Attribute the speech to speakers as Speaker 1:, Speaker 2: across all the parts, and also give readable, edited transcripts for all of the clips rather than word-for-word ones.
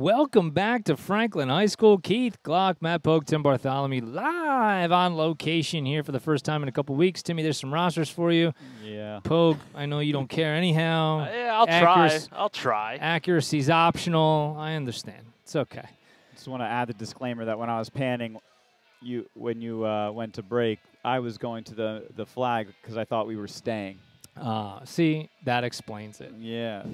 Speaker 1: Welcome back to Franklin High School. Keith Glock, Matt Pogue, Tim Bartholomew, live on location here for the first time in a couple weeks. Timmy, there's some rosters for you.
Speaker 2: Yeah.
Speaker 1: Pogue, I know you don't care anyhow.
Speaker 3: Yeah, I'll try.
Speaker 1: Accuracy's optional. I understand. It's okay.
Speaker 2: Just want to add the disclaimer that when I was panning, when you went to break, I was going to the flag because I thought we were staying.
Speaker 1: See, that explains it.
Speaker 2: Yeah.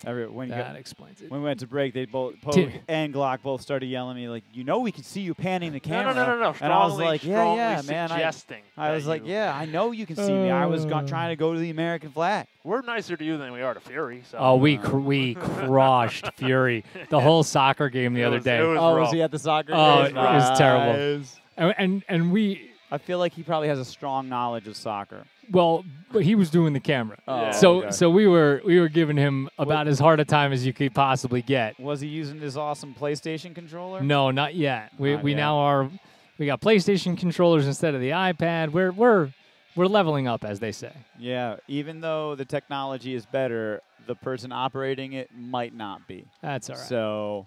Speaker 1: That explains it.
Speaker 2: When we went to break, they both, Pogue and Glock both started yelling at me like, we can see you panning the camera.
Speaker 3: No.
Speaker 2: And I was like, yeah, man.
Speaker 3: Suggesting
Speaker 2: I was like, yeah, I know you can see me. I was trying to go to the American flag.
Speaker 3: We're nicer to you than we are to Fury. So.
Speaker 1: Oh, we crushed Fury the whole soccer game the other day.
Speaker 2: Was he at the soccer game?
Speaker 1: Oh, it was terrible. And we.
Speaker 2: I feel like he probably has a strong knowledge of soccer.
Speaker 1: Well, but he was doing the camera.
Speaker 2: Oh,
Speaker 1: so we were giving him about as hard a time as you could possibly get.
Speaker 2: Was he using his awesome PlayStation controller?
Speaker 1: No, not yet. We now we got PlayStation controllers instead of the iPad. We're leveling up, as they say.
Speaker 2: Yeah, even though the technology is better, the person operating it might not be.
Speaker 1: That's all right.
Speaker 2: So,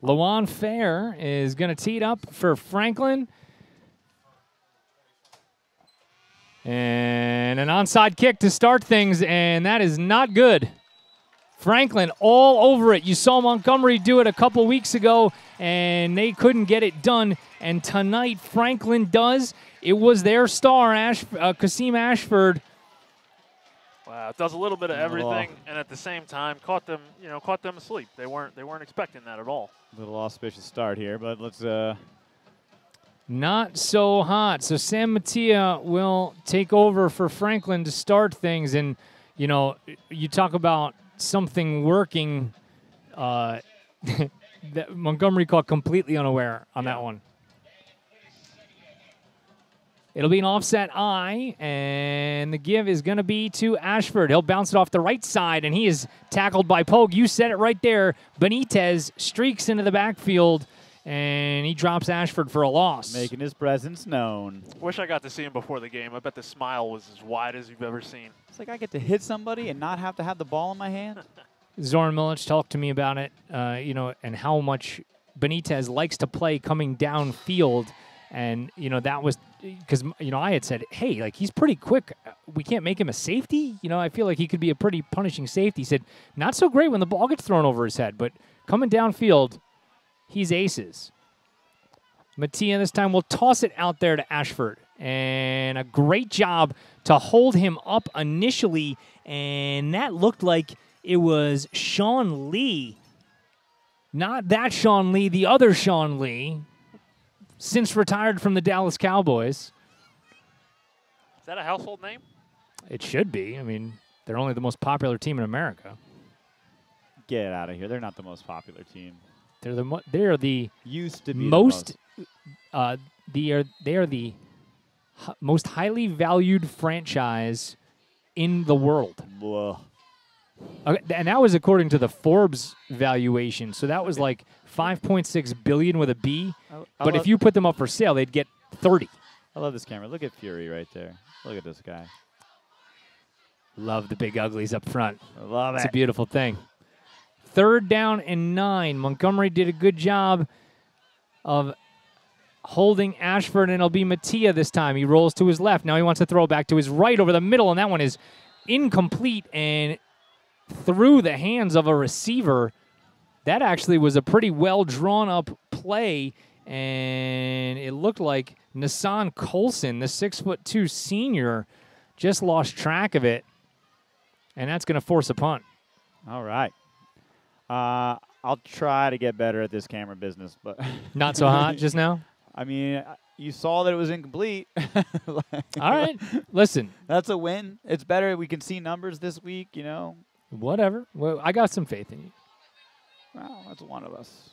Speaker 1: Lawan Fair is going to tee it up for Franklin. And an onside kick to start things, and that is not good. Franklin all over it. You saw Montgomery do it a couple weeks ago, and they couldn't get it done. And tonight, Franklin does. It was their star, Kasim Ashford.
Speaker 3: Wow, it does a little bit of everything, and at the same time, caught them asleep. They weren't expecting that at all.
Speaker 2: A little auspicious start here, but let's.
Speaker 1: Not so hot. So Sam Mattia will take over for Franklin to start things. And, you talk about something working. That Montgomery caught completely unaware on that one. It'll be an offset eye, and the give is going to be to Ashford. He'll bounce it off the right side, and he is tackled by Pogue. You said it right there. Benitez streaks into the backfield, and he drops Ashford for a loss.
Speaker 2: Making his presence known.
Speaker 3: Wish I got to see him before the game. I bet the smile was as wide as you've ever seen.
Speaker 2: It's like I get to hit somebody and not have to have the ball in my hand.
Speaker 1: Zoran Milic talked to me about it, and how much Benitez likes to play coming downfield. And, that was because, I had said, hey, like, he's pretty quick. We can't make him a safety. I feel like he could be a pretty punishing safety. He said, not so great when the ball gets thrown over his head, but coming downfield, he's aces. Mattia this time will toss it out there to Ashford. And a great job to hold him up initially. And that looked like it was Sean Lee. Not that Sean Lee, the other Sean Lee. Since retired from the Dallas Cowboys.
Speaker 3: Is that a household name?
Speaker 1: It should be. I mean, they're only the most popular team in America.
Speaker 2: Get out of here. They're not the most popular team.
Speaker 1: They're the
Speaker 2: used to be
Speaker 1: most. They are the most highly valued franchise in the world.
Speaker 2: Whoa.
Speaker 1: Okay, and that was according to the Forbes valuation. So that was like $5.6 billion with a B. But if you put them up for sale, they'd get 30.
Speaker 2: I love this camera. Look at Fury right there. Look at this guy.
Speaker 1: Love the big uglies up front.
Speaker 2: I love it.
Speaker 1: It's a beautiful thing. 3rd down and 9. Montgomery did a good job of holding Ashford, and it'll be Mattia this time. He rolls to his left. Now he wants to throw back to his right over the middle, and that one is incomplete and through the hands of a receiver. That actually was a pretty well drawn up play, and it looked like Nassan Colson, the 6'2" senior, just lost track of it, and that's going to force a punt.
Speaker 2: All right. I'll try to get better at this camera business, but
Speaker 1: not so hot just now.
Speaker 2: I mean, you saw that it was incomplete.
Speaker 1: All right, listen.
Speaker 2: That's a win. It's better. We can see numbers this week,
Speaker 1: Whatever. Well, I got some faith in you.
Speaker 2: Well, that's one of us.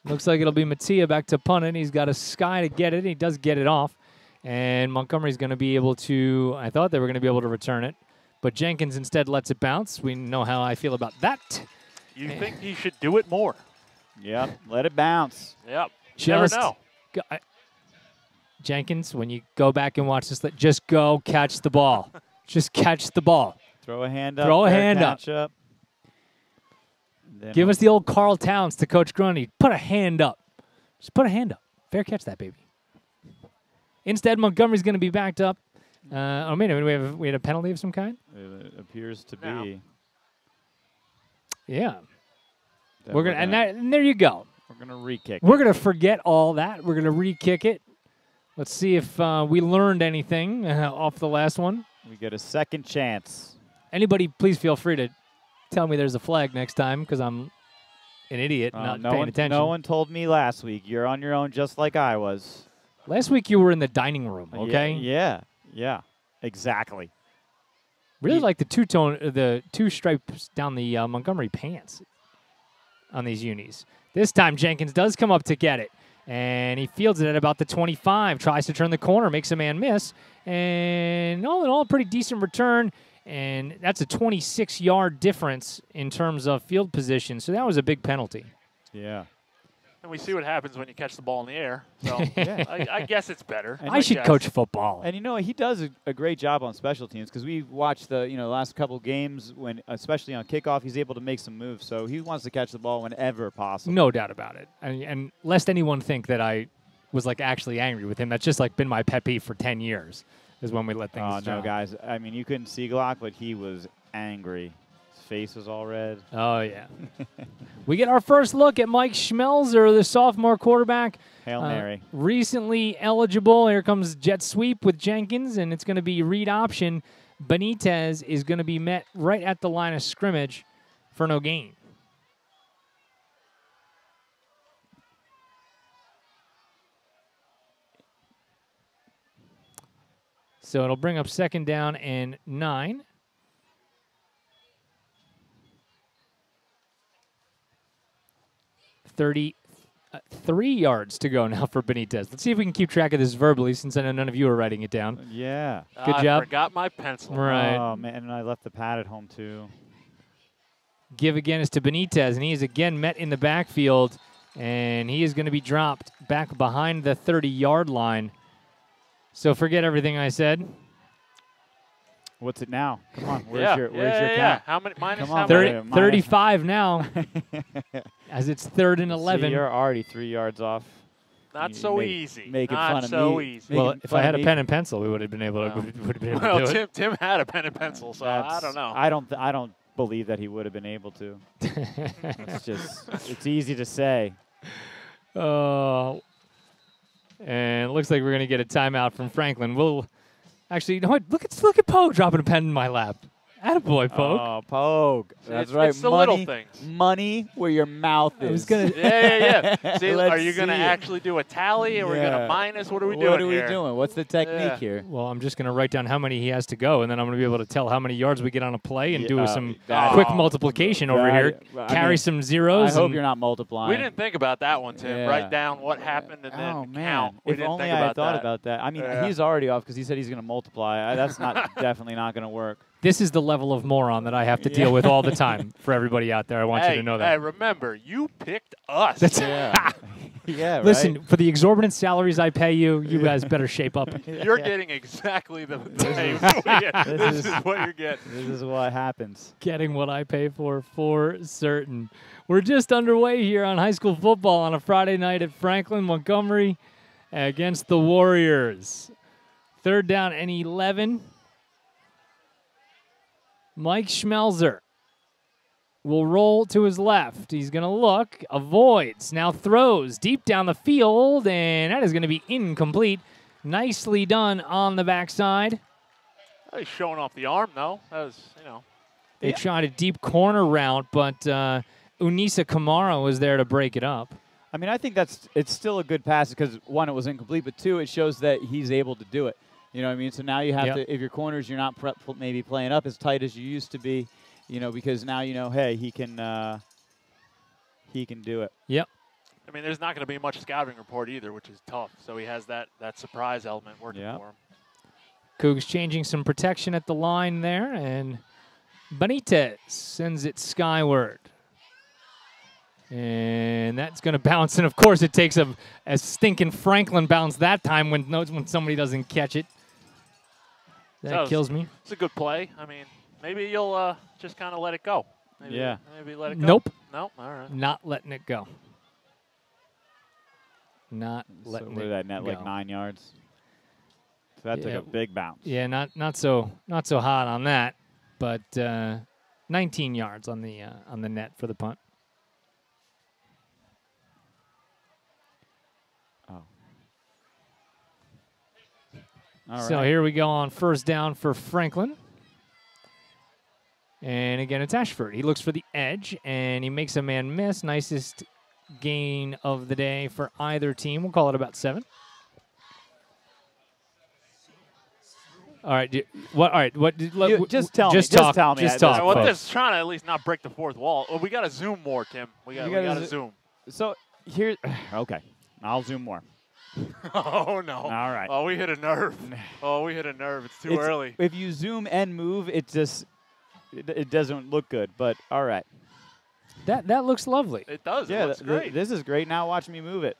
Speaker 1: Looks like it'll be Mattia back to punt it. He's got a sky to get it. He does get it off. And Montgomery's going to be able to, I thought they were going to be able to return it. But Jenkins instead lets it bounce. We know how I feel about that.
Speaker 3: You think he should do it more.
Speaker 2: Yep, let it bounce.
Speaker 3: Yep. Never know.
Speaker 1: Jenkins, when you go back and watch this, just go catch the ball. Just catch the ball.
Speaker 2: Throw a hand up.
Speaker 1: Throw a
Speaker 2: fair
Speaker 1: hand up.
Speaker 2: catch up. Then
Speaker 1: Give us the old Carl Towns to Coach Grundy. Put a hand up. Just put a hand up. Fair catch that baby. Instead, Montgomery's going to be backed up. Oh, man, we had a penalty of some kind?
Speaker 2: It appears to
Speaker 3: No.
Speaker 2: be.
Speaker 1: Yeah.
Speaker 2: That
Speaker 1: We're gonna and there you go.
Speaker 2: We're going to re-kick.
Speaker 1: We're going to forget all that. We're going to re-kick it. Let's see if we learned anything off the last one.
Speaker 2: We get a second chance.
Speaker 1: Anybody, please feel free to tell me there's a flag next time because I'm an idiot not paying attention.
Speaker 2: No one told me last week. You're on your own just like I was.
Speaker 1: Last week you were in the dining room, okay?
Speaker 2: Yeah. Exactly.
Speaker 1: Really like the two stripes down the Montgomery pants on these unis. This time Jenkins does come up to get it, and he fields it at about the 25, tries to turn the corner, makes a man miss, and all in all, a pretty decent return, and that's a 26-yard difference in terms of field position, so that was a big penalty.
Speaker 2: Yeah.
Speaker 3: And we see what happens when you catch the ball in the air. So I guess it's better.
Speaker 1: I should coach football.
Speaker 2: And he does a great job on special teams because we've watched the last couple games when, especially on kickoff, he's able to make some moves. So he wants to catch the ball whenever possible.
Speaker 1: No doubt about it. And lest anyone think that I was actually angry with him, that's just been my pet peeve for 10 years is when we let things
Speaker 2: Oh, no,
Speaker 1: drop.
Speaker 2: guys. I mean, you couldn't see Glock, but he was angry. His face was all red.
Speaker 1: Oh, yeah. We get our first look at Mike Schmelzer, the sophomore quarterback.
Speaker 2: Hail Mary.
Speaker 1: Recently eligible. Here comes jet sweep with Jenkins, and it's going to be read option. Benitez is going to be met right at the line of scrimmage for no gain. So it'll bring up 2nd down and 9. Three yards to go now for Benitez. Let's see if we can keep track of this verbally since I know none of you are writing it down.
Speaker 2: Yeah.
Speaker 1: Good job.
Speaker 3: I forgot my pencil.
Speaker 1: Right.
Speaker 2: Oh, man, and I left the pad at home, too.
Speaker 1: Give again is to Benitez, and he is again met in the backfield, and he is going to be dropped back behind the 30-yard line. So forget everything I said.
Speaker 2: What's it now? Come on, where's your count?
Speaker 3: Yeah. How many? Minus
Speaker 2: Come on,
Speaker 3: how many?
Speaker 1: 35 now, as it's 3rd and 11.
Speaker 2: See, you're already 3 yards off.
Speaker 3: Not so easy.
Speaker 2: Making
Speaker 3: Not
Speaker 2: fun of
Speaker 3: so
Speaker 2: me.
Speaker 3: easy.
Speaker 1: Well, if I had a pen and pencil, we would have been able to,
Speaker 3: Well,
Speaker 1: do it.
Speaker 3: Tim had a pen and pencil, so I don't know.
Speaker 2: I don't believe that he would have been able to. It's easy to say.
Speaker 1: And it looks like we're going to get a timeout from Franklin. We'll actually, you know what? Look at Poe dropping a pen in my lap. Attaboy, Pogue.
Speaker 2: Oh, Pogue. That's
Speaker 3: It's
Speaker 2: right.
Speaker 3: the little things.
Speaker 2: Money where your mouth is.
Speaker 1: I was gonna.
Speaker 3: Yeah. See,
Speaker 2: Let's
Speaker 3: are you going to
Speaker 2: see it.
Speaker 3: actually do a tally, or we're going to minus? What are we doing
Speaker 2: What are we
Speaker 3: here?
Speaker 2: doing? What's the technique
Speaker 3: Yeah.
Speaker 2: here?
Speaker 1: Well, I'm just going to write down how many he has to go, and then I'm going to be able to tell how many yards we get on a play and do some quick multiplication over here. Carry some zeros.
Speaker 2: I hope you're not multiplying.
Speaker 3: We didn't think about that one, Tim.
Speaker 2: Yeah.
Speaker 3: Write down what happened and then count. We
Speaker 2: If
Speaker 3: didn't
Speaker 2: only
Speaker 3: think
Speaker 2: I
Speaker 3: about
Speaker 2: had thought
Speaker 3: that.
Speaker 2: about that. I mean, he's already off because he said he's going to multiply. That's definitely not going to work.
Speaker 1: This is the level of moron that I have to deal with all the time for everybody out there. I want you to know that.
Speaker 3: Hey, remember, you picked us.
Speaker 2: Yeah. Yeah, right?
Speaker 1: Listen, for the exorbitant salaries I pay you, you guys better shape up.
Speaker 3: You're getting exactly the same. This is what you're getting.
Speaker 2: This is what happens.
Speaker 1: Getting what I pay for certain. We're just underway here on high school football on a Friday night at Franklin, Montgomery against the Warriors. 3rd down and 11. Mike Schmelzer will roll to his left. He's going to look, avoids, now throws deep down the field, and that is going to be incomplete. Nicely done on the backside.
Speaker 3: Oh, he's showing off the arm, though. That was,
Speaker 1: They tried a deep corner route, but Unisa Kamara was there to break it up.
Speaker 2: I mean, I think it's still a good pass because, one, it was incomplete, but two, it shows that he's able to do it. You know what I mean? So now you have to, if your corners, you're not maybe playing up as tight as you used to be, because now hey, he can do it.
Speaker 1: Yep.
Speaker 3: I mean, there's not going to be much scouting report either, which is tough. So he has that surprise element working for him.
Speaker 1: Cougs changing some protection at the line there, and Benitez sends it skyward. And that's going to bounce, and of course it takes a stinking Franklin bounce that time when somebody doesn't catch it. That kills me.
Speaker 3: It's a good play. I mean, Maybe you'll just kind of let it go. Maybe,
Speaker 2: Yeah.
Speaker 3: Maybe let it go.
Speaker 1: Nope.
Speaker 3: Nope. All right.
Speaker 1: Not letting it go. Not letting
Speaker 2: What
Speaker 1: it
Speaker 2: did that net
Speaker 1: go.
Speaker 2: like 9 yards? So that took
Speaker 1: Yeah.
Speaker 2: a big bounce.
Speaker 1: Yeah, not so hot on that, but 19 yards on the net for the punt.
Speaker 2: Oh. All
Speaker 1: So
Speaker 2: right.
Speaker 1: here we go on first down for Franklin. And again, it's Ashford. He looks for the edge, and he makes a man miss. Nicest gain of the day for either team. We'll call it about 7. All right. What? All right. What?
Speaker 2: Just tell me.
Speaker 1: Just
Speaker 2: Just
Speaker 1: talk.
Speaker 2: tell me.
Speaker 1: Just
Speaker 2: I-
Speaker 1: talk.
Speaker 3: I want
Speaker 1: folks.
Speaker 3: this trying to at least not break the fourth wall. Oh, we got to zoom more, Tim. We got to zoom.
Speaker 2: So here, okay, I'll zoom more.
Speaker 3: Oh no!
Speaker 2: All right.
Speaker 3: Oh, we hit a nerve. Oh, we hit a nerve. It's too early.
Speaker 2: If you zoom and move, it just it doesn't look good. But all right.
Speaker 1: That looks lovely.
Speaker 3: It does.
Speaker 2: Yeah,
Speaker 3: it looks great.
Speaker 2: this is great. Now watch me move it.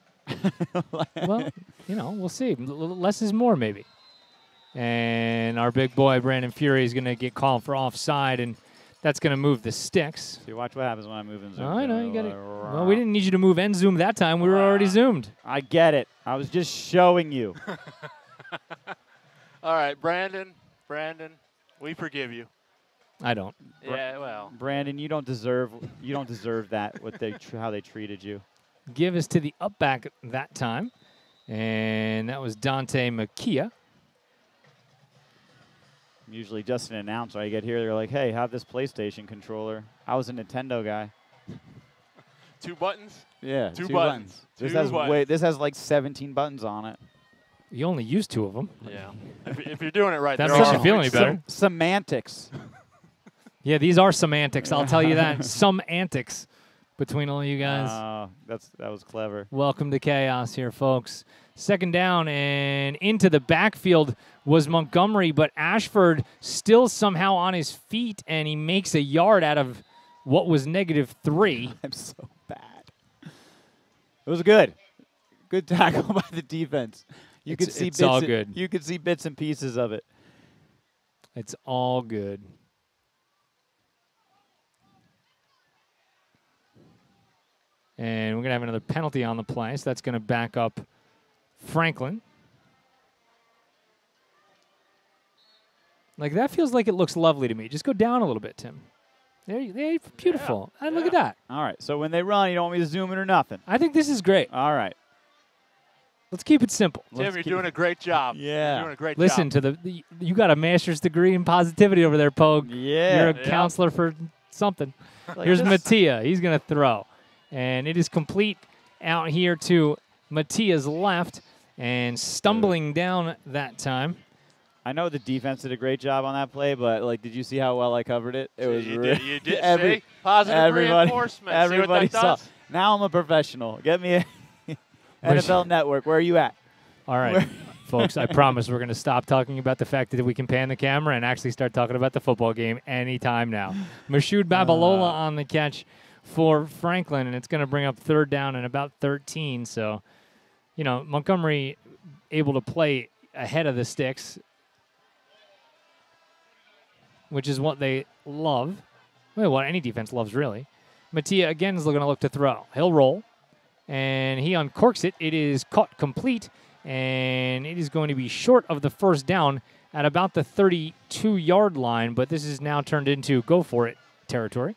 Speaker 1: Well, we'll see. Less is more, maybe. And our big boy, Brandon Fury, is going to get called for offside, and that's going to move the sticks.
Speaker 2: See, watch what happens when I move and zoom.
Speaker 1: I know, you got it. Well, we didn't need you to move and zoom that time. We were already zoomed.
Speaker 2: I get it. I was just showing you.
Speaker 3: All right, Brandon, we forgive you.
Speaker 1: I don't.
Speaker 3: Yeah, well.
Speaker 2: Brandon, you don't deserve that. How they treated you.
Speaker 1: Give us to the up back that time, and that was Dante Makia.
Speaker 2: Usually just an announcer. I get here, they're like, "Hey, have this PlayStation controller." I was a Nintendo guy.
Speaker 3: 2 buttons?
Speaker 2: Yeah,
Speaker 3: Two buttons.
Speaker 2: This
Speaker 3: Two
Speaker 2: has
Speaker 3: buttons.
Speaker 2: this has like 17 buttons on it.
Speaker 1: You only used 2 of them.
Speaker 3: Yeah. if you're doing it right,
Speaker 1: That
Speaker 3: there
Speaker 1: makes
Speaker 3: are
Speaker 1: you feel any
Speaker 3: only
Speaker 1: better.
Speaker 2: Semantics.
Speaker 1: Yeah, these are semantics. I'll tell you that. Some antics between all you guys.
Speaker 2: That was clever.
Speaker 1: Welcome to chaos here, folks. Second down and into the backfield was Montgomery, but Ashford still somehow on his feet, and he makes a yard out of what was -3.
Speaker 2: I'm so bad. It was good. Good tackle by the defense. You could see
Speaker 1: it's all
Speaker 2: bits
Speaker 1: good.
Speaker 2: You could see bits and pieces of it.
Speaker 1: It's all good. And we're going to have another penalty on the play, so that's going to back up Franklin. Like, that feels like it looks lovely to me. Just go down a little bit, Tim. There, beautiful.
Speaker 3: Yeah,
Speaker 1: Look at that.
Speaker 2: All right. So when they run, you don't want me to zoom in or nothing.
Speaker 1: I think this is great.
Speaker 2: All right.
Speaker 1: Let's keep it simple.
Speaker 3: Tim, you're doing a great job.
Speaker 2: Yeah.
Speaker 3: You're doing a great
Speaker 1: Listen
Speaker 3: job.
Speaker 1: to you got a master's degree in positivity over there, Pogue.
Speaker 2: Yeah.
Speaker 1: You're a counselor for something.
Speaker 2: Like
Speaker 1: Here's
Speaker 2: this.
Speaker 1: Mattia. He's going to throw. And it is complete out here to Mattia's left and stumbling down that time.
Speaker 2: I know the defense did a great job on that play, but like, did you see how well I covered it? It was
Speaker 3: You
Speaker 2: really
Speaker 3: did see? Positive reinforcement.
Speaker 2: Everybody
Speaker 3: See what that
Speaker 2: saw.
Speaker 3: does?
Speaker 2: Now I'm a professional. Get me a NFL Network. Where are you at?
Speaker 1: All right, folks, I promise we're going to stop talking about the fact that we can pan the camera and actually start talking about the football game anytime now. Mashoud Babalola on the catch for Franklin, and it's going to bring up third down and about 13. So, Montgomery able to play ahead of the sticks, which is what they love. Well, what any defense loves, really. Mattia, again, is going to look to throw. He'll roll, and he uncorks it. It is caught complete, and it is going to be short of the first down at about the 32-yard line, but this is now turned into go-for-it territory.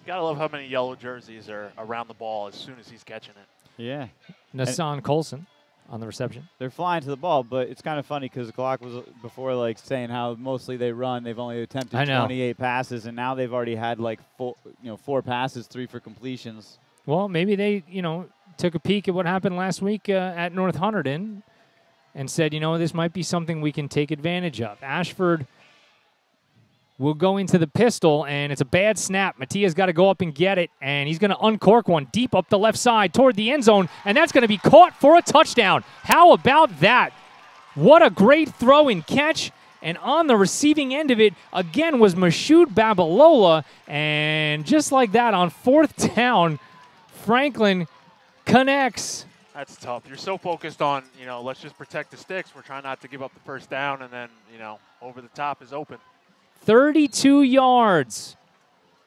Speaker 3: Gotta love how many yellow jerseys are around the ball as soon as he's catching it.
Speaker 2: Yeah.
Speaker 1: Nassan Colson on the reception.
Speaker 2: They're flying to the ball, but it's kind of funny because Glock was before like saying how mostly they run. They've only attempted 28 passes, and now they've already had like 4 passes, 3 for completions.
Speaker 1: Well, maybe they, took a peek at what happened last week at North Hunterdon and said, this might be something we can take advantage of. Ashford will go into the pistol, and it's a bad snap. Mattia's got to go up and get it, and he's going to uncork one deep up the left side toward the end zone, and that's going to be caught for a touchdown. How about that? What a great throw and catch. And on the receiving end of it, again, was Mashoud Babalola. And just like that, on fourth down, Franklin connects.
Speaker 3: That's tough. You're so focused on, let's just protect the sticks. We're trying not to give up the first down, and then, over the top is open.
Speaker 1: 32 yards.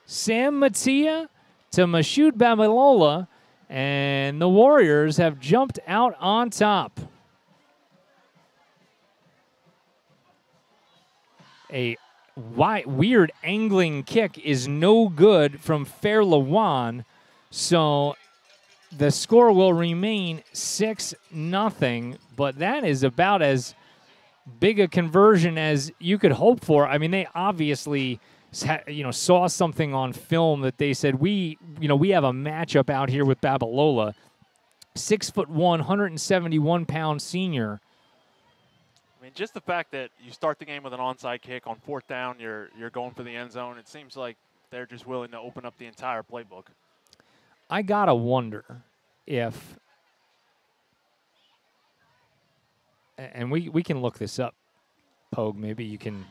Speaker 1: Sam Mattia to Mashoud Babalola, and the Warriors have jumped out on top. A weird angling kick is no good from Fair Lawan, so the score will remain 6-0, but that is about as big a conversion as you could hope for. I mean, they obviously saw something on film that they said, we have a matchup out here with Babalola. 6'1", 171-pound senior.
Speaker 3: I mean, just the fact that you start the game with an onside kick on 4th down, you're going for the end zone. It seems like they're just willing to open up the entire playbook.
Speaker 1: I gotta wonder if, and we can look this up, Pogue. Maybe you can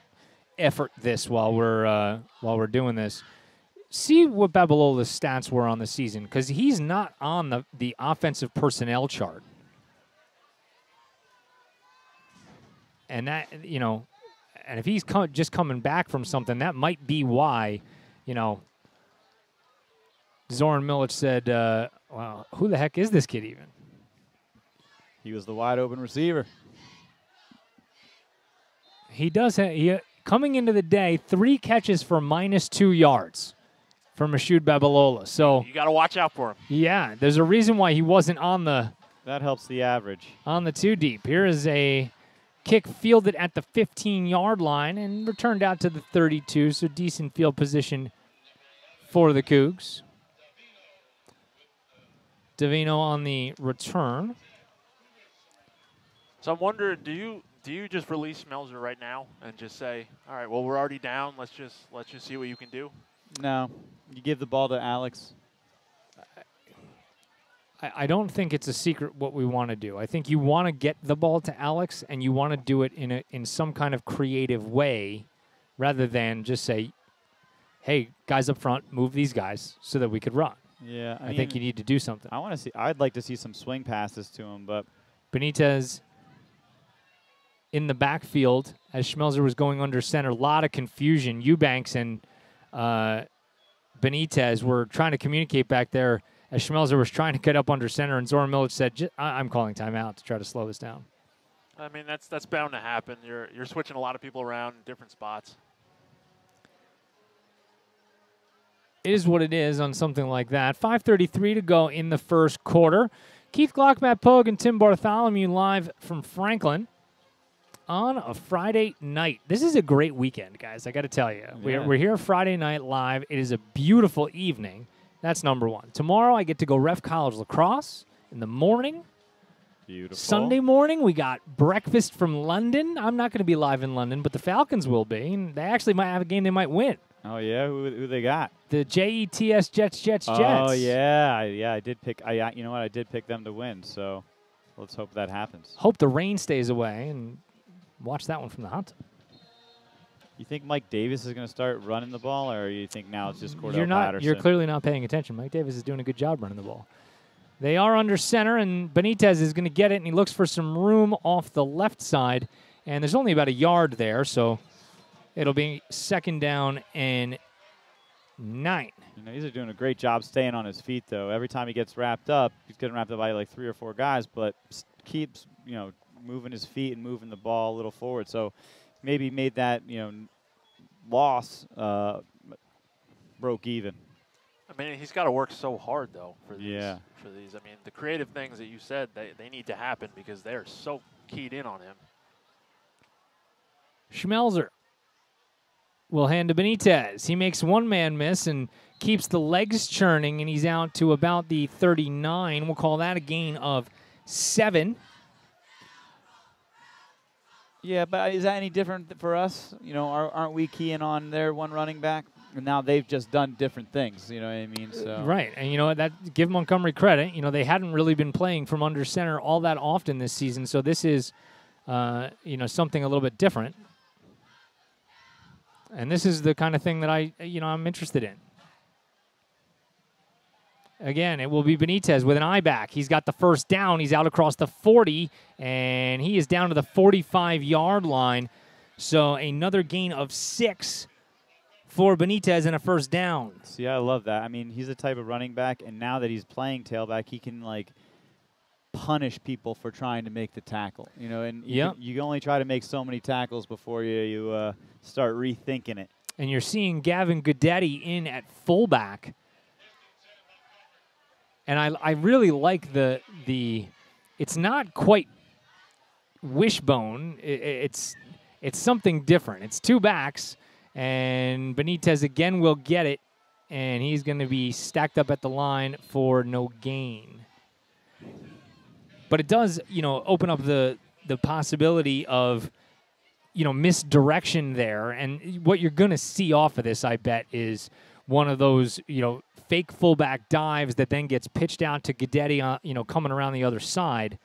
Speaker 1: effort this while we're doing this. See what Babalola's stats were on the season, because he's not on the offensive personnel chart. And that, and if he's just coming back from something, that might be why, Zoran Milic said, well, who the heck is this kid even?
Speaker 2: He was the wide open receiver.
Speaker 1: He does have, coming into the day, 3 catches for -2 yards for Mashoud Babalola. So
Speaker 3: you got to watch out for him.
Speaker 1: Yeah, there's a reason why he wasn't on the.
Speaker 2: That helps the average.
Speaker 1: On the 2 deep. Here is a kick fielded at the 15-yard line and returned out to the 32, so decent field position for the Cougs. Davino on the return.
Speaker 3: So I'm wondering, do you just release Schmelzer right now and just say, all right, well, we're already down. Let's just see what you can do?
Speaker 2: No. You give the ball to Alex.
Speaker 1: I don't think it's a secret what we want to do. I think you want to get the ball to Alex, and you want to do it in some kind of creative way rather than just say, hey, guys up front, move these guys so that we could run.
Speaker 2: Yeah,
Speaker 1: I think you need to do something.
Speaker 2: I'd like to see some swing passes to him, but
Speaker 1: Benitez in the backfield as Schmelzer was going under center. A lot of confusion. Eubanks and Benitez were trying to communicate back there as Schmelzer was trying to get up under center, and Zoran Milic said, I'm calling timeout to try to slow this down.
Speaker 3: I mean, that's bound to happen. You're switching a lot of people around in different spots.
Speaker 1: It is what it is on something like that. 5:33 to go in the first quarter. Keith Glock, Matt Pogue, and Tim Bartholomew live from Franklin on a Friday night. This is a great weekend, guys. I got to tell you.
Speaker 2: Yeah.
Speaker 1: We're here Friday night live. It is a beautiful evening. That's number one. Tomorrow I get to go ref college lacrosse in the morning.
Speaker 2: Beautiful.
Speaker 1: Sunday morning we got breakfast from London. I'm not going to be live in London, but the Falcons will be. And they actually might have a game they might win.
Speaker 2: Oh, yeah? Who they got?
Speaker 1: The JETS Jets.
Speaker 2: Oh, yeah. I did pick. You know what? I did pick them to win, so let's hope that happens.
Speaker 1: Hope the rain stays away and watch that one from the hot tub.
Speaker 2: You think Mike Davis is going to start running the ball, or you think now it's just Cordell
Speaker 1: You're not.
Speaker 2: Patterson?
Speaker 1: You're clearly not paying attention. Mike Davis is doing a good job running the ball. They are under center, and Benitez is going to get it, and he looks for some room off the left side, and there's only about a yard there, so it'll be 2nd down and 9.
Speaker 2: He's doing a great job staying on his feet, though. Every time he gets wrapped up, he's getting wrapped up by like 3 or 4 guys, but keeps moving his feet and moving the ball a little forward. So maybe made that loss broke even.
Speaker 3: I mean, he's got to work so hard though for these.
Speaker 2: Yeah.
Speaker 3: For these, I mean, the creative things that you said they need to happen because they're so keyed in on him.
Speaker 1: Schmelzer will hand to Benitez. He makes one man miss and keeps the legs churning, and he's out to about the 39. We'll call that a gain of 7.
Speaker 2: Yeah, but is that any different for us? Aren't we keying on their one running back? And now they've just done different things, you know what I mean? So
Speaker 1: right, and that give Montgomery credit. They hadn't really been playing from under center all that often this season, so this is, something a little bit different. And this is the kind of thing that I'm interested in. Again, it will be Benitez with an eye back. He's got the 1st down. He's out across the 40, and he is down to the 45-yard line. So another gain of 6 for Benitez and a first down.
Speaker 2: See, I love that. I mean, he's the type of running back, and now that he's playing tailback, he can, like, punish people for trying to make the tackle. You know, and you only try to make so many tackles before you start rethinking it.
Speaker 1: And you're seeing Gavin Guidetti in at fullback. And I really like the it's not quite wishbone. It's something different. It's two backs, and Benitez again will get it, and he's going to be stacked up at the line for no gain. But it does, open up the possibility of, misdirection there. And what you're going to see off of this, I bet, is one of those, fake fullback dives that then gets pitched out to Guidetti, coming around the other side,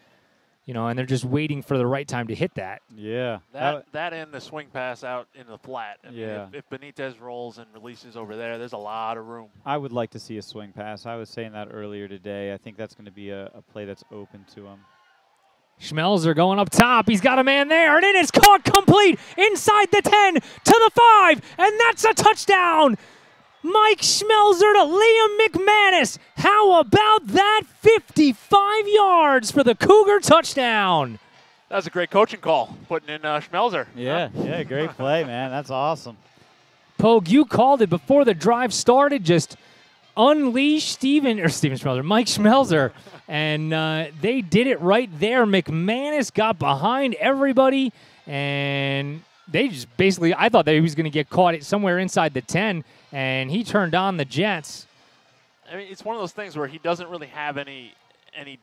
Speaker 1: and they're just waiting for the right time to hit that.
Speaker 2: Yeah.
Speaker 3: That and the swing pass out in the flat. I mean,
Speaker 2: Yeah.
Speaker 3: if Benitez rolls and releases over there, there's a lot of room.
Speaker 2: I would like to see a swing pass. I was saying that earlier today. I think that's going to be a play that's open to him.
Speaker 1: Schmelzer going up top. He's got a man there, and it is caught complete inside the 10 to the 5, and that's a touchdown. Mike Schmelzer to Liam McManus. How about that? 55 yards for the Cougar touchdown.
Speaker 3: That was a great coaching call, putting in Schmelzer.
Speaker 2: Yeah, great play, man. That's awesome.
Speaker 1: Pogue, you called it before the drive started. Just unleash Mike Schmelzer. And they did it right there. McManus got behind everybody, and they just basically, I thought that he was going to get caught somewhere inside the 10, and he turned on the Jets.
Speaker 3: I mean, it's one of those things where he doesn't really have any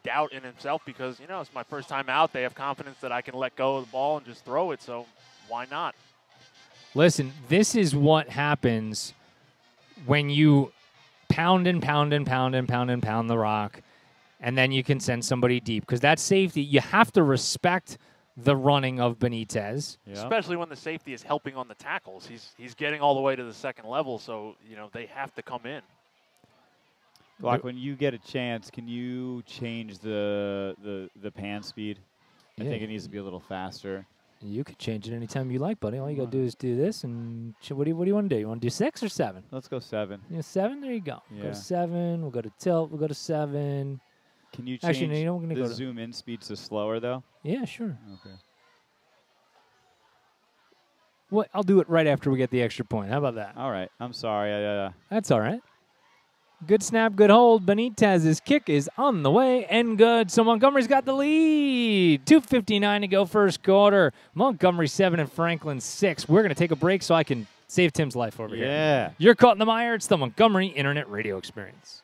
Speaker 3: doubt in himself because, it's my first time out. They have confidence that I can let go of the ball and just throw it, so why not?
Speaker 1: Listen, this is what happens when you pound and pound and pound and pound and pound the rock, and then you can send somebody deep. Because that safety, you have to respect the running of Benitez.
Speaker 2: Yep.
Speaker 3: Especially when the safety is helping on the tackles. He's getting all the way to the second level, so, they have to come in.
Speaker 2: Glock, when you get a chance, can you change the pan speed? I think it needs to be a little faster.
Speaker 1: You could change it anytime you like, buddy. All you got to do is do this. And what do you want to do? You want to do 6 or 7?
Speaker 2: Let's go 7.
Speaker 1: 7? There you go.
Speaker 2: Yeah.
Speaker 1: Go to 7. We'll go to tilt. We'll go to 7.
Speaker 2: Can you change
Speaker 1: Actually, no, we're gonna
Speaker 2: the
Speaker 1: go to
Speaker 2: zoom in speed to slower, though?
Speaker 1: Yeah, sure.
Speaker 2: Okay.
Speaker 1: Well, I'll do it right after we get the extra point. How about that?
Speaker 2: All right. I'm sorry.
Speaker 1: That's all right. Good snap, good hold. Benitez's kick is on the way and good. So Montgomery's got the lead. 2:59 to go first quarter. Montgomery 7 and Franklin 6. We're going to take a break so I can save Tim's life over here.
Speaker 2: Yeah.
Speaker 1: You're caught in the mire. It's the Montgomery Internet Radio Experience.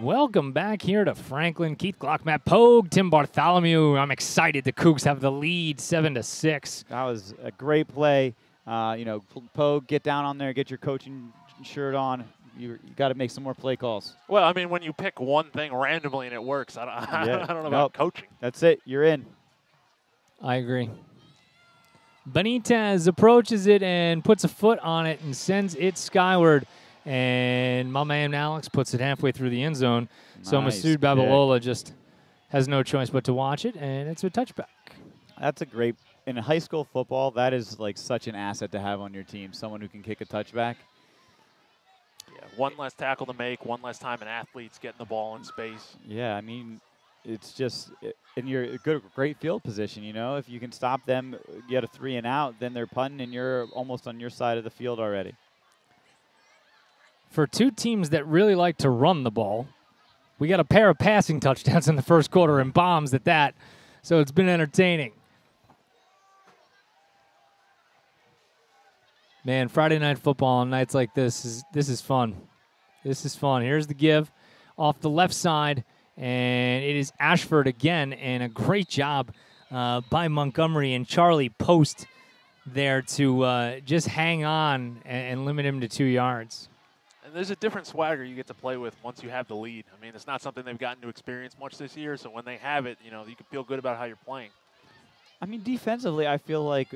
Speaker 1: Welcome back here to Franklin. Keith Glock, Matt Pogue, Tim Bartholomew. I'm excited the Cougs have the lead 7-6.
Speaker 2: That was a great play. Pogue, get down on there, get your coaching shirt on. You got to make some more play calls.
Speaker 3: Well, I mean, when you pick one thing randomly and it works, I don't know about coaching.
Speaker 2: That's it. You're in.
Speaker 1: I agree. Benitez approaches it and puts a foot on it and sends it skyward. And my man Alex puts it halfway through the end zone.
Speaker 2: Nice
Speaker 1: So Masood
Speaker 2: kick.
Speaker 1: Babalola just has no choice but to watch it, and it's a touchback.
Speaker 2: That's a great – in high school football, that is like such an asset to have on your team, someone who can kick a touchback.
Speaker 3: Yeah, one less tackle to make, one less time an athlete's getting the ball in space.
Speaker 2: Yeah, I mean, it's just in your great field position, If you can stop them, get a 3 and out, then they're punting, and you're almost on your side of the field already.
Speaker 1: For two teams that really like to run the ball, we got a pair of passing touchdowns in the first quarter and bombs at that, so it's been entertaining. Man, Friday night football on nights like this is fun. This is fun. Here's the give off the left side, and it is Ashford again, and a great job by Montgomery and Charlie Post there to just hang on and limit him to 2 yards.
Speaker 3: And there's a different swagger you get to play with once you have the lead. I mean, it's not something they've gotten to experience much this year, so when they have it, you can feel good about how you're playing.
Speaker 2: I mean, defensively, I feel like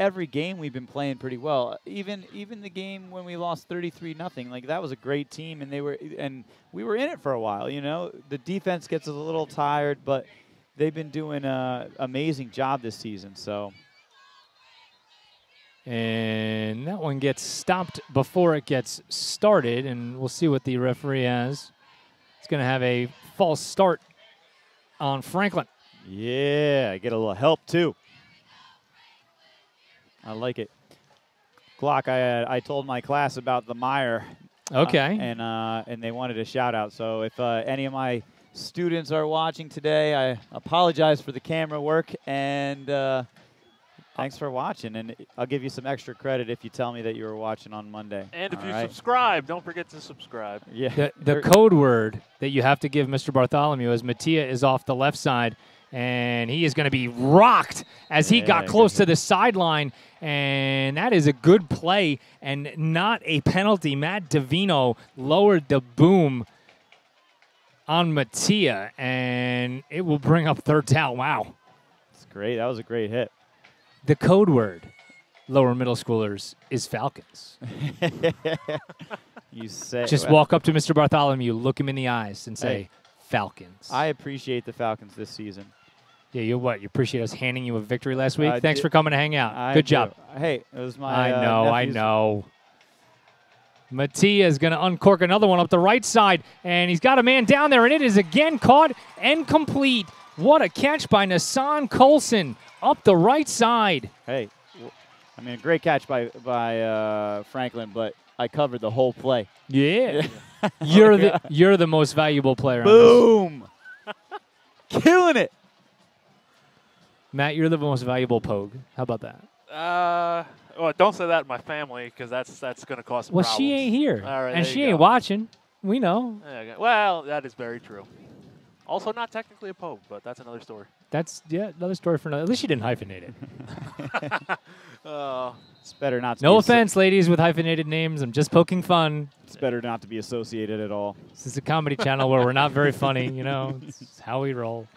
Speaker 2: every game we've been playing pretty well. Even the game when we lost 33-0, like that was a great team, and we were in it for a while. The defense gets a little tired, but they've been doing an amazing job this season. So.
Speaker 1: And that one gets stopped before it gets started, and we'll see what the referee has. It's going to have a false start on Franklin.
Speaker 2: Yeah, I get a little help too. I like it. Glock, I told my class about the MIRE.
Speaker 1: Okay.
Speaker 2: And they wanted a shout out. So if any of my students are watching today, I apologize for the camera work, and thanks for watching, and I'll give you some extra credit if you tell me that you were watching on Monday.
Speaker 3: And if you subscribe, don't forget to subscribe.
Speaker 2: Yeah.
Speaker 1: The code word that you have to give Mr. Bartholomew is Mattia is off the left side, and he is going to be rocked as he got close to the sideline, and that is a good play and not a penalty. Matt Davino lowered the boom on Mattia, and it will bring up third down. Wow.
Speaker 2: That's great. That was a great hit.
Speaker 1: The code word, lower middle schoolers, is Falcons.
Speaker 2: You say.
Speaker 1: Just walk up to Mr. Bartholomew, look him in the eyes, and say,
Speaker 2: Hey,
Speaker 1: Falcons.
Speaker 2: I appreciate the Falcons this season.
Speaker 1: Yeah, you appreciate us handing you a victory last week? Thanks for coming to hang out. Good job.
Speaker 2: Hey, it was my
Speaker 1: I know. Mattia is going to uncork another one up the right side, and he's got a man down there, and it is again caught and complete. What a catch by Nassan Colson up the right side.
Speaker 2: Hey, I mean, a great catch by Franklin, but I covered the whole play.
Speaker 1: Yeah. You're the most valuable player.
Speaker 2: Boom. Killing it.
Speaker 1: Matt, you're the most valuable pogue. How about that?
Speaker 3: Well, don't say that in my family, because that's going to cause some
Speaker 1: Well,
Speaker 3: problems.
Speaker 1: she ain't here,
Speaker 3: All right,
Speaker 1: and
Speaker 3: there
Speaker 1: she
Speaker 3: you
Speaker 1: ain't
Speaker 3: go.
Speaker 1: watching. We know.
Speaker 3: Okay. Well, that is very true. Also, not technically a pogue, but that's another story.
Speaker 1: That's another story for another. At least she didn't hyphenate it.
Speaker 2: It's better not to
Speaker 1: No
Speaker 2: be
Speaker 1: offense, ladies with hyphenated names. I'm just poking fun.
Speaker 2: It's better not to be associated at all.
Speaker 1: This is a comedy channel where we're not very funny, It's how we roll.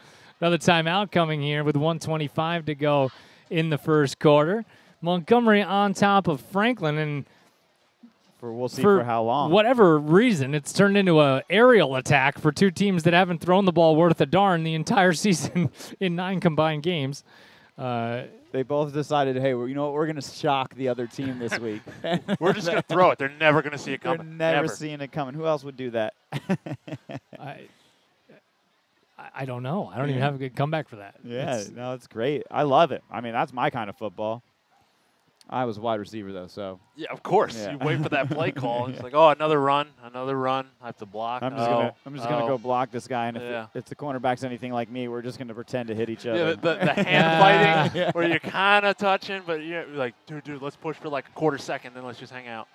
Speaker 1: Another timeout coming here with 1:25 to go in the first quarter. Montgomery on top of Franklin, and
Speaker 2: We'll see for how long.
Speaker 1: Whatever reason, it's turned into an aerial attack for two teams that haven't thrown the ball worth a darn the entire season in 9 combined games.
Speaker 2: They both decided, hey, you know what? We're going to shock the other team this week.
Speaker 3: We're just going to throw it. They're never going to see it coming.
Speaker 2: They're never seeing it coming. Who else would do that?
Speaker 1: I don't know. I don't even have a good comeback for that.
Speaker 2: Yeah, no, it's great. I love it. I mean, that's my kind of football. I was wide receiver, though, so.
Speaker 3: Yeah, of course.
Speaker 2: Yeah.
Speaker 3: You wait for that play call. It's like, oh, another run. I have to block.
Speaker 2: I'm just gonna go block this guy, and if the cornerback's anything like me, we're just gonna pretend to hit each other.
Speaker 3: Yeah, the hand fighting where you're kind of touching, but you're like, dude, let's push for like a quarter second, then let's just hang out.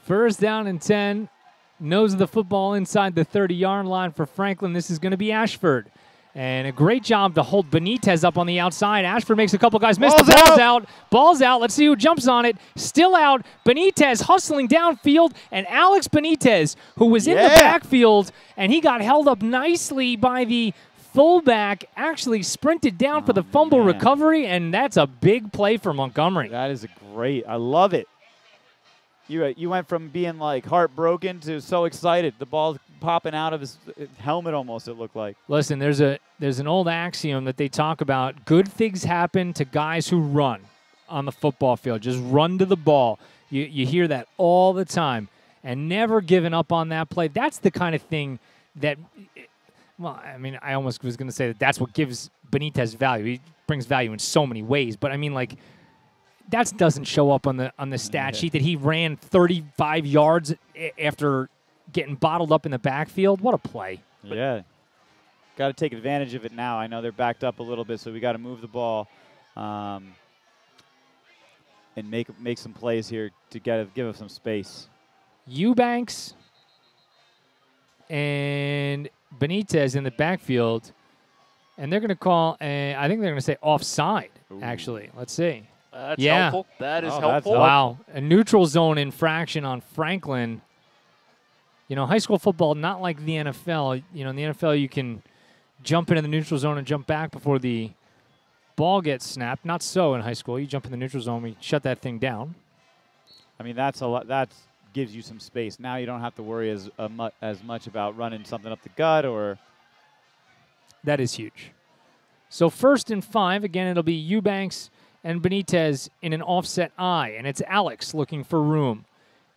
Speaker 1: First down and 10. Nose of the football inside the 30-yard line for Franklin. This is going to be Ashford. And a great job to hold Benitez up on the outside. Ashford makes a couple guys miss. Ball's out. Ball's out. Let's see who jumps on it. Still out. Benitez hustling downfield. And Alex Benitez, who was in the backfield, and he got held up nicely by the fullback, actually sprinted down for the fumble recovery, and that's a big play for Montgomery.
Speaker 2: That is great. I love it. You went from being like heartbroken to so excited. The ball's popping out of his helmet almost, it looked like.
Speaker 1: Listen, there's an old axiom that they talk about. Good things happen to guys who run on the football field. Just run to the ball. You hear that all the time. And never giving up on that play. That's the kind of thing that, well, I mean, I almost was going to say that that's what gives Benitez value. He brings value in so many ways. But, I mean, like, that doesn't show up on the stat sheet that he ran 35 yards after getting bottled up in the backfield. What a play.
Speaker 2: Yeah. Got to take advantage of it now. I know they're backed up a little bit, so we got to move the ball. and make some plays here to give us some space.
Speaker 1: Eubanks and Benitez in the backfield, and they're going to call, I think they're going to say offside, actually. Let's see.
Speaker 3: That's helpful. That is helpful.
Speaker 1: Wow. A neutral zone infraction on Franklin. You know, high school football, not like the NFL. You know, in the NFL, you can jump into the neutral zone and jump back before the ball gets snapped. Not so in high school. You jump in the neutral zone, we shut that thing down.
Speaker 2: I mean, that's a lot. That gives you some space. Now you don't have to worry as much about running something up the gut or.
Speaker 1: That is huge. So 1st and 5. Again, it'll be Eubanks and Benitez in an offset eye, and it's Alex looking for room.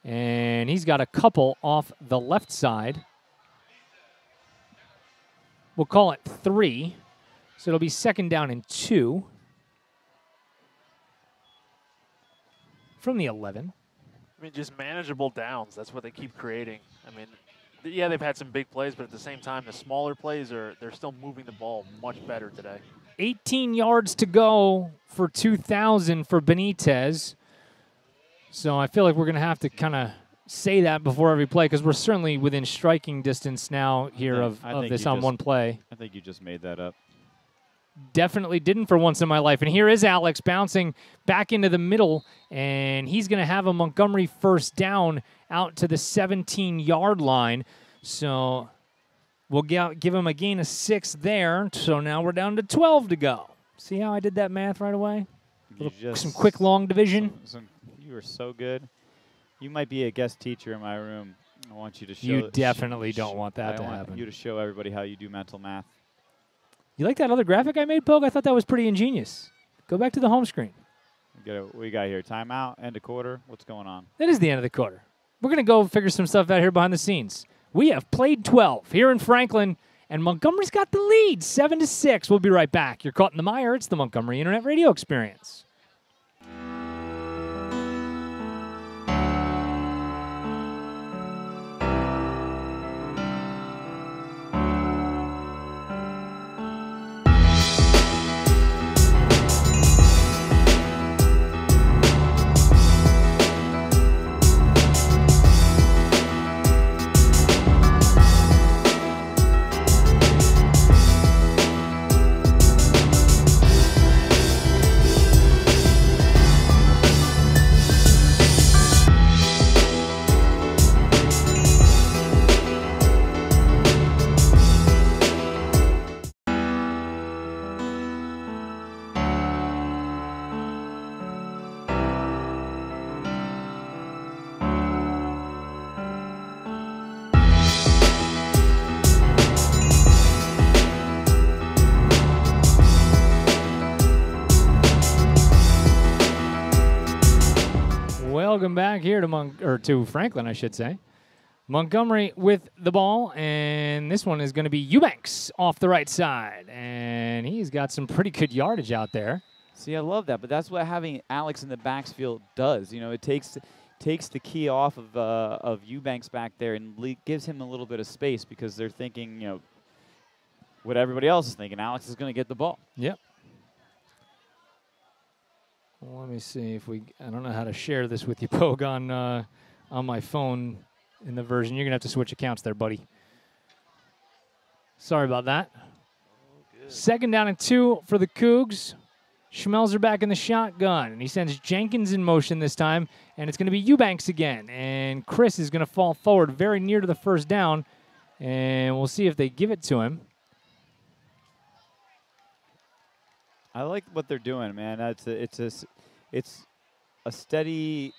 Speaker 1: And he's got a couple off the left side. We'll call it 3. So it'll be 2nd down and 2 from the 11.
Speaker 3: I mean, just manageable downs. That's what they keep creating. I mean, yeah, they've had some big plays, but at the same time, the smaller plays they're still moving the ball much better today.
Speaker 1: 18 yards to go for 2,000 for Benitez. So I feel like we're going to have to kind of say that before every play because we're certainly within striking distance now here of this on one play.
Speaker 2: I think you just made that up.
Speaker 1: Definitely didn't for once in my life. And here is Alex bouncing back into the middle, and he's going to have a Montgomery 1st down out to the 17-yard line. So we'll give him a gain of 6 there. So now we're down to 12 to go. See how I did that math right away? Some quick long division.
Speaker 2: You were so good. You might be a guest teacher in my room. I want you to show.
Speaker 1: You definitely don't want that to happen.
Speaker 2: I want you to show everybody how you do mental math.
Speaker 1: You like that other graphic I made, Pogue? I thought that was pretty ingenious. Go back to the home screen.
Speaker 2: What we got here? Timeout, end of quarter. What's going on?
Speaker 1: It is the end of the quarter. We're going to go figure some stuff out here behind the scenes. We have played 12 here in Franklin, and Montgomery's got the lead, 7-6. We'll be right back. You're caught in the mire. It's the Montgomery Internet Radio Experience. Welcome back here to Franklin, I should say. Montgomery with the ball, and this one is going to be Eubanks off the right side, and he's got some pretty good yardage out there.
Speaker 2: See, I love that, but that's what having Alex in the backfield does. You know, it takes the key off of Eubanks back there and gives him a little bit of space because they're thinking, you know, what everybody else is thinking. Alex is going to get the ball.
Speaker 1: Yep. Well, let me see if I don't know how to share this with you, Pogue, on my phone in the version. You're going to have to switch accounts there, buddy. Sorry about that.
Speaker 3: Oh,
Speaker 1: 2nd down and 2 for the Cougs. Schmelzer back in the shotgun, and he sends Jenkins in motion this time, and it's going to be Eubanks again. And Chris is going to fall forward very near to the 1st down, and we'll see if they give it to him.
Speaker 2: I like what they're doing, man. It's a steady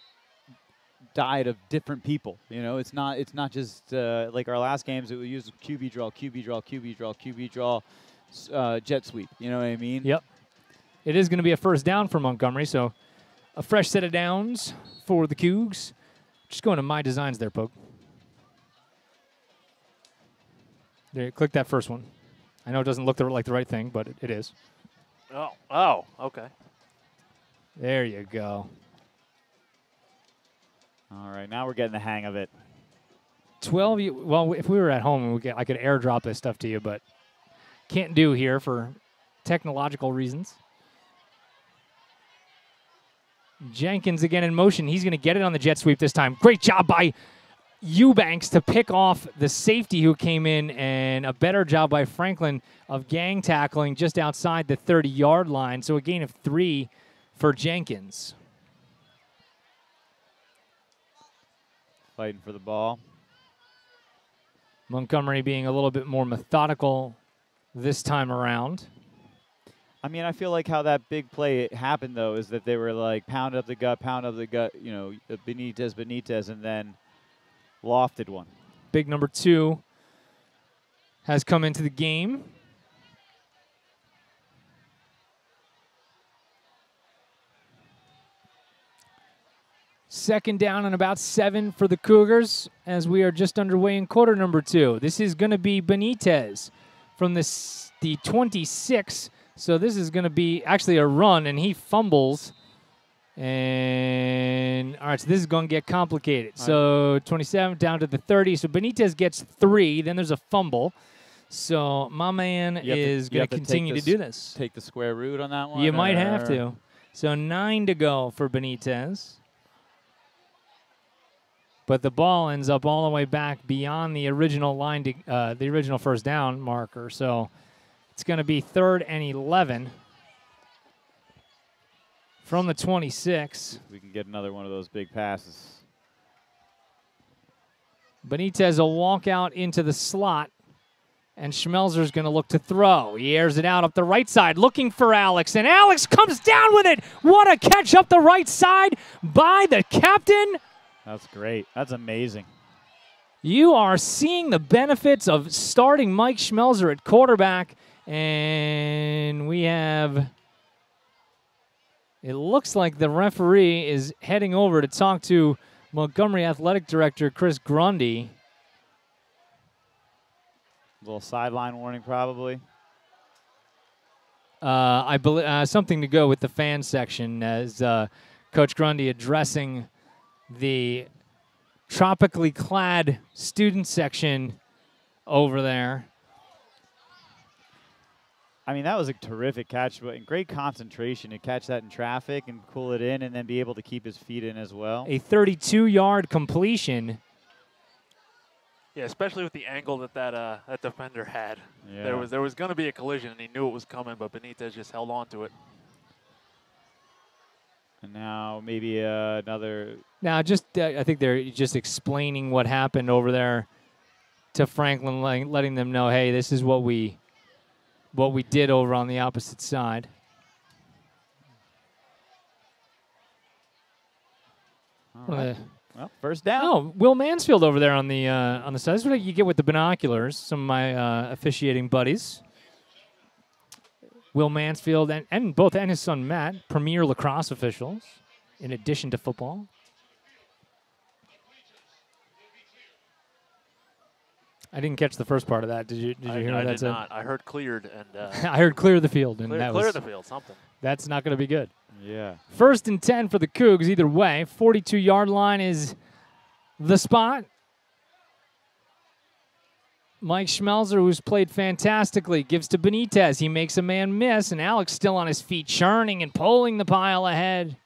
Speaker 2: diet of different people. You know, it's not just like our last games. It would use QB draw, QB draw, QB draw, QB draw, jet sweep. You know what I mean?
Speaker 1: Yep. It is going to be a 1st down for Montgomery, so a fresh set of downs for the Cougs. Just going to My Designs there, Pogue. There, click that first one. I know it doesn't look like the right thing, but it is.
Speaker 3: Oh, okay.
Speaker 1: There you go.
Speaker 2: All right, now we're getting the hang of it.
Speaker 1: 12. Well, if we were at home, I could airdrop this stuff to you, but can't do here for technological reasons. Jenkins again in motion. He's going to get it on the jet sweep this time. Great job by Eubanks to pick off the safety who came in, and a better job by Franklin of gang tackling just outside the 30-yard line. So a gain of 3 for Jenkins.
Speaker 2: Fighting for the ball.
Speaker 1: Montgomery being a little bit more methodical this time around.
Speaker 2: I mean, I feel like how that big play happened, though, is that they were like pound up the gut, you know, Benitez, and then lofted one.
Speaker 1: Big number 2 has come into the game. Second down and about 7 for the Cougars as we are just underway in quarter number 2. This is going to be Benitez from the 26. So this is going to be actually a run, and he fumbles. And, all right, so this is going to get complicated. So 27 down to the 30. So Benitez gets 3. Then there's a fumble. So my man is going to continue to do this.
Speaker 2: Take the square root on that one?
Speaker 1: You might have to. So 9 to go for Benitez. But the ball ends up all the way back beyond the original line, to, the original first down marker. So it's going to be 3rd and 11 from the 26.
Speaker 2: We can get another one of those big passes.
Speaker 1: Benitez will walk out into the slot, and Schmelzer's going to look to throw. He airs it out up the right side, looking for Alex, and Alex comes down with it. What a catch up the right side by the captain.
Speaker 2: That's great. That's amazing.
Speaker 1: You are seeing the benefits of starting Mike Schmelzer at quarterback, and we have, it looks like the referee is heading over to talk to Montgomery Athletic Director Chris Grundy.
Speaker 2: Little sideline warning probably.
Speaker 1: I believe something to go with the fan section as Coach Grundy addressing the tropically clad student section over there.
Speaker 2: I mean, that was a terrific catch, but in great concentration to catch that in traffic and pull it in and then be able to keep his feet in as well.
Speaker 1: A 32-yard completion.
Speaker 3: Yeah, especially with the angle that that defender had.
Speaker 2: Yeah.
Speaker 3: There was going to be a collision, and he knew it was coming, but Benitez just held on to it.
Speaker 2: And now maybe another.
Speaker 1: Now, just I think they're just explaining what happened over there to Franklin, letting them know, hey, this is what we did over on the opposite side.
Speaker 2: All right. Well, first down.
Speaker 1: Oh, Will Mansfield over there on the side. This is what you get with the binoculars. Some of my officiating buddies. Will Mansfield and his son Matt, premier lacrosse officials, in addition to football. I didn't catch the first part of that. Did you hear what that said?
Speaker 3: I did not. I heard cleared and.
Speaker 1: I heard clear the field, and
Speaker 3: clear the field. Something.
Speaker 1: That's not going to be good.
Speaker 2: Yeah.
Speaker 1: 1st and 10 for the Cougs. Either way, 42-yard line is the spot. Mike Schmelzer, who's played fantastically, gives to Benitez. He makes a man miss, and Alex still on his feet, churning and pulling the pile ahead.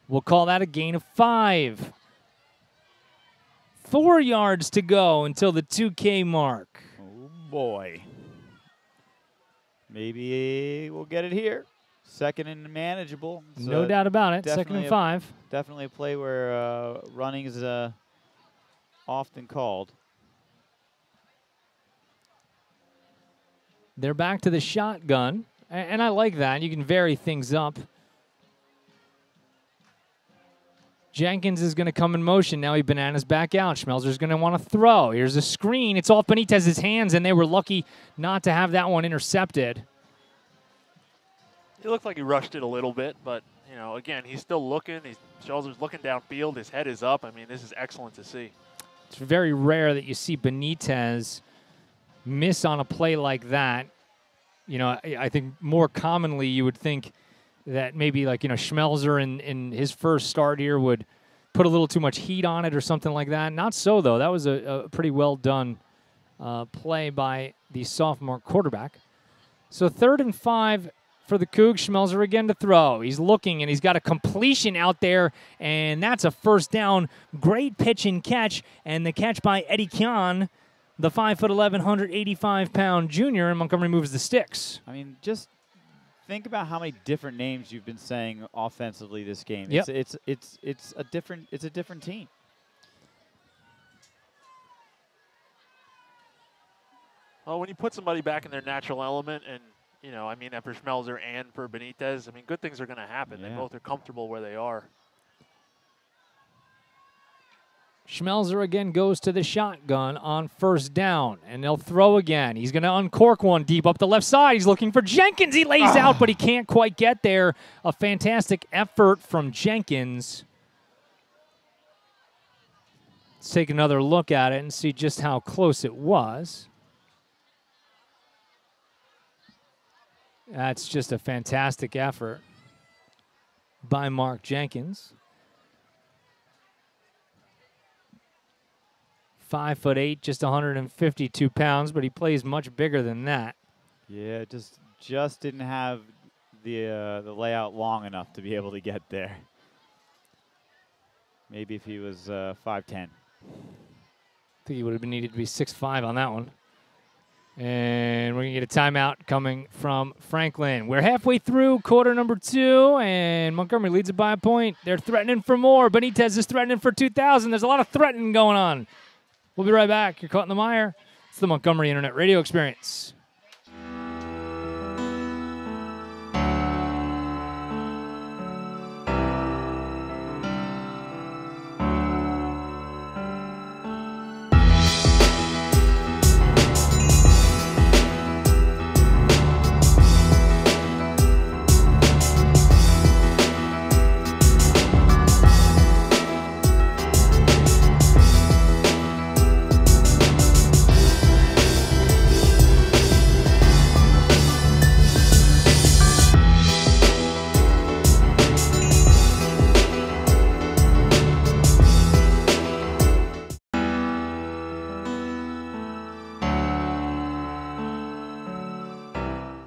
Speaker 1: We'll call that a gain of 5. 4 yards to go until the 2K mark.
Speaker 2: Oh, boy. Maybe we'll get it here. 2nd and manageable.
Speaker 1: No doubt about it. 2nd and 5.
Speaker 2: Definitely a play where running is often called.
Speaker 1: They're back to the shotgun, and I like that. You can vary things up. Jenkins is going to come in motion. Now he bananas back out. Schmelzer's going to want to throw. Here's a screen. It's off Benitez's hands, and they were lucky not to have that one intercepted.
Speaker 3: It looked like he rushed it a little bit, but, you know, again, he's still looking. Schmelzer's looking downfield. His head is up. I mean, this is excellent to see.
Speaker 1: It's very rare that you see Benitez miss on a play like that. You know, I think more commonly you would think that maybe like, you know, Schmelzer in his first start here would put a little too much heat on it or something like that. Not so, though. That was a pretty well done play by the sophomore quarterback. So 3rd and 5 for the Cougs. Schmelzer again to throw. He's looking, and he's got a completion out there, and that's a first down. Great pitch and catch, and the catch by Eddie Kian, the 5'11", 185-pound junior, and Montgomery moves the sticks.
Speaker 2: I mean, just think about how many different names you've been saying offensively this game.
Speaker 1: Yep.
Speaker 2: It's a different team.
Speaker 3: Well, when you put somebody back in their natural element, and I mean, for Schmelzer and for Benitez, I mean, good things are going to happen.
Speaker 2: Yeah.
Speaker 3: They both are comfortable where they are.
Speaker 1: Schmelzer again goes to the shotgun on first down, and they'll throw again. He's going to uncork one deep up the left side. He's looking for Jenkins. He lays out, but he can't quite get there. A fantastic effort from Jenkins. Let's take another look at it and see just how close it was. That's just a fantastic effort by Mark Jenkins. 5'8", just 152 pounds, but he plays much bigger than that.
Speaker 2: Yeah, just didn't have the layout long enough to be able to get there. Maybe if he was 5'10".
Speaker 1: I think he would have needed to be 6'5" on that one. And we're going to get a timeout coming from Franklin. We're halfway through quarter number 2, and Montgomery leads it by a point. They're threatening for more. Benitez is threatening for 2,000. There's a lot of threatening going on. We'll be right back. You're caught in the mire. It's the Montgomery Internet Radio Experience.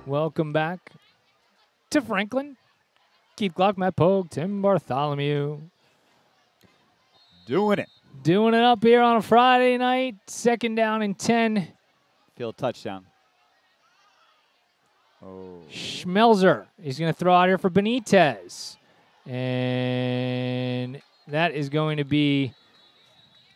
Speaker 1: Welcome back to Franklin. Keith Glock, Matt Pogue, Tim Bartholomew.
Speaker 2: Doing it.
Speaker 1: Doing it up here on a Friday night. 2nd down and 10.
Speaker 2: Field touchdown. Oh.
Speaker 1: Schmelzer. He's going to throw out here for Benitez. And that is going to be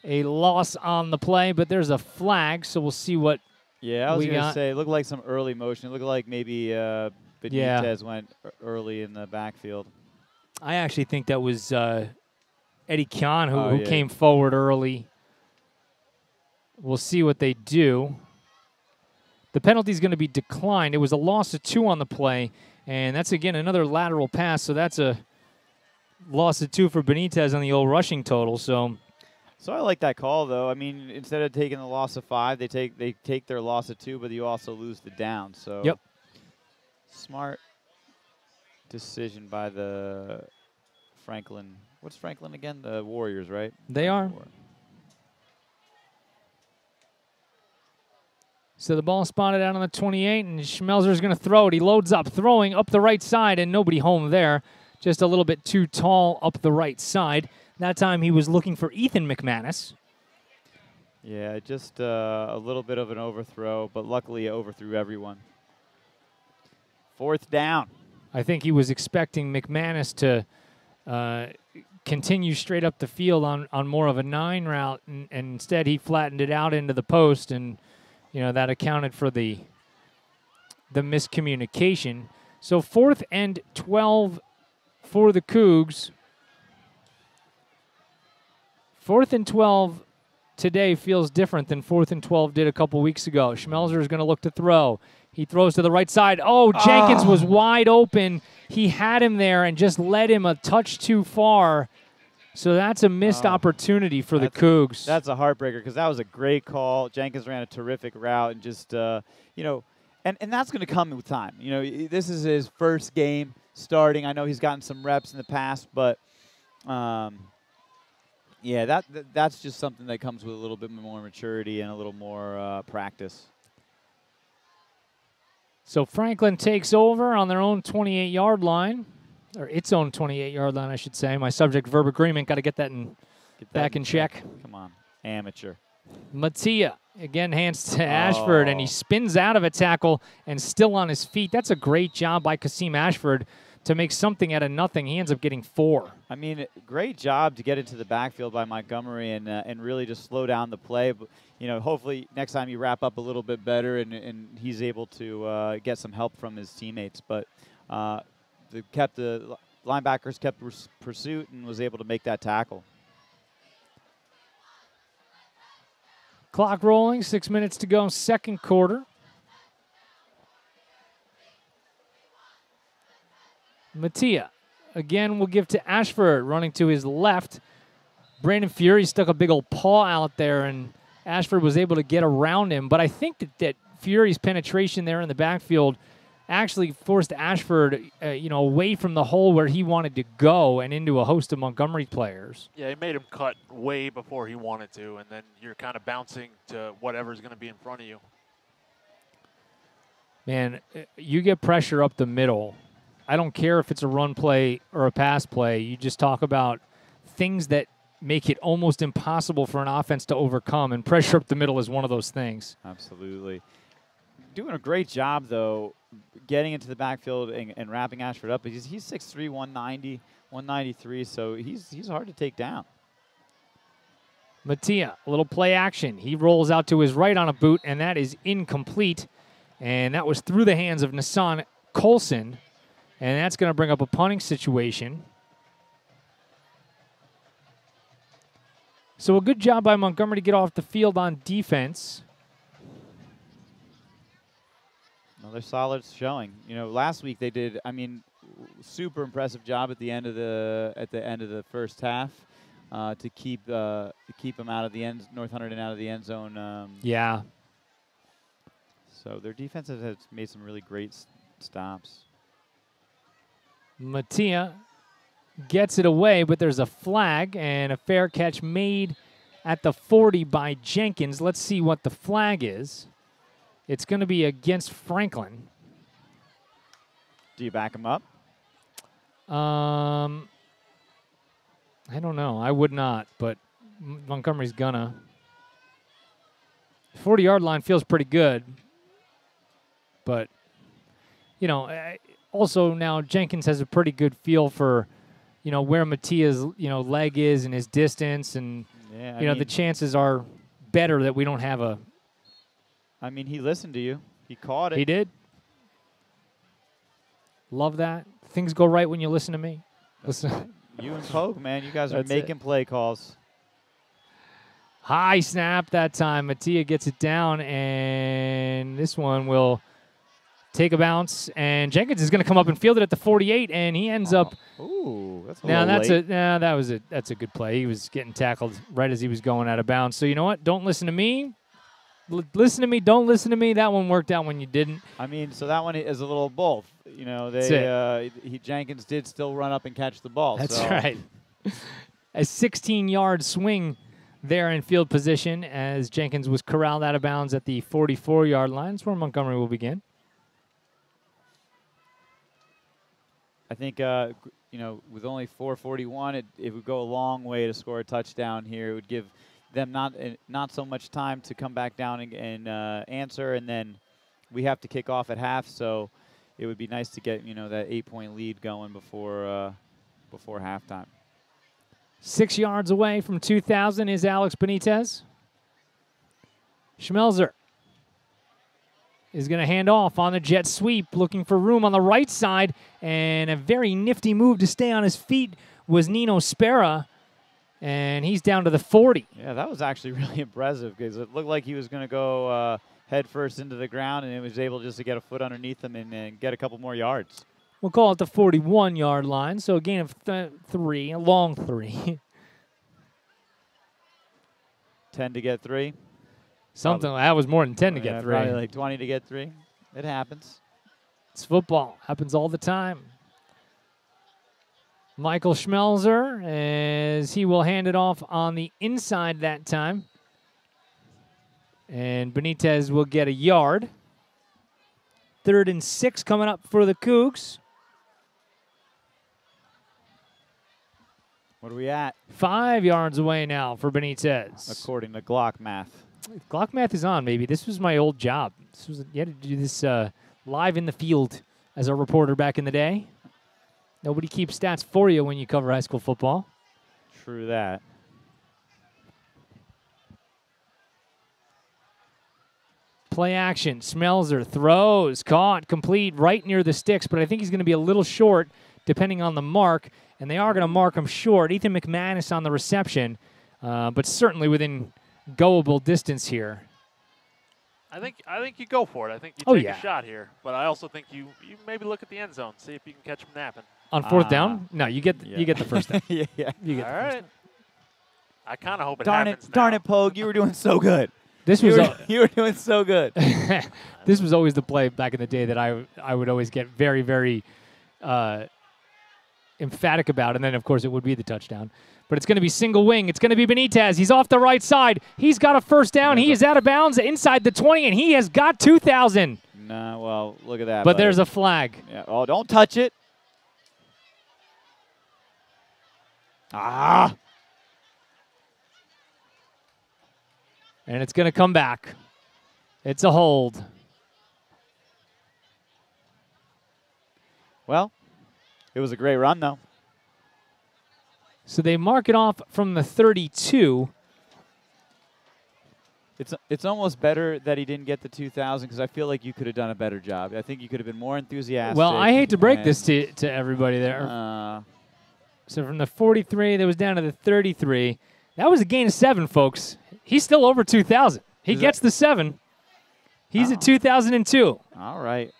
Speaker 1: a loss on the play, but there's a flag, so we'll see what.
Speaker 2: Yeah, I was going to say, it looked like some early motion. It looked like maybe Benitez went early in the backfield.
Speaker 1: I actually think that was Eddie Kian who came forward early. We'll see what they do. The penalty is going to be declined. It was a loss of 2 on the play, and that's, again, another lateral pass, so that's a loss of 2 for Benitez on the old rushing total.
Speaker 2: So I like that call, though. I mean, instead of taking the loss of 5, they take their loss of 2, but you also lose the down. So
Speaker 1: yep,
Speaker 2: smart decision by the Franklin. What's Franklin again? The Warriors, right?
Speaker 1: They are. So the ball spotted out on the 28, and Schmelzer's going to throw it. He loads up, throwing up the right side, and nobody home there. Just a little bit too tall up the right side. That time he was looking for Ethan McManus.
Speaker 2: Yeah, just a little bit of an overthrow, but luckily he overthrew everyone. 4th down.
Speaker 1: I think he was expecting McManus to continue straight up the field on more of a 9 route, and instead he flattened it out into the post, and that accounted for the miscommunication. So 4th and 12 for the Cougs. 4th and 12 today feels different than 4th and 12 did a couple weeks ago. Schmelzer is going to look to throw. He throws to the right side. Oh, Jenkins was wide open. He had him there and just led him a touch too far. So that's a missed opportunity for the Cougs.
Speaker 2: That's a heartbreaker because that was a great call. Jenkins ran a terrific route and just, and that's going to come with time. This is his first game starting. I know he's gotten some reps in the past, but yeah, that's just something that comes with a little bit more maturity and a little more practice.
Speaker 1: So Franklin takes over on their own 28-yard line, or its own 28-yard line, I should say. My subject-verb agreement, got to get that back in check.
Speaker 2: Come on, amateur.
Speaker 1: Mattia again hands to Ashford, and he spins out of a tackle and still on his feet. That's a great job by Kasim Ashford to make something out of nothing. He ends up getting 4.
Speaker 2: I mean, great job to get into the backfield by Montgomery and really just slow down the play. But, hopefully next time you wrap up a little bit better and he's able to get some help from his teammates. But the linebackers kept pursuit and was able to make that tackle.
Speaker 1: Clock rolling, 6 minutes to go, second quarter. Mattia, again, will give to Ashford, running to his left. Brandon Fury stuck a big old paw out there, and Ashford was able to get around him. But I think that Fury's penetration there in the backfield actually forced Ashford, away from the hole where he wanted to go and into a host of Montgomery players.
Speaker 3: Yeah, he made him cut way before he wanted to, and then you're kind of bouncing to whatever's going to be in front of you.
Speaker 1: Man, you get pressure up the middle. I don't care if it's a run play or a pass play. You just talk about things that make it almost impossible for an offense to overcome, and pressure up the middle is one of those things.
Speaker 2: Absolutely. Doing a great job, though, getting into the backfield and wrapping Ashford up. He's 6'3", 190, 193, so he's hard to take down.
Speaker 1: Mattia, a little play action. He rolls out to his right on a boot, and that is incomplete. And that was through the hands of Nassan Colson. And that's going to bring up a punting situation. So a good job by Montgomery to get off the field on defense.
Speaker 2: Another solid showing. Last week they did, super impressive job at the end of the first half to keep them out of the end, North Hunterdon out of the end zone.
Speaker 1: Yeah.
Speaker 2: So their defense has made some really great stops.
Speaker 1: Mattia gets it away, but there's a flag and a fair catch made at the 40 by Jenkins. Let's see what the flag is. It's going to be against Franklin.
Speaker 2: Do you back him up?
Speaker 1: I don't know. I would not, but Montgomery's gonna. 40-yard line feels pretty good, but also now Jenkins has a pretty good feel for, where Mattia's, leg is and his distance, and the chances are better that we don't have a.
Speaker 2: He listened to you. He caught it.
Speaker 1: He did. Love that. Things go right when you listen to me. Listen.
Speaker 2: You and Pogue, man, you guys are making play calls.
Speaker 1: High snap that time. Mattia gets it down, and this one will take a bounce. And Jenkins is going to come up and field it at the 48, and he ends up.
Speaker 2: Ooh, that's a
Speaker 1: now
Speaker 2: little late.
Speaker 1: That's a good play. He was getting tackled right as he was going out of bounds. So you know what? Don't listen to me. Listen to me. Don't listen to me. That one worked out when you didn't.
Speaker 2: So that one is a little both. Jenkins did still run up and catch the ball.
Speaker 1: That's right. A 16-yard swing there in field position as Jenkins was corralled out of bounds at the 44-yard line. That's where Montgomery will begin.
Speaker 2: I think, with only 4:41, it would go a long way to score a touchdown here. It would give them not so much time to come back down and answer, and then we have to kick off at half. So it would be nice to get that 8-point lead going before halftime.
Speaker 1: 6 yards away from 2,000 is Alex Benitez. Schmelzer is going to hand off on the jet sweep, looking for room on the right side, and a very nifty move to stay on his feet was Nino Spera, and he's down to the 40.
Speaker 2: Yeah, that was actually really impressive because it looked like he was going to go head first into the ground, and he was able just to get a foot underneath him and get a couple more yards.
Speaker 1: We'll call it the 41-yard line, so a gain of 3, a long 3.
Speaker 2: 10 to get 3.
Speaker 1: Something that was more than 10 to get 3.
Speaker 2: Probably like 20 to get 3. It happens.
Speaker 1: It's football. Happens all the time. Michael Schmelzer, as he will hand it off on the inside that time. And Benitez will get a yard. 3rd and 6 coming up for the Cougs.
Speaker 2: What are we at?
Speaker 1: 5 yards away now for Benitez.
Speaker 2: According to Glock math.
Speaker 1: Glock math is on, baby. This was my old job. You had to do this live in the field as a reporter back in the day. Nobody keeps stats for you when you cover high school football.
Speaker 2: True that.
Speaker 1: Play action. Smelzer throws, caught, complete, right near the sticks, but I think he's going to be a little short depending on the mark, and they are going to mark him short. Ethan McManus on the reception, but certainly within goable distance here.
Speaker 3: I think you go for it. I think you take a shot here, but I also think you maybe look at the end zone, see if you can catch him napping.
Speaker 1: On 4th down? No, you get the first down.
Speaker 2: Yeah.
Speaker 1: You get
Speaker 3: All right. I kind of hope it
Speaker 2: Darn
Speaker 3: happens
Speaker 2: it,
Speaker 3: now.
Speaker 2: darn it, Pogue. You were doing so good.
Speaker 1: This
Speaker 2: You
Speaker 1: was
Speaker 2: were doing so good.
Speaker 1: this was always the play back in the day that I would always get very, very emphatic about, and then, of course, it would be the touchdown. But it's going to be single wing. It's going to be Benitez. He's off the right side. He's got a first down. He is out of bounds inside the 20, and he has got 2,000.
Speaker 2: Nah, well, look at that.
Speaker 1: But
Speaker 2: buddy.
Speaker 1: there's a flag.
Speaker 2: Yeah. Oh, don't touch it. Ah.
Speaker 1: And it's going to come back. It's a hold.
Speaker 2: Well, it was a great run, though.
Speaker 1: So they mark it off from the 32.
Speaker 2: It's almost better that he didn't get the 2,000 because I feel like you could have done a better job. I think you could have been more enthusiastic.
Speaker 1: Well, I hate to break this to everybody there. So from the 43, that was down to the 33. That was a gain of 7, folks. He's still over 2,000. He gets the 7. He's at 2,002.
Speaker 2: All right.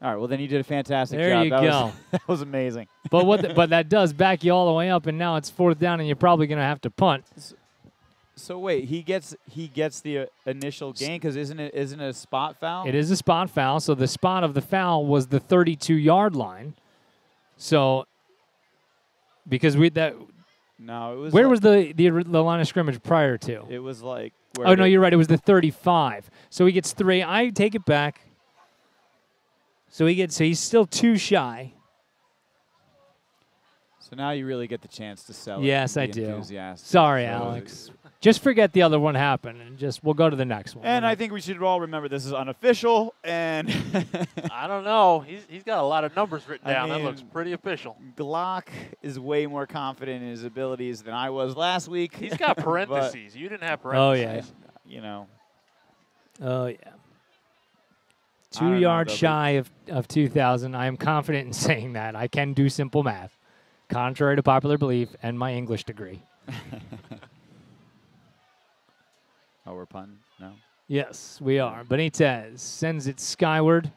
Speaker 2: All right, well, then you did a fantastic
Speaker 1: there
Speaker 2: job.
Speaker 1: There you go.
Speaker 2: That was amazing.
Speaker 1: But that does back you all the way up, and now it's 4th down, and you're probably going to have to punt.
Speaker 2: So wait, he gets the initial gain because isn't it a spot foul?
Speaker 1: It is a spot foul. So the spot of the foul was the 32-yard line. So because
Speaker 2: no, it was
Speaker 1: where was the line of scrimmage prior to?
Speaker 2: It was like
Speaker 1: oh no, you're right. It was the 35. So he gets 3. I take it back. So he's still 2 shy.
Speaker 2: So now you really get the chance to sell it.
Speaker 1: Yes, I do.
Speaker 2: Enthusiastic.
Speaker 1: Sorry, Alex. Just forget the other one happened, and we'll go to the next one.
Speaker 2: And I think we should all remember this is unofficial, and
Speaker 3: I don't know. He's got a lot of numbers written down.
Speaker 2: mean,
Speaker 3: that looks pretty official.
Speaker 2: Glock is way more confident in his abilities than I was last week.
Speaker 3: He's got parentheses. You didn't have parentheses.
Speaker 1: Oh, yeah.
Speaker 2: You know.
Speaker 1: Oh, yeah. 2 yards shy of 2,000. I am confident in saying that. I can do simple math, contrary to popular belief and my English degree.
Speaker 2: Oh, we're punting? No?
Speaker 1: Yes, we are. Benitez sends it skyward.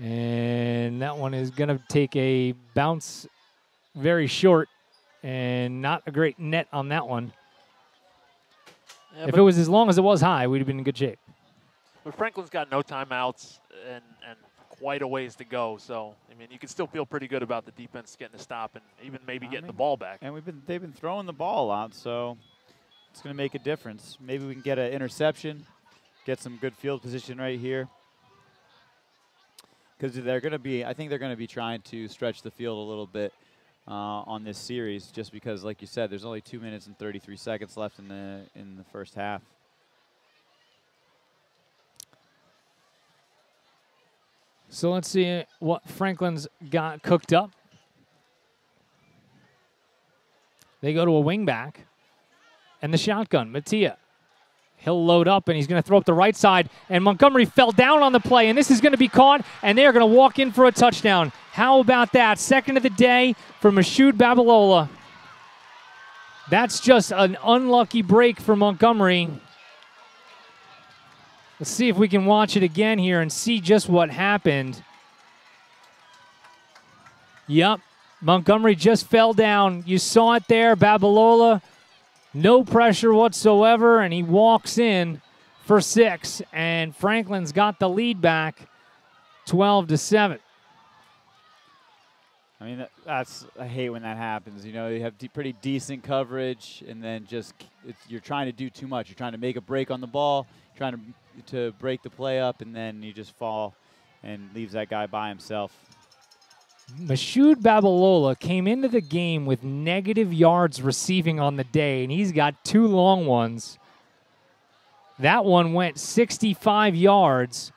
Speaker 1: And that one is going to take a bounce very short and not a great net on that one. Yeah, if it was as long as it was high, we'd have been in good shape.
Speaker 3: But Franklin's got no timeouts and quite a ways to go. So, I mean, you can still feel pretty good about the defense getting a stop and even maybe getting the ball back.
Speaker 2: And they've been throwing the ball out, so it's going to make a difference. Maybe we can get an interception, get some good field position right here. Because I think they're going to be trying to stretch the field a little bit on this series, just because, like you said, there's only 2 minutes and 33 seconds left in the first half.
Speaker 1: So let's see what Franklin's got cooked up. They go to a wing back. And the shotgun, Mattia. He'll load up, and he's going to throw up the right side. And Montgomery fell down on the play, and this is going to be caught, and they're going to walk in for a touchdown. How about that? Second of the day for Mashoud Babalola. That's just an unlucky break for Montgomery. Let's see if we can watch it again here and see just what happened. Yep, Montgomery just fell down. You saw it there, Babalola. No pressure whatsoever, and he walks in for 6, and Franklin's got the lead back 12-7.
Speaker 2: I mean, I hate when that happens. You know, you have pretty decent coverage, and then you're trying to do too much. You're trying to make a break on the ball, trying to to break the play up, and then you just fall and leaves that guy by himself.
Speaker 1: Mashoud Babalola came into the game with negative yards receiving on the day, and he's got 2 long ones. That one went 65 yards.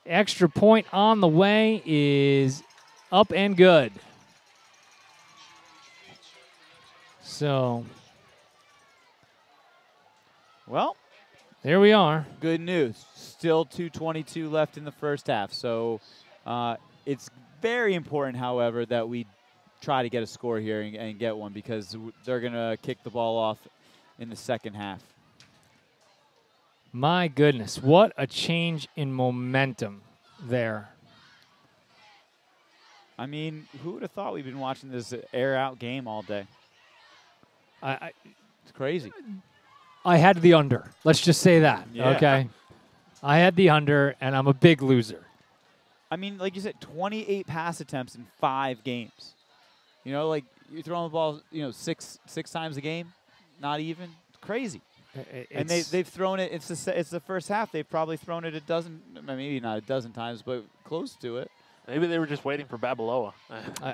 Speaker 1: Extra point on the way is up and good. So,
Speaker 2: well,
Speaker 1: there we are.
Speaker 2: Good news. Still 2:22 left in the first half. So it's very important, however, that we try to get a score here and get one, because they're going to kick the ball off in the second half.
Speaker 1: My goodness, what a change in momentum there.
Speaker 2: I mean, who would have thought we've been watching this air-out game all day? It's crazy.
Speaker 1: I had the under. Let's just say that,
Speaker 2: Yeah.
Speaker 1: okay? I had the under, and I'm a big loser.
Speaker 2: I mean, like you said, 28 pass attempts in 5 games. You know, like you're throwing the ball, you know, six times a game, not even. It's crazy. And they've thrown it. It's the first half. They've probably thrown it a dozen, maybe not a dozen times, but close to it.
Speaker 3: Maybe they were just waiting for Babalola.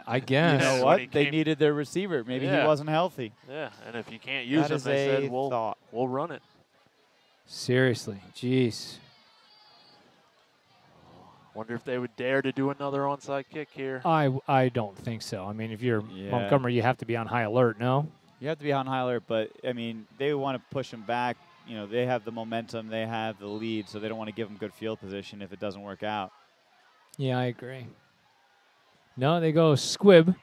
Speaker 1: I guess.
Speaker 2: You know what? They needed their receiver. Maybe he wasn't healthy.
Speaker 3: Yeah, and if you can't use him, they said, we'll run it.
Speaker 1: Seriously, jeez.
Speaker 3: Wonder if they would dare to do another onside kick here.
Speaker 1: I don't think so. I mean, if you're Montgomery, you have to be on high alert, no?
Speaker 2: You have to be on high alert, but, I mean, they want to push him back. You know, they have the momentum. They have the lead, so they don't want to give him good field position if it doesn't work out.
Speaker 1: Yeah, I agree. No, they go squib,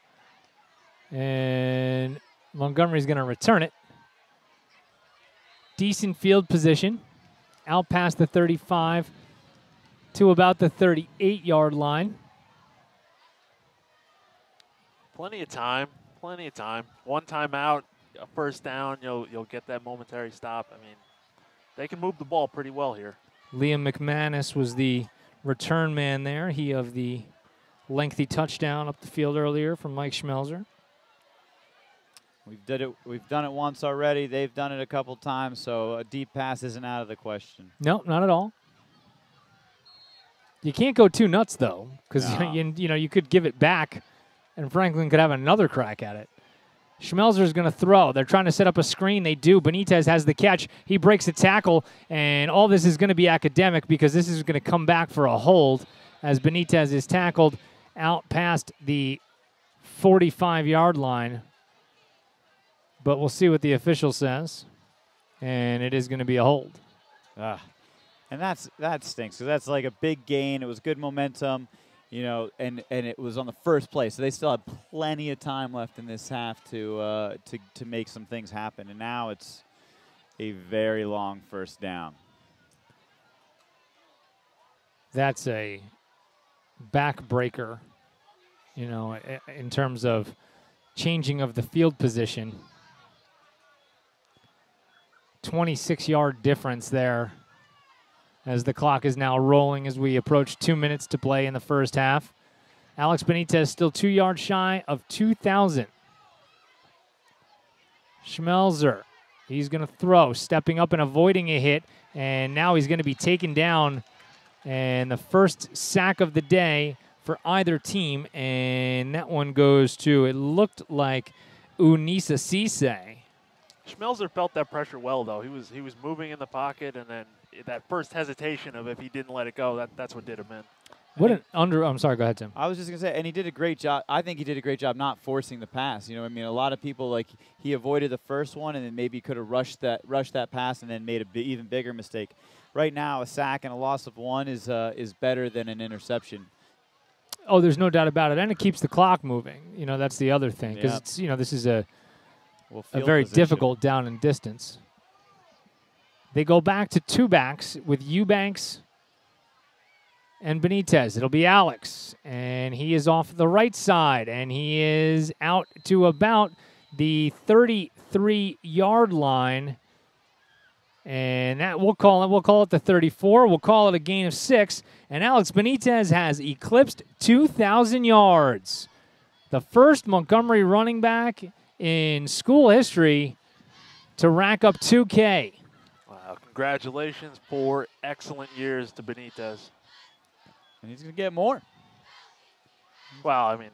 Speaker 1: and Montgomery's going to return it. Decent field position, out past the 35 to about the 38-yard line.
Speaker 3: Plenty of time. One timeout, a first down, you'll get that momentary stop. I mean, they can move the ball pretty well here.
Speaker 1: Liam McManus was the return man there. He of the lengthy touchdown up the field earlier from Mike Schmelzer.
Speaker 2: We've done it once already. They've done it a couple times, so a deep pass isn't out of the question.
Speaker 1: No, not at all. You can't go too nuts though, because you could give it back, and Franklin could have another crack at it. Schmelzer's going to throw. They're trying to set up a screen. They do. Benitez has the catch. He breaks a tackle, and all this is going to be academic because this is going to come back for a hold as Benitez is tackled out past the 45-yard line. But we'll see what the official says, and it is going to be a hold.
Speaker 2: And that stinks, because that's like a big gain. It was good momentum. You know, and it was on the first play, so they still had plenty of time left in this half to make some things happen. And now it's a very long first down.
Speaker 1: That's a backbreaker, you know, in terms of changing of the field position. 26-yard difference there, as the clock is now rolling as we approach 2 minutes to play in the first half. Alex Benitez still 2 yards shy of 2,000. Schmelzer, he's going to throw, stepping up and avoiding a hit, and now he's going to be taken down. And the first sack of the day for either team, and that one goes to, it looked like Unisa Cisse.
Speaker 3: Schmelzer felt that pressure well, though. He was moving in the pocket, and then that first hesitation of if he didn't let it go, that's what did him in.
Speaker 1: I'm sorry, go ahead, Tim.
Speaker 2: I was just going to say, and he did a great job. I think he did a great job not forcing the pass. You know what I mean? A lot of people, like, he avoided the first one and then maybe could have rushed that pass and then made an even bigger mistake. Right now, a sack and a loss of 1 is better than an interception.
Speaker 1: Oh, there's no doubt about it. And it keeps the clock moving. You know, that's the other thing. Because, it's, you know, this is a very difficult down and distance. They go back to 2 backs with Eubanks and Benitez. It'll be Alex, and he is off the right side, and he is out to about the 33-yard line, and that we'll call it the 34. We'll call it a gain of 6, and Alex Benitez has eclipsed 2,000 yards. The first Montgomery running back in school history to rack up 2K.
Speaker 3: Wow, Congratulations, 4 excellent years to Benitez.
Speaker 2: And he's going to get more.
Speaker 3: Well, I mean,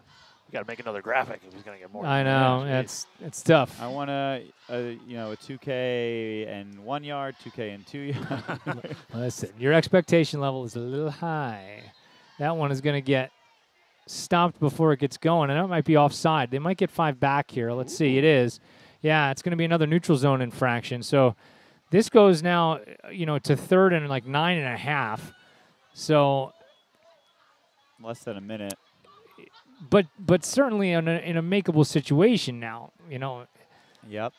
Speaker 3: we got to make another graphic if he's going to get more.
Speaker 1: I know.
Speaker 2: Yeah,
Speaker 1: it's tough.
Speaker 2: I want a 2K and 1 yard, 2K and 2 yard.
Speaker 1: Listen, your expectation level is a little high. That one is going to get stopped before it gets going, and that might be offside. They might get 5 back here. Let's see. It is. Yeah, it's going to be another neutral zone infraction. So this goes now, to third and like 9.5. So
Speaker 2: Less than a minute.
Speaker 1: But certainly in a makeable situation now,
Speaker 2: Yep.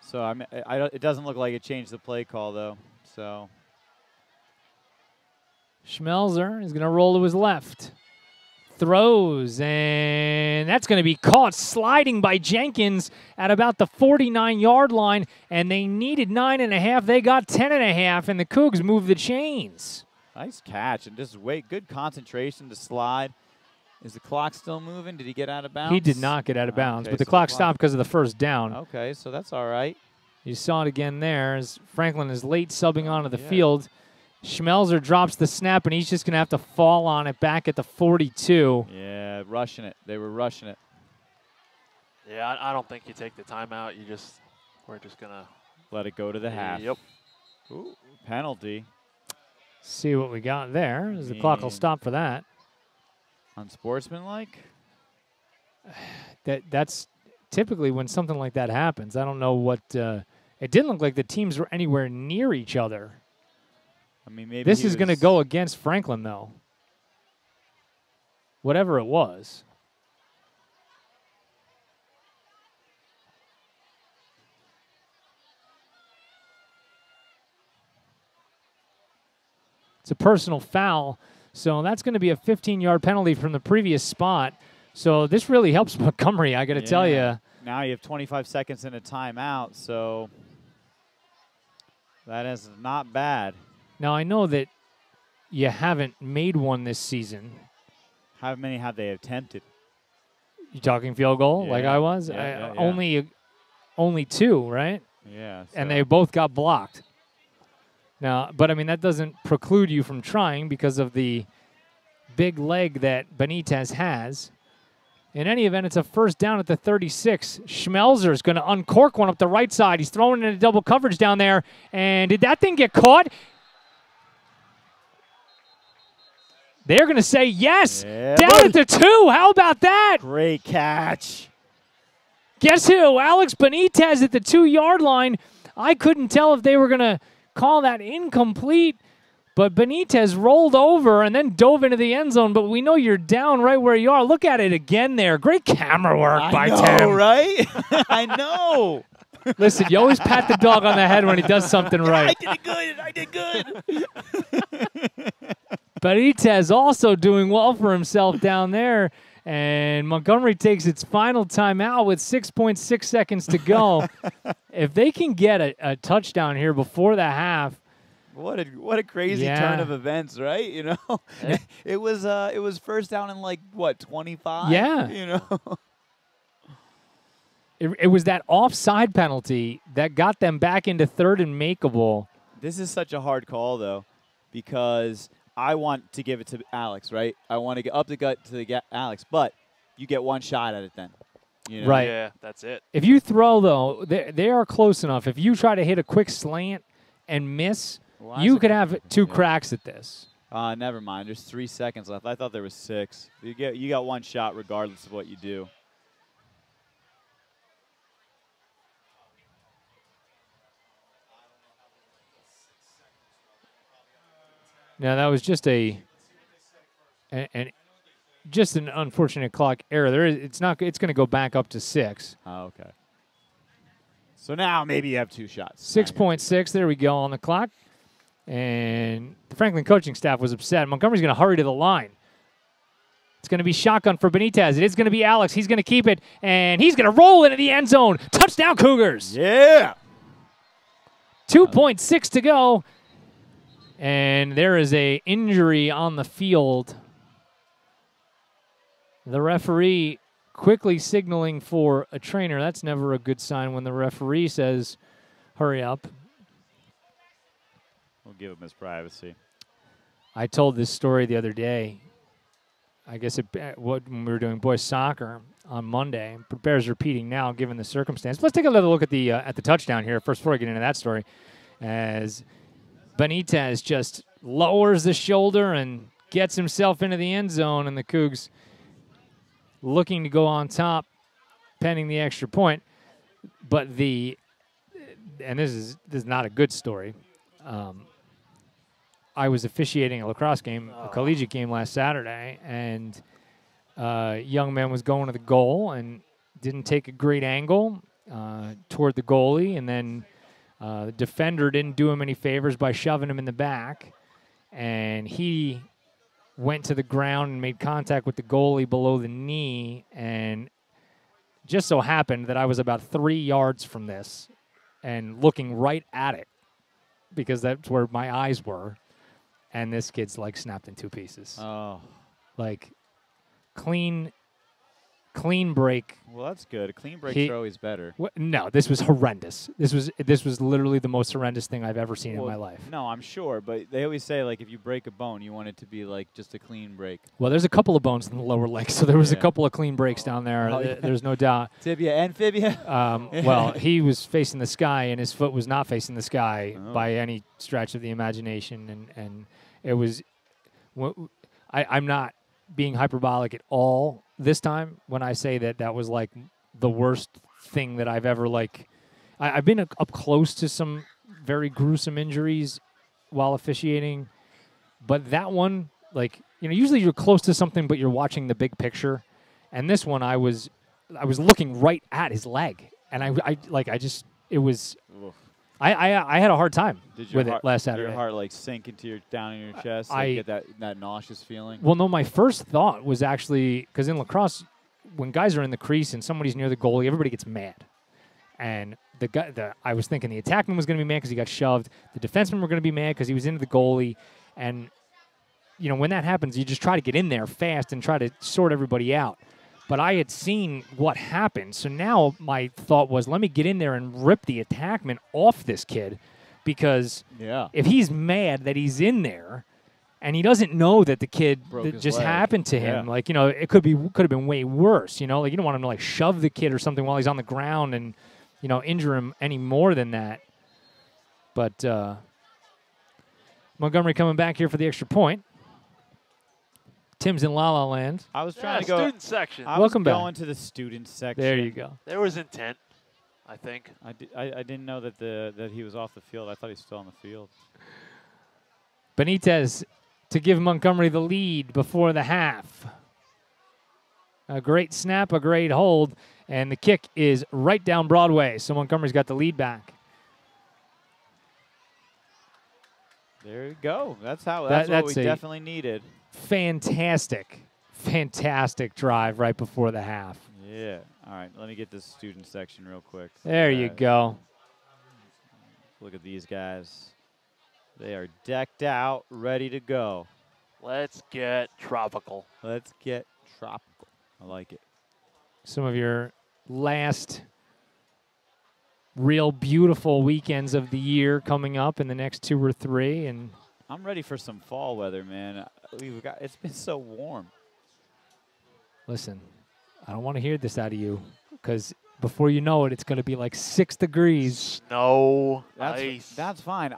Speaker 2: So it doesn't look like it changed the play call though. So
Speaker 1: Schmelzer is going to roll to his left. Throws, and that's going to be caught sliding by Jenkins at about the 49-yard line, and they needed 9.5. They got 10.5, and the Cougs move the chains.
Speaker 2: Nice catch, and just good concentration to slide. Is the clock still moving? Did he get out of bounds?
Speaker 1: He did not get out of bounds,
Speaker 2: Okay,
Speaker 1: but the
Speaker 2: so
Speaker 1: clock stopped because of the first down.
Speaker 2: Okay, so that's all right.
Speaker 1: You saw it again there as Franklin is late subbing onto the field. Schmelzer drops the snap, and he's just going to have to fall on it back at the 42.
Speaker 2: Yeah, rushing it. They were rushing it.
Speaker 3: Yeah, I don't think you take the timeout. We're just going to
Speaker 2: let it go to the half.
Speaker 3: Yep.
Speaker 2: Ooh, penalty.
Speaker 1: See what we got there as the clock will stop for that.
Speaker 2: Unsportsmanlike?
Speaker 1: That's typically when something like that happens. I don't know what it didn't look like the teams were anywhere near each other.
Speaker 2: I mean, maybe
Speaker 1: this is going to go against Franklin, though. Whatever it was. It's a personal foul, so that's going to be a 15-yard penalty from the previous spot. So this really helps Montgomery, I got to tell you.
Speaker 2: Now you have 25 seconds in a timeout, so that is not bad.
Speaker 1: Now, I know that you haven't made one this season.
Speaker 2: How many have they attempted?
Speaker 1: You talking field goal like I was? Only 2, right?
Speaker 2: Yeah. So.
Speaker 1: And they both got blocked. Now, but I mean, that doesn't preclude you from trying because of the big leg that Benitez has. In any event, it's a first down at the 36. Schmelzer is going to uncork one up the right side. He's throwing into double coverage down there. And did that thing get caught? They're going to say yes.
Speaker 2: Yeah,
Speaker 1: down at the 2. How about that?
Speaker 2: Great catch.
Speaker 1: Guess who? Alex Benitez at the 2-yard line. I couldn't tell if they were going to call that incomplete, but Benitez rolled over and then dove into the end zone, but we know you're down right where you are. Look at it again there. Great camera work by Tim.
Speaker 2: I know, right? I know.
Speaker 1: Listen, you always pat the dog on the head when he does something right.
Speaker 2: I did good.
Speaker 1: Benitez also doing well for himself down there, and Montgomery takes its final timeout with 6.6 seconds to go. If they can get a touchdown here before the half,
Speaker 2: what a crazy turn of events, right? It was first down in 25.
Speaker 1: Yeah. It was that offside penalty that got them back into third and makeable.
Speaker 2: This is such a hard call though, because I want to give it to Alex, right? I want to get up the gut to Alex, but you get one shot at it then.
Speaker 1: Right.
Speaker 3: Yeah, that's it.
Speaker 1: If you throw, though, they are close enough. If you try to hit a quick slant and miss, you could have 2 cracks at this.
Speaker 2: Never mind. There's 3 seconds left. I thought there was 6. You got one shot regardless of what you do.
Speaker 1: Now, that was just an unfortunate clock error. It's going to go back up to 6.
Speaker 2: Oh, okay. So now maybe you have 2 shots.
Speaker 1: 6.6. There we go on the clock. And the Franklin coaching staff was upset. Montgomery's going to hurry to the line. It's going to be shotgun for Benitez. It is going to be Alex. He's going to keep it, and he's going to roll into the end zone. Touchdown, Cougars.
Speaker 2: Yeah.
Speaker 1: 2.6 to go. And there is a injury on the field. The referee quickly signaling for a trainer. That's never a good sign when the referee says, hurry up.
Speaker 2: We'll give him his privacy.
Speaker 1: I told this story the other day. I guess when we were doing boys soccer on Monday, but bears repeating now given the circumstance. Let's take a little look at the touchdown here first before I get into that story. As Benitez just lowers the shoulder and gets himself into the end zone, and the Cougs looking to go on top, pending the extra point. But and this is not a good story. I was officiating a lacrosse game, a collegiate game last Saturday, and a young man was going to the goal and didn't take a great angle toward the goalie, and then the defender didn't do him any favors by shoving him in the back, and he went to the ground and made contact with the goalie below the knee, and just so happened that I was about 3 yards from this and looking right at it because that's where my eyes were. And this kid's like snapped in 2 pieces.
Speaker 2: Oh.
Speaker 1: Like clean break.
Speaker 2: Well, that's good. A clean breaks are always better.
Speaker 1: No, this was horrendous. This was literally the most horrendous thing I've ever seen in my life.
Speaker 2: No, I'm sure, but they always say like if you break a bone, you want it to be like just a clean break.
Speaker 1: Well, there's a couple of bones in the lower leg, so there was a couple of clean breaks down there.
Speaker 2: Oh, yeah.
Speaker 1: There's no doubt.
Speaker 2: Tibia and fibia.
Speaker 1: Well, he was facing the sky, and his foot was not facing the sky by any stretch of the imagination, and it was. I'm not being hyperbolic at all this time when I say that was like the worst thing that I've ever I've been up close to some very gruesome injuries while officiating, but that one, usually you're close to something, but you're watching the big picture, and this one I was looking right at his leg, and it was. Oof. I had a hard time with it last Saturday.
Speaker 2: Did your heart sink into down in your chest? You get that nauseous feeling?
Speaker 1: Well, no, my first thought was actually, because in lacrosse, when guys are in the crease and somebody's near the goalie, everybody gets mad. And I was thinking the attackman was going to be mad because he got shoved. The defensemen were going to be mad because he was into the goalie. And, when that happens, you just try to get in there fast and try to sort everybody out. But I had seen what happened, so now my thought was, let me get in there and rip the attackman off this kid, because if he's mad that he's in there and he doesn't know that the kid that just happened to him, it could have been way worse. You don't want him to shove the kid or something while he's on the ground and injure him any more than that. But Montgomery coming back here for the extra point. Tim's in La La Land.
Speaker 2: I was trying to go
Speaker 3: student section.
Speaker 2: I was going to the student section.
Speaker 1: There you go.
Speaker 3: There was intent, I think.
Speaker 2: I didn't know that he was off the field. I thought he was still on the field.
Speaker 1: Benitez to give Montgomery the lead before the half. A great snap, a great hold, and the kick is right down Broadway. So Montgomery's got the lead back.
Speaker 2: There you go. That's what we definitely needed.
Speaker 1: Fantastic drive right before the half.
Speaker 2: Yeah. All right, let me get this student section real quick.
Speaker 1: There you go.
Speaker 2: Look at these guys. They are decked out, ready to go.
Speaker 3: Let's get tropical.
Speaker 2: Let's get tropical. I like it.
Speaker 1: Some of your last real beautiful weekends of the year coming up in the next 2 or 3, and
Speaker 2: I'm ready for some fall weather, man. It's been so warm.
Speaker 1: Listen, I don't want to hear this out of you, because before you know it, it's going to be like 6 degrees.
Speaker 3: Snow, ice.
Speaker 2: That's fine.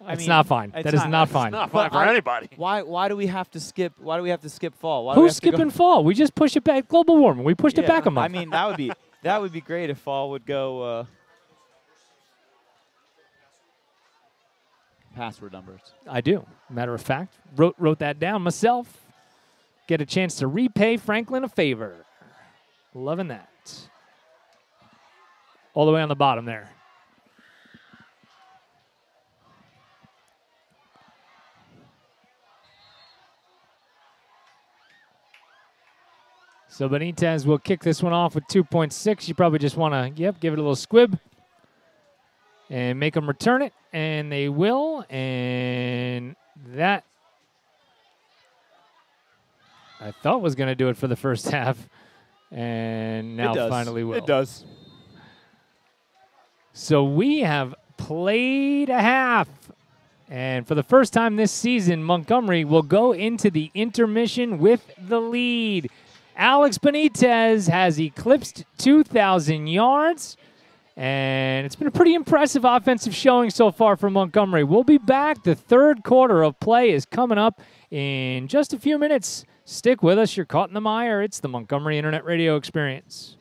Speaker 1: It's not fine. That is not fine.
Speaker 3: It's not fine for anybody.
Speaker 2: Why do we have to skip? Why do we have to skip fall?
Speaker 1: Who's skipping fall? We just push it back. Global warming. We pushed it back a month.
Speaker 2: I mean, that would be great if fall would go. Password numbers.
Speaker 1: I do. Matter of fact, wrote that down myself. Get a chance to repay Franklin a favor. Loving that. All the way on the bottom there. So Benitez will kick this one off with 2.6. You probably just want to, give it a little squib and make them return it, and they will, and that I thought was going to do it for the first half, and now finally will.
Speaker 2: It does.
Speaker 1: So we have played a half. And for the first time this season, Montgomery will go into the intermission with the lead. Alex Benitez has eclipsed 2,000 yards. And it's been a pretty impressive offensive showing so far for Montgomery. We'll be back. The third quarter of play is coming up in just a few minutes. Stick with us. You're caught in the mire. It's the Montgomery Internet Radio Experience.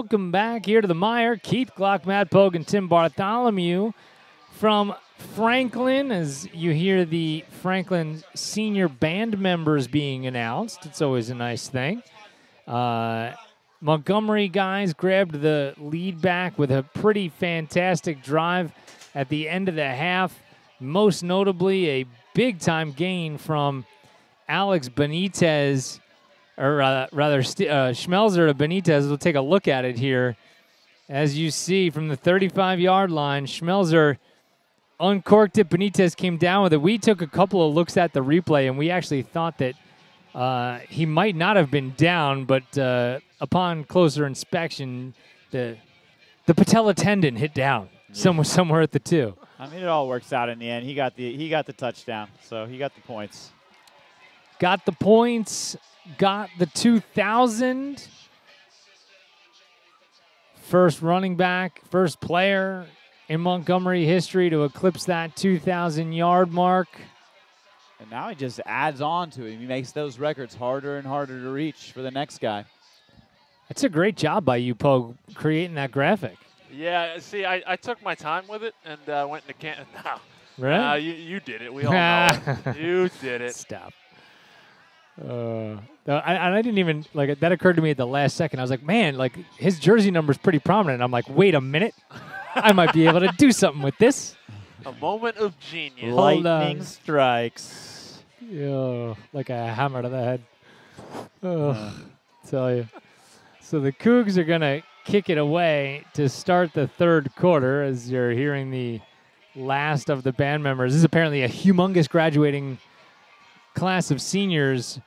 Speaker 1: welcome back here to the Mire. Keith Glock, Matt Pogue, and Tim Bartholomew from Franklin. As you hear the Franklin senior band members being announced, it's always a nice thing. Montgomery guys grabbed the lead back with a pretty fantastic drive at the end of the half. Most notably, a big-time gain from Alex Benitez, or rather Schmelzer to Benitez. We'll take a look at it here. As you see from the 35-yard line, Schmelzer uncorked it. Benitez came down with it. We took a couple of looks at the replay, and we actually thought that he might not have been down, but upon closer inspection, the patella tendon hit down somewhere at the 2.
Speaker 2: I mean, it all works out in the end. He got the touchdown, so he got the points.
Speaker 1: Got the points. Got the 2,000. First running back, first player in Montgomery history to eclipse that 2,000-yard mark.
Speaker 2: And now he just adds on to it. He makes those records harder and harder to reach for the next guy.
Speaker 1: That's a great job by you, Pogue, creating that graphic.
Speaker 3: Yeah, see, I took my time with it and went into camp. No,
Speaker 1: Really?
Speaker 3: you did it. We all know it. You did it.
Speaker 1: Stop. I didn't even, like, that occurred to me at the last second. I was like, man, like, his jersey number's pretty prominent. I'm like, wait a minute. I might be able to do something with this.
Speaker 3: A moment of genius.
Speaker 2: Lightning strikes.
Speaker 1: Oh, like a hammer to the head. Oh, tell you. So the Cougs are going to kick it away to start the third quarter as you're hearing the last of the band members. This is apparently a humongous graduating class of seniors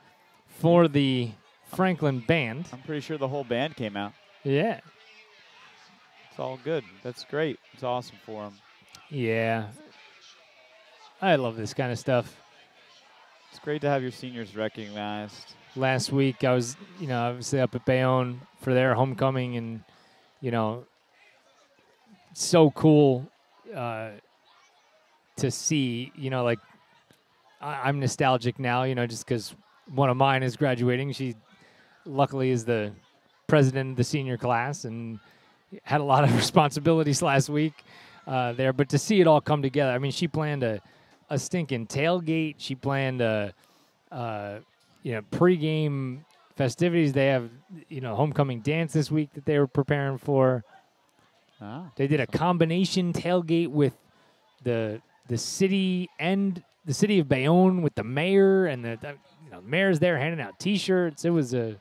Speaker 1: for the Franklin band.
Speaker 2: I'm pretty sure the whole band came out.
Speaker 1: Yeah.
Speaker 2: It's all good. That's great. It's awesome for them.
Speaker 1: Yeah. I love this kind of stuff.
Speaker 2: It's great to have your seniors recognized.
Speaker 1: Last week I was, obviously up at Bayonne for their homecoming, and, so cool to see, like, I'm nostalgic now, just because one of mine is graduating. She luckily is the president of the senior class and had a lot of responsibilities last week there. But to see it all come together, I mean, she planned a stinking tailgate. She planned pregame festivities. They have, homecoming dance this week that they were preparing for. They did a combination tailgate with the city and the city of Bayonne with the mayor, and the mayor's there handing out T-shirts. It was a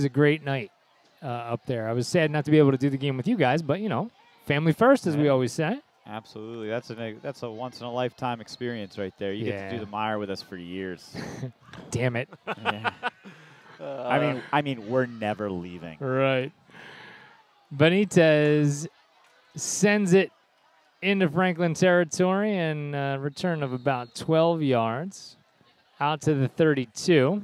Speaker 1: great night up there. I was sad not to be able to do the game with you guys, but family first, as we always say.
Speaker 2: Absolutely, that's a once in a lifetime experience right there. You get to do the Mire with us for years.
Speaker 1: Damn it!
Speaker 2: Yeah. I mean, we're never leaving.
Speaker 1: Right. Benitez sends it into Franklin territory, and a return of about 12 yards out to the 32.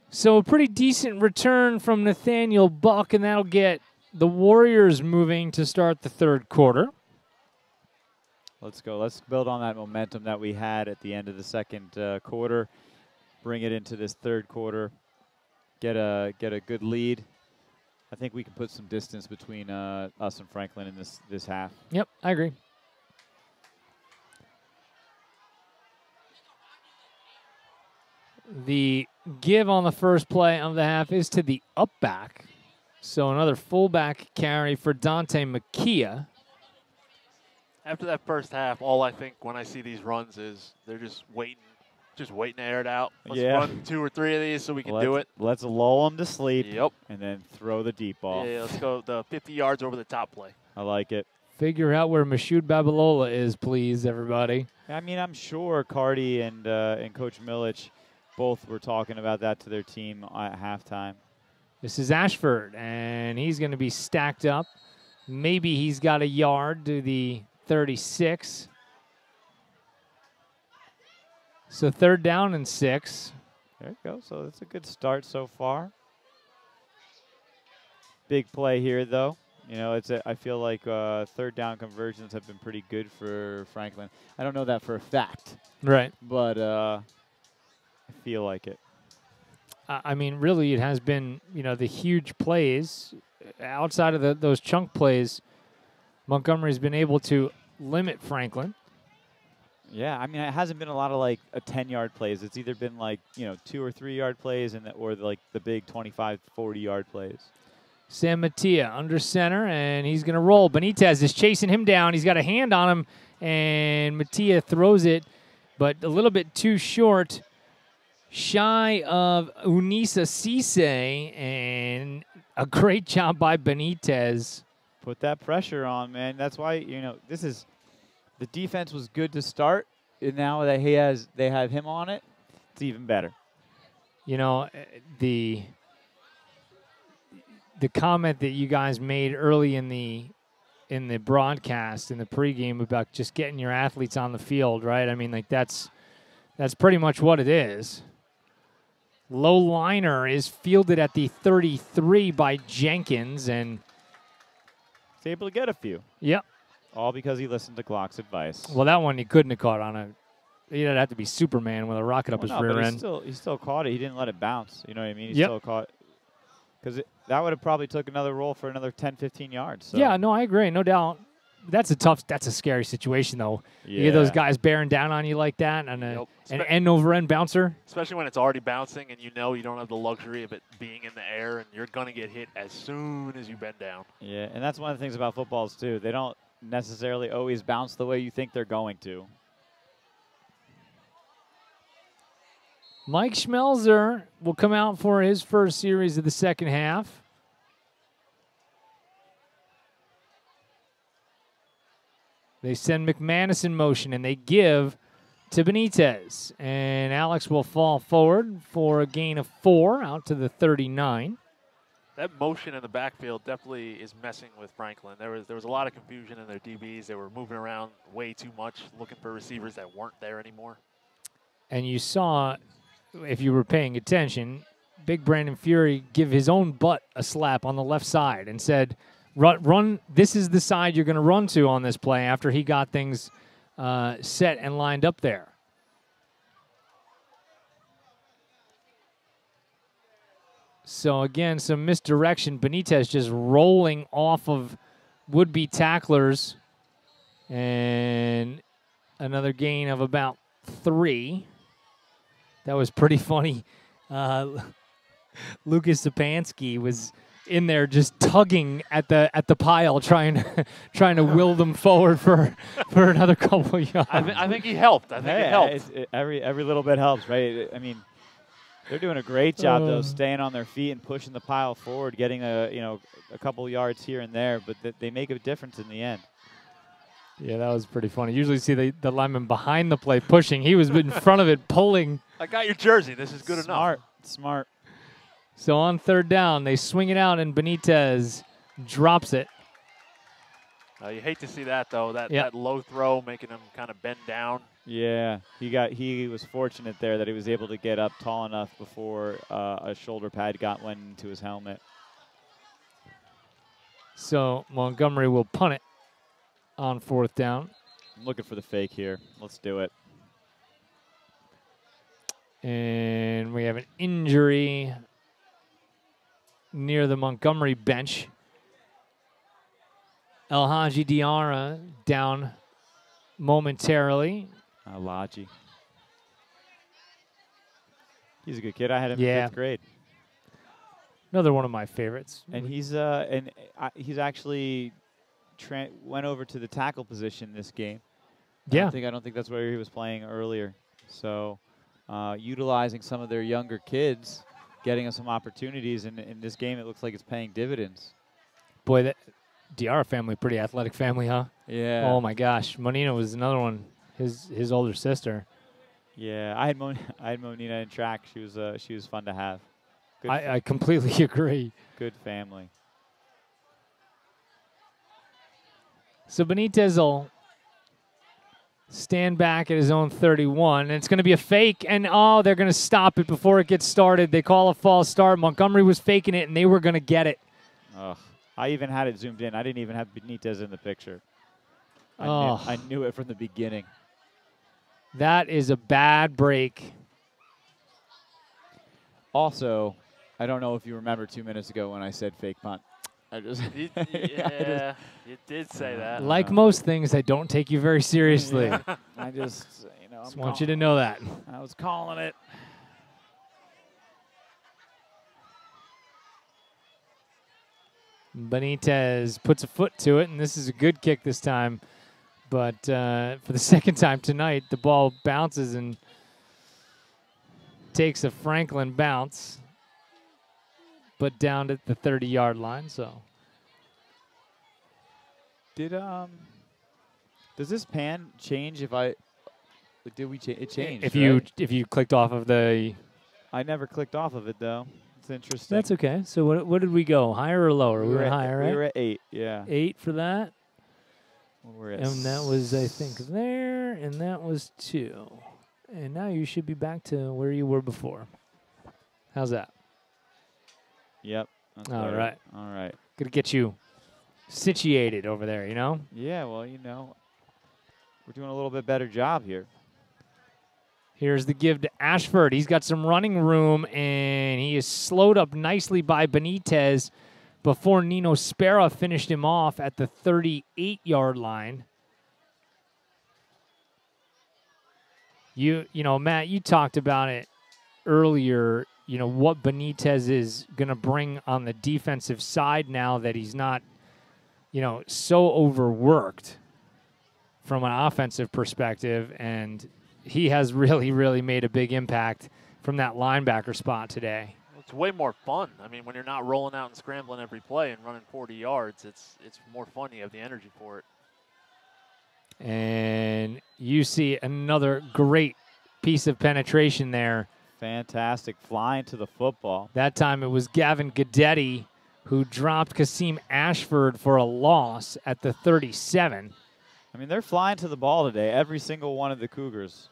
Speaker 1: So a pretty decent return from Nathaniel Buck, and that'll get the Warriors moving to start the third quarter.
Speaker 2: Let's go. Let's build on that momentum that we had at the end of the second quarter. Bring it into this third quarter. Get a good lead. I think we can put some distance between us and Franklin in this half.
Speaker 1: Yep, I agree. The give on the first play of the half is to the up back. So another fullback carry for Dante Makia.
Speaker 3: After that first half, all I think when I see these runs is they're just waiting to air it out. Let's run 2 or 3 of these so we can do it.
Speaker 2: Let's lull them to sleep.
Speaker 3: Yep.
Speaker 2: And then throw the deep ball.
Speaker 3: Yeah, let's go the 50 yards over the top play.
Speaker 2: I like it.
Speaker 1: Figure out where Mashoud Babalola is, please, everybody.
Speaker 2: I mean, I'm sure Cardi and Coach Milich both were talking about that to their team at halftime.
Speaker 1: This is Ashford, and he's going to be stacked up. Maybe he's got a yard to the 36. So 3rd down and 6.
Speaker 2: There you go. So that's a good start so far. Big play here, though. I feel like 3rd down conversions have been pretty good for Franklin. I don't know that for a fact.
Speaker 1: Right.
Speaker 2: But I feel like it.
Speaker 1: I mean, really, it has been, the huge plays. Outside of those chunk plays, Montgomery's been able to limit Franklin.
Speaker 2: Yeah, I mean, it hasn't been a lot of like a 10-yard plays. It's either been like 2 or 3 yard plays, or like the big 25, 40-yard plays.
Speaker 1: Sam Mattia under center, and he's going to roll. Benitez is chasing him down. He's got a hand on him, and Mattia throws it, but a little bit too short, shy of Unisa Cisse, and a great job by Benitez.
Speaker 2: Put that pressure on, man. That's why, the defense was good to start, and now that they have him on it, it's even better.
Speaker 1: The comment that you guys made early in the broadcast, in the pregame, about just getting your athletes on the field, right? I mean, like that's pretty much what it is. Low liner is fielded at the 33 by Jenkins, and
Speaker 2: he's able to get a few.
Speaker 1: Yep.
Speaker 2: All because he listened to Glock's advice.
Speaker 1: Well, that one he couldn't have caught on a. He'd have to be Superman with a rocket up his rear end.
Speaker 2: He still caught it. He didn't let it bounce. You know what I mean? He
Speaker 1: Yep.
Speaker 2: still caught. Because that would have probably took another roll for another 10, 15 yards. So.
Speaker 1: Yeah, no, I agree. No doubt. That's a scary situation, though.
Speaker 2: Yeah.
Speaker 1: You get those guys bearing down on you like that, and an end-over-end bouncer.
Speaker 3: Especially when it's already bouncing and you don't have the luxury of it being in the air, and you're going to get hit as soon as you bend down.
Speaker 2: Yeah, and that's one of the things about footballs, too. They don't necessarily always bounce the way you think they're going to.
Speaker 1: Mike Schmelzer will come out for his first series of the second half. They send McManus in motion, and they give to Benitez. And Alex will fall forward for a gain of 4 out to the 39.
Speaker 3: That motion in the backfield definitely is messing with Franklin. There was a lot of confusion in their DBs. They were moving around way too much, looking for receivers that weren't there anymore. And
Speaker 1: you saw, if you were paying attention, Big Brandon Fury give his own butt a slap on the left side and said, run, this is the side you're going to run to on this play, after he got things set and lined up there. So, again, some misdirection. Benitez just rolling off of would-be tacklers. And another gain of about 3. That was pretty funny. Lucas Sapansky was in there just tugging at the pile, trying to will them forward for another couple of yards.
Speaker 3: I think he helped. I think it helped.
Speaker 2: Every little bit helps, right? I mean, they're doing a great job though, staying on their feet and pushing the pile forward, getting a couple yards here and there, but they make a difference in the end.
Speaker 1: Yeah, that was pretty funny. Usually see the lineman behind the play pushing. He was in front of it pulling.
Speaker 3: I got your jersey. This is good enough.
Speaker 2: Smart.
Speaker 1: So on third down, they swing it out, and Benitez drops it.
Speaker 3: You hate to see that, though, that low throw making him kind of bend down.
Speaker 2: Yeah, he was fortunate there that he was able to get up tall enough before a shoulder pad went into his helmet.
Speaker 1: So Montgomery will punt it on fourth down.
Speaker 2: I'm looking for the fake here. Let's do it.
Speaker 1: And we have an injury near the Montgomery bench. El Hadji Diarra down momentarily.
Speaker 2: Alhaji. He's a good kid. I had him in 5th grade.
Speaker 1: Another one of my favorites.
Speaker 2: And he's actually went over to the tackle position this game.
Speaker 1: Yeah.
Speaker 2: I don't think that's where he was playing earlier. So utilizing some of their younger kids, getting them some opportunities, and in this game it looks like it's paying dividends. Boy,
Speaker 1: that Diarra family, pretty athletic family, huh?
Speaker 2: Yeah.
Speaker 1: Oh my gosh, Monina was another one. His older sister.
Speaker 2: Yeah, I had Monina in track. She was fun to have.
Speaker 1: I completely agree.
Speaker 2: Good family.
Speaker 1: So Benitez will stand back at his own 31, and it's going to be a fake, and they're going to stop it before it gets started. They call a false start. Montgomery was faking it, and they were going to get it.
Speaker 2: Ugh. I even had it zoomed in. I didn't even have Benitez in the picture. I knew it from the beginning.
Speaker 1: That is a bad break.
Speaker 2: Also, I don't know if you remember 2 minutes ago when I said fake punt. I just
Speaker 3: Yeah, you did say that.
Speaker 1: Like most things, I don't take you very seriously.
Speaker 2: I just,
Speaker 1: Just want you to know that.
Speaker 2: I was calling it.
Speaker 1: Benitez puts a foot to it, and this is a good kick this time. But for the second time tonight, the ball bounces and takes a Franklin bounce, but down at the 30-yard line. So,
Speaker 2: does this pan change if I? Did we change? It changed.
Speaker 1: If you clicked off of the,
Speaker 2: I never clicked off of it though. It's interesting.
Speaker 1: that's okay. So what did we go? Higher or lower? We were higher, right?
Speaker 2: We were at 8. Yeah.
Speaker 1: 8 for that.
Speaker 2: We're at
Speaker 1: And that was, I think, there, and that was 2. And now you should be back to where you were before. How's that?
Speaker 2: Yep. That's
Speaker 1: All
Speaker 2: better.
Speaker 1: right.
Speaker 2: All right.
Speaker 1: Gonna get you situated over there, you know?
Speaker 2: Yeah, well, we're doing a little bit better job here.
Speaker 1: Here's the give to Ashford. He's got some running room, and he is slowed up nicely by Benitez before Nino Spera finished him off at the 38-yard line. You know, Matt, you talked about it earlier, what Benitez is going to bring on the defensive side now that he's not, so overworked from an offensive perspective, and he has really, really made a big impact from that linebacker spot today.
Speaker 3: It's way more fun. I mean, when you're not rolling out and scrambling every play and running 40 yards, it's more fun. You have the energy for it.
Speaker 1: And you see another great piece of penetration there.
Speaker 2: Fantastic. Flying to the football.
Speaker 1: That time it was Gavin Guidetti who dropped Kasim Ashford for a loss at the 37.
Speaker 2: I mean, they're flying to the ball today, every single one of the Cougars.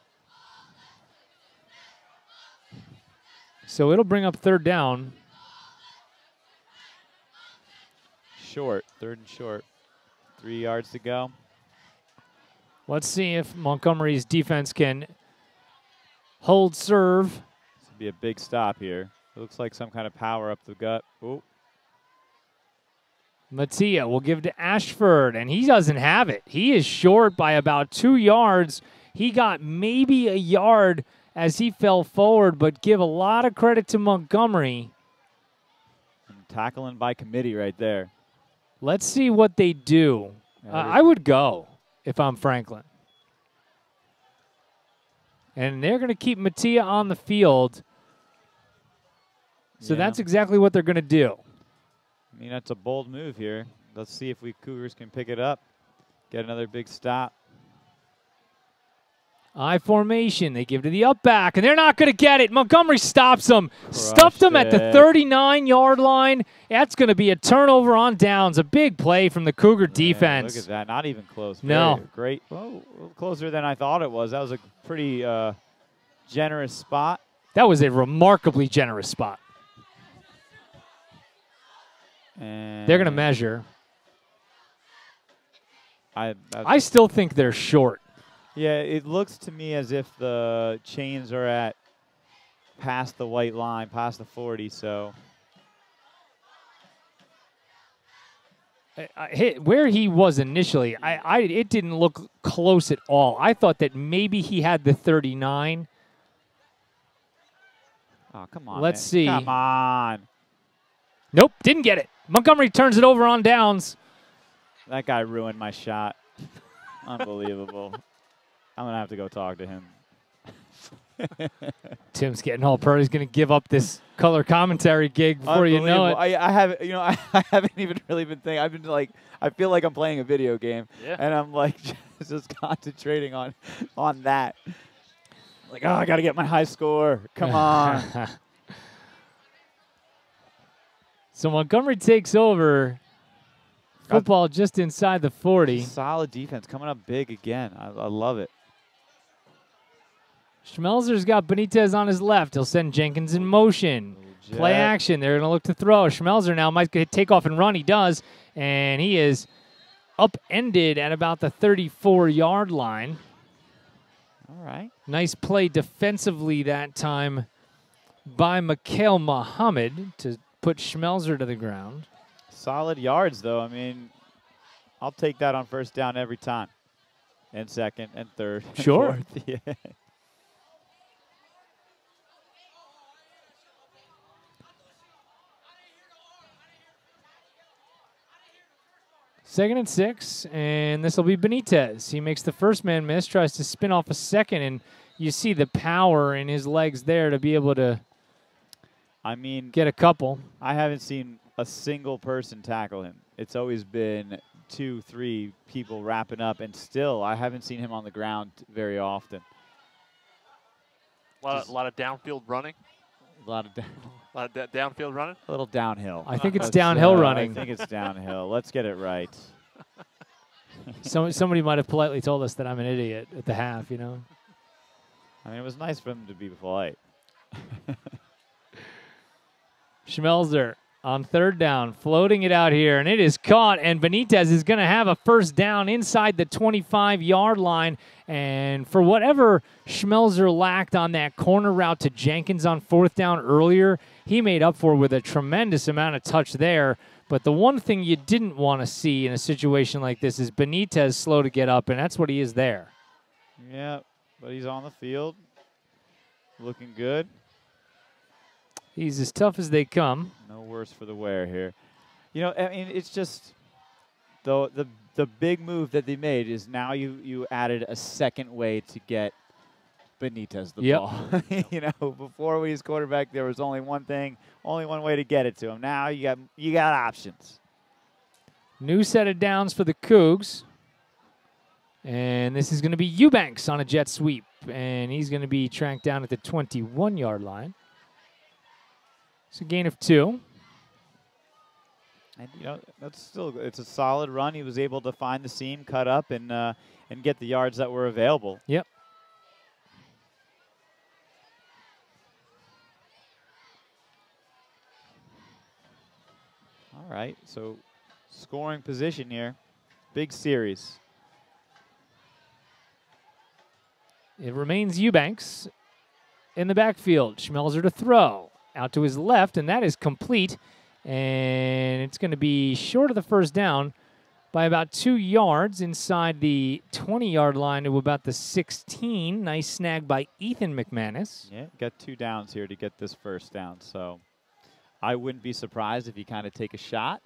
Speaker 1: So it'll bring up third down.
Speaker 2: Short, 3rd and short. 3 yards to go.
Speaker 1: Let's see if Montgomery's defense can hold serve.
Speaker 2: This would be a big stop here. It looks like some kind of power up the gut. Oh.
Speaker 1: Mattia will give to Ashford, and he doesn't have it. He is short by about 2 yards. He got maybe a yard as he fell forward, but give a lot of credit to Montgomery.
Speaker 2: And tackling by committee right there.
Speaker 1: Let's see what they do. I would go if I'm Franklin. And they're going to keep Mattia on the field. So that's exactly what they're going to do.
Speaker 2: I mean, that's a bold move here. Let's see if we Cougars can pick it up, get another big stop.
Speaker 1: I formation. They give to the up back, and they're not going to get it. Montgomery stops them. Stuffed them at the 39-yard line. That's going to be a turnover on downs. A big play from the Cougar defense.
Speaker 2: Look at that. Not even close.
Speaker 1: No.
Speaker 2: Very great. Oh, a little closer than I thought it was. That was a pretty generous spot.
Speaker 1: That was a remarkably generous spot.
Speaker 2: And
Speaker 1: they're going to measure.
Speaker 2: I
Speaker 1: still think they're short.
Speaker 2: Yeah, it looks to me as if the chains are at past the white line, past the 40, so.
Speaker 1: Where he was initially, it didn't look close at all. I thought that maybe he had the 39.
Speaker 2: Oh, come on.
Speaker 1: Let's
Speaker 2: man.
Speaker 1: see.
Speaker 2: Come on.
Speaker 1: Nope, didn't get it. Montgomery turns it over on downs.
Speaker 2: That guy ruined my shot. Unbelievable. I'm going to have to go talk to him.
Speaker 1: Tim's getting all pro. He's going to give up this color commentary gig before you know it.
Speaker 2: I haven't, I haven't even really been thinking. I've been like, I feel like I'm playing a video game, and I'm like just concentrating on that. Like, oh, I got to get my high score. Come on.
Speaker 1: So Montgomery takes over. Football just inside the 40.
Speaker 2: Solid defense coming up big again. I love it.
Speaker 1: Schmelzer's got Benitez on his left. He'll send Jenkins in motion. Play action. They're going to look to throw. Schmelzer now might take off and run. He does. And he is upended at about the 34-yard line.
Speaker 2: All right.
Speaker 1: Nice play defensively that time by Mikhail Muhammad to put Schmelzer to the ground.
Speaker 2: Solid yards, though. I mean, I'll take that on first down every time. And second and third. And
Speaker 1: Sure.
Speaker 2: fourth. Yeah.
Speaker 1: Second and 6, and this will be Benitez. He makes the first man miss, tries to spin off a second, and you see the power in his legs there to be able to get a couple.
Speaker 2: I haven't seen a single person tackle him. It's always been 2, 3 people wrapping up, and still I haven't seen him on the ground very often.
Speaker 3: A lot of downfield running.
Speaker 2: A lot of
Speaker 3: downfield running.
Speaker 2: A little downhill.
Speaker 1: I think it's downhill running.
Speaker 2: I think it's downhill. Let's get it right.
Speaker 1: Somebody might have politely told us that I'm an idiot at the half, you know.
Speaker 2: I mean, it was nice for him to be polite.
Speaker 1: Schmelzer on third down, floating it out here, and it is caught, and Benitez is going to have a first down inside the 25-yard line, and for whatever Schmelzer lacked on that corner route to Jenkins on fourth down earlier, he made up for with a tremendous amount of touch there. But the one thing you didn't want to see in a situation like this is Benitez slow to get up, and that's what he is there.
Speaker 2: Yeah, but he's on the field, looking good.
Speaker 1: He's as tough as they come.
Speaker 2: No worse for the wear here. You know, I mean, it's just the big move that they made is now you added a second way to get Benitez the ball. You know, before his quarterback, there was only one way to get it to him. Now you got options.
Speaker 1: New set of downs for the Cougs. And this is going to be Eubanks on a jet sweep. And he's going to be tracked down at the 21-yard line. It's a gain of 2.
Speaker 2: And, you know, it's a solid run. He was able to find the seam, cut up, and get the yards that were available.
Speaker 1: Yep.
Speaker 2: All right, so scoring position here. Big series.
Speaker 1: It remains Eubanks in the backfield. Schmelzer to throw. Out to his left, and that is complete. And it's going to be short of the first down by about 2 yards inside the 20-yard line to about the 16. Nice snag by Ethan McManus.
Speaker 2: Yeah, got 2 downs here to get this first down. So I wouldn't be surprised if you kind of take a shot,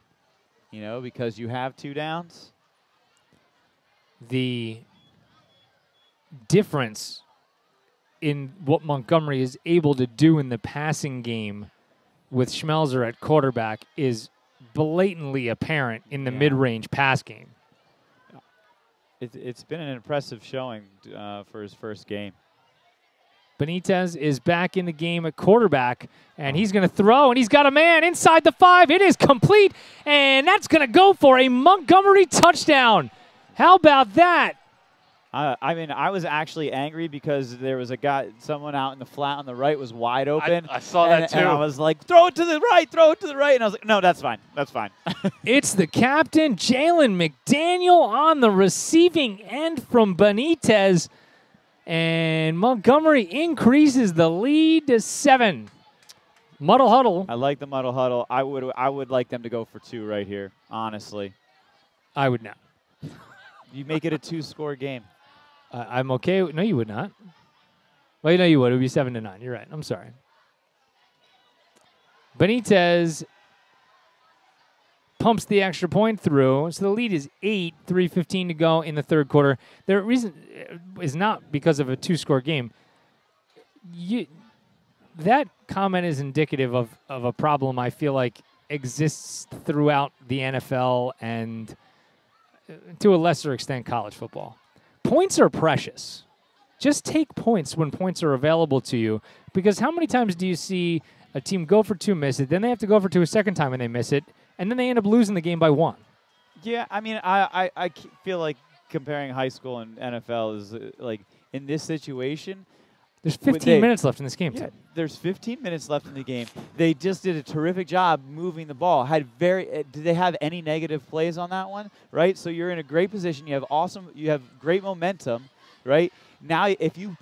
Speaker 2: you know, because you have 2 downs.
Speaker 1: The difference in what Montgomery is able to do in the passing game with Schmelzer at quarterback is blatantly apparent in the mid-range pass game.
Speaker 2: It's been an impressive showing for his first game.
Speaker 1: Benitez is back in the game at quarterback, and he's going to throw, and he's got a man inside the 5. It is complete, and that's going to go for a Montgomery touchdown. How about that?
Speaker 2: I mean, I was actually angry because there was someone out in the flat on the right was wide open.
Speaker 3: I saw that too.
Speaker 2: And I was like, throw it to the right, throw it to the right. And I was like, no, that's fine. That's fine.
Speaker 1: It's the captain, Jalen McDaniel, on the receiving end from Benitez. And Montgomery increases the lead to 7. Muddle huddle.
Speaker 2: I like the muddle huddle. I would like them to go for 2 right here, honestly.
Speaker 1: I would not.
Speaker 2: You make it a 2-score game.
Speaker 1: I'm okay. No, you would not. Well, no, you would. It would be 7-9. You're right. I'm sorry. Benitez pumps the extra point through. So the lead is 8, 3:15 to go in the third quarter. The reason is not because of a 2-score game. That comment is indicative of a problem I feel like exists throughout the NFL and to a lesser extent college football. Points are precious. Just take points when points are available to you, because how many times do you see a team go for 2, miss it, then they have to go for 2 a second time and they miss it, and then they end up losing the game by 1?
Speaker 2: Yeah, I mean, I feel like comparing high school and NFL is like in this situation.
Speaker 1: There's 15 minutes left in this game.
Speaker 2: Yeah, there's 15 minutes left in the game. They just did a terrific job moving the ball. Did they have any negative plays on that one? Right. So you're in a great position. You have great momentum. right? Now, if you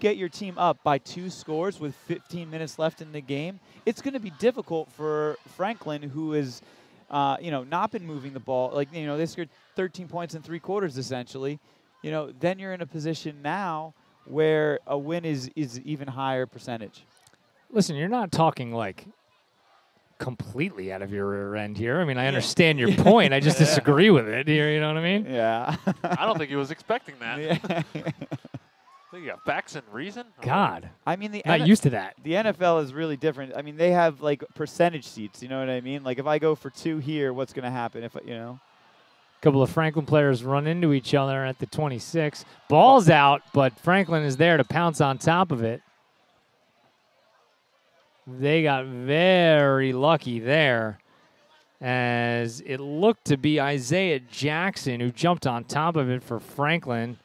Speaker 2: get your team up by 2 scores with 15 minutes left in the game, it's going to be difficult for Franklin, who is, not been moving the ball. Like, they scored 13 points in 3 quarters essentially. Then you're in a position now where a win is even higher percentage.
Speaker 1: Listen, you're not talking like completely out of your rear end here. I mean, I understand your point. I just disagree with it here. You know what I mean?
Speaker 2: Yeah.
Speaker 3: I don't think he was expecting that.
Speaker 2: Yeah.
Speaker 3: I think you got facts and reason.
Speaker 1: God.
Speaker 2: I mean,
Speaker 1: not used to that.
Speaker 2: The NFL is really different. I mean, they have like percentage seats. You know what I mean? Like if I go for 2 here, what's going to happen? If
Speaker 1: A couple of Franklin players run into each other at the 26. Ball's out, but Franklin is there to pounce on top of it. They got very lucky there, as it looked to be Isaiah Jackson who jumped on top of it for Franklin.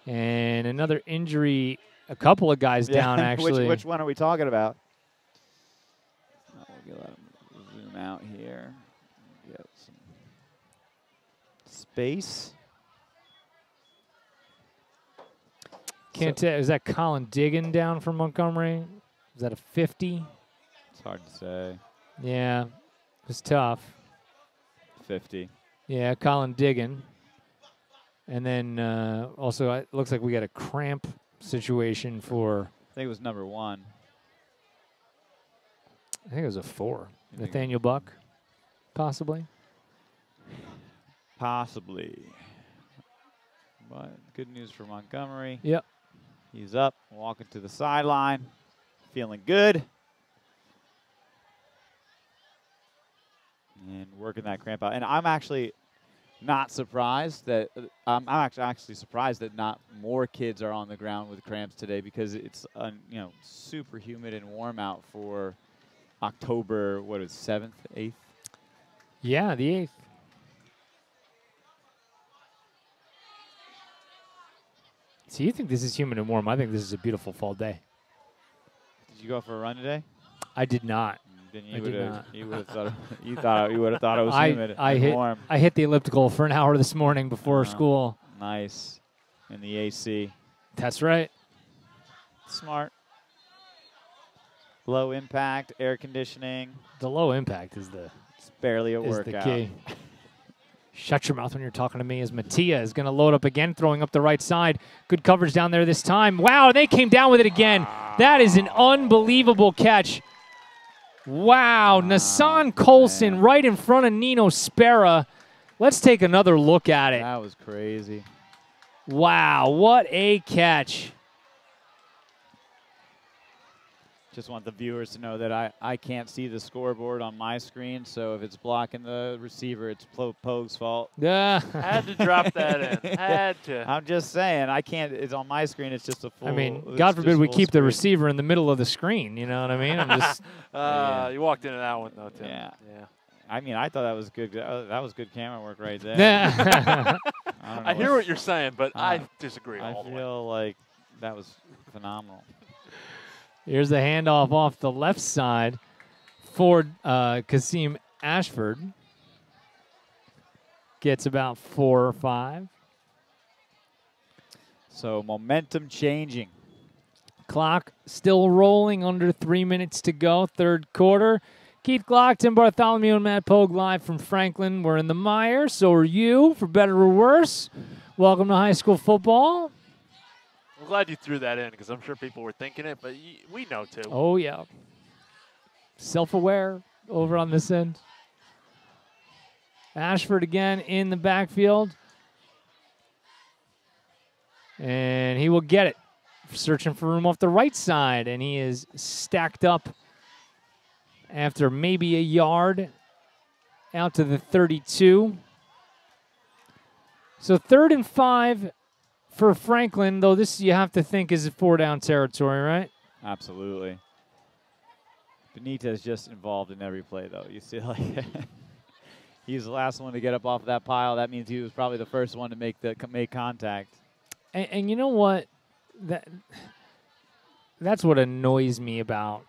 Speaker 1: And another injury, a couple of guys down, actually.
Speaker 2: Which one are we talking about? We'll let him zoom out here. Get some space.
Speaker 1: Can't tell. Is that Colin Diggin down from Montgomery? Is that a 50?
Speaker 2: It's hard to say.
Speaker 1: Yeah, it's tough.
Speaker 2: 50.
Speaker 1: Yeah, Colin Diggin. And then also, it looks like we got a cramp situation for.
Speaker 2: I think it was number 1.
Speaker 1: I think it was a 4. Nathaniel Buck, possibly.
Speaker 2: Possibly. But good news for Montgomery.
Speaker 1: Yep.
Speaker 2: He's up, walking to the sideline, feeling good. And working that cramp out. And I'm actually not surprised that I'm actually surprised that not more kids are on the ground with cramps today, because it's super humid and warm out for October. What is 7th, 8th?
Speaker 1: Yeah, the 8th. So you think this is humid and warm? I think this is a beautiful fall day.
Speaker 2: Did you go for a run today?
Speaker 1: I did not.
Speaker 2: Then you would have thought you would have thought it was humid and warm.
Speaker 1: I hit the elliptical for an hour this morning before school.
Speaker 2: Nice. In the AC.
Speaker 1: That's right.
Speaker 2: Smart. Low impact, air conditioning.
Speaker 1: The low impact is
Speaker 2: it's barely a
Speaker 1: is
Speaker 2: workout.
Speaker 1: The key. Shut your mouth when you're talking to me, as Mattia is going to load up again, throwing up the right side. Good coverage down there this time. Wow, they came down with it again. That is an unbelievable catch. Wow, Nassan Colson right in front of Nino Spera. Let's take another look at it.
Speaker 2: That was crazy.
Speaker 1: Wow, what a catch.
Speaker 2: Just want the viewers to know that I can't see the scoreboard on my screen, so if it's blocking the receiver, it's Pogue's fault.
Speaker 1: Yeah.
Speaker 3: Had to drop that in. Had to.
Speaker 2: I'm just saying, I can't. It's on my screen. It's just a full.
Speaker 1: I mean, God forbid we keep the receiver in the middle of the screen. You know what I mean? I'm just.
Speaker 3: You walked into that one though, Tim.
Speaker 2: Yeah.
Speaker 3: Yeah.
Speaker 2: I mean, I thought that was good. That was good camera work right there.
Speaker 3: I hear what you're saying, but I disagree all the way.
Speaker 2: I feel like that was phenomenal.
Speaker 1: Here's the handoff off the left side for Kasim Ashford. Gets about 4 or 5.
Speaker 2: So momentum changing.
Speaker 1: Clock still rolling, under 3 minutes to go, third quarter. Keith Glock, Tim Bartholomew, and Matt Pogue live from Franklin. We're in the MIRE, so are you, for better or worse. Welcome to high school football.
Speaker 3: I'm glad you threw that in, because I'm sure people were thinking it, but we know too.
Speaker 1: Oh, yeah. Self-aware over on this end. Ashford again in the backfield. And he will get it. Searching for room off the right side, and he is stacked up after maybe a yard out to the 32. So 3rd and 5 for Franklin, though this you have to think is a 4-down territory, right?
Speaker 2: Absolutely. Benitez just involved in every play, though. You see, like he's the last one to get up off of that pile. That means he was probably the first one to make contact.
Speaker 1: And you know what? That's what annoys me about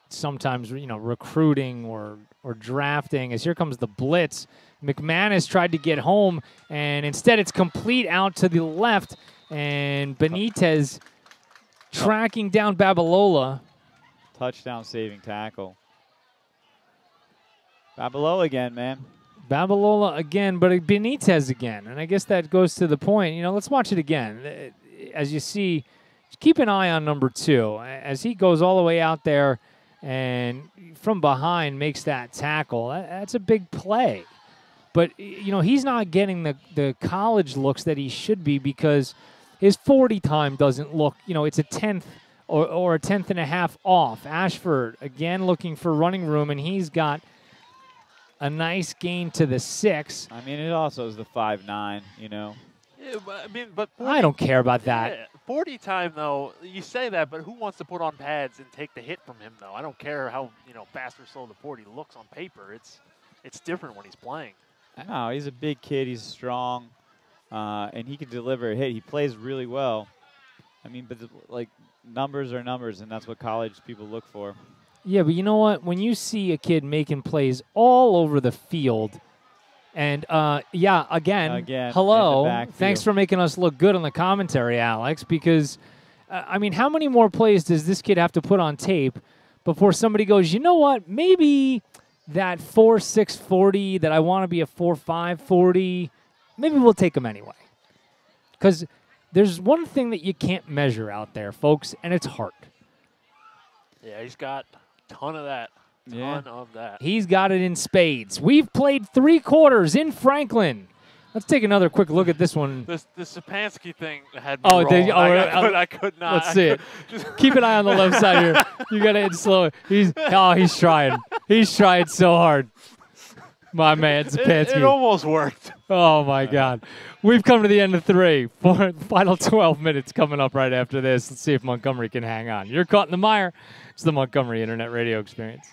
Speaker 1: sometimes, recruiting or drafting, is here comes the blitz. McManus tried to get home, and instead it's complete out to the left, and Benitez tracking down Babalola.
Speaker 2: Touchdown saving tackle. Babalola again, man.
Speaker 1: Babalola again, but Benitez again. And I guess that goes to the point. You know, let's watch it again. As you see, keep an eye on number 2. As he goes all the way out there and from behind makes that tackle. That's a big play. But, you know, he's not getting the college looks that he should be because his 40 time doesn't look, you know, it's a 10th or a 10th and a half off. Ashford, again, looking for running room, and he's got a nice gain to the 6.
Speaker 2: I mean, it also is the 5'9", you know.
Speaker 3: Yeah, I mean, but 40,
Speaker 1: I don't care about that.
Speaker 3: Yeah, 40 time, though, you say that, but who wants to put on pads and take the hit from him, though? I don't care how, you know, fast or slow the 40 looks on paper. It's different when he's playing.
Speaker 2: No, he's a big kid. He's strong, and he can deliver a hit. He plays really well. I mean, but like numbers are numbers, and that's what college people look for.
Speaker 1: Yeah, but you know what? When you see a kid making plays all over the field, and yeah, again hello, thanks for making us look good on the commentary, Alex, because, I mean, how many more plays does this kid have to put on tape before somebody goes, you know what, maybe that 4.6 40 that I want to be a 4.5 40, maybe we'll take him anyway. Because there's one thing that you can't measure out there, folks, and it's heart.
Speaker 3: Yeah, he's got a ton of that. Ton of that.
Speaker 1: He's got it in spades. We've played 3 quarters in Franklin. Let's take another quick look at this one.
Speaker 3: The Sapansky thing had me rolling. I could not.
Speaker 1: Let's see it. Keep an eye on the left side here. You got to hit slow. He's trying. He's trying so hard. My man, Sapansky.
Speaker 3: It almost worked.
Speaker 1: Oh, my God. We've come to the end of 3. Final 12 minutes coming up right after this. Let's see if Montgomery can hang on. You're caught in the mire. It's the Montgomery Internet Radio Experience.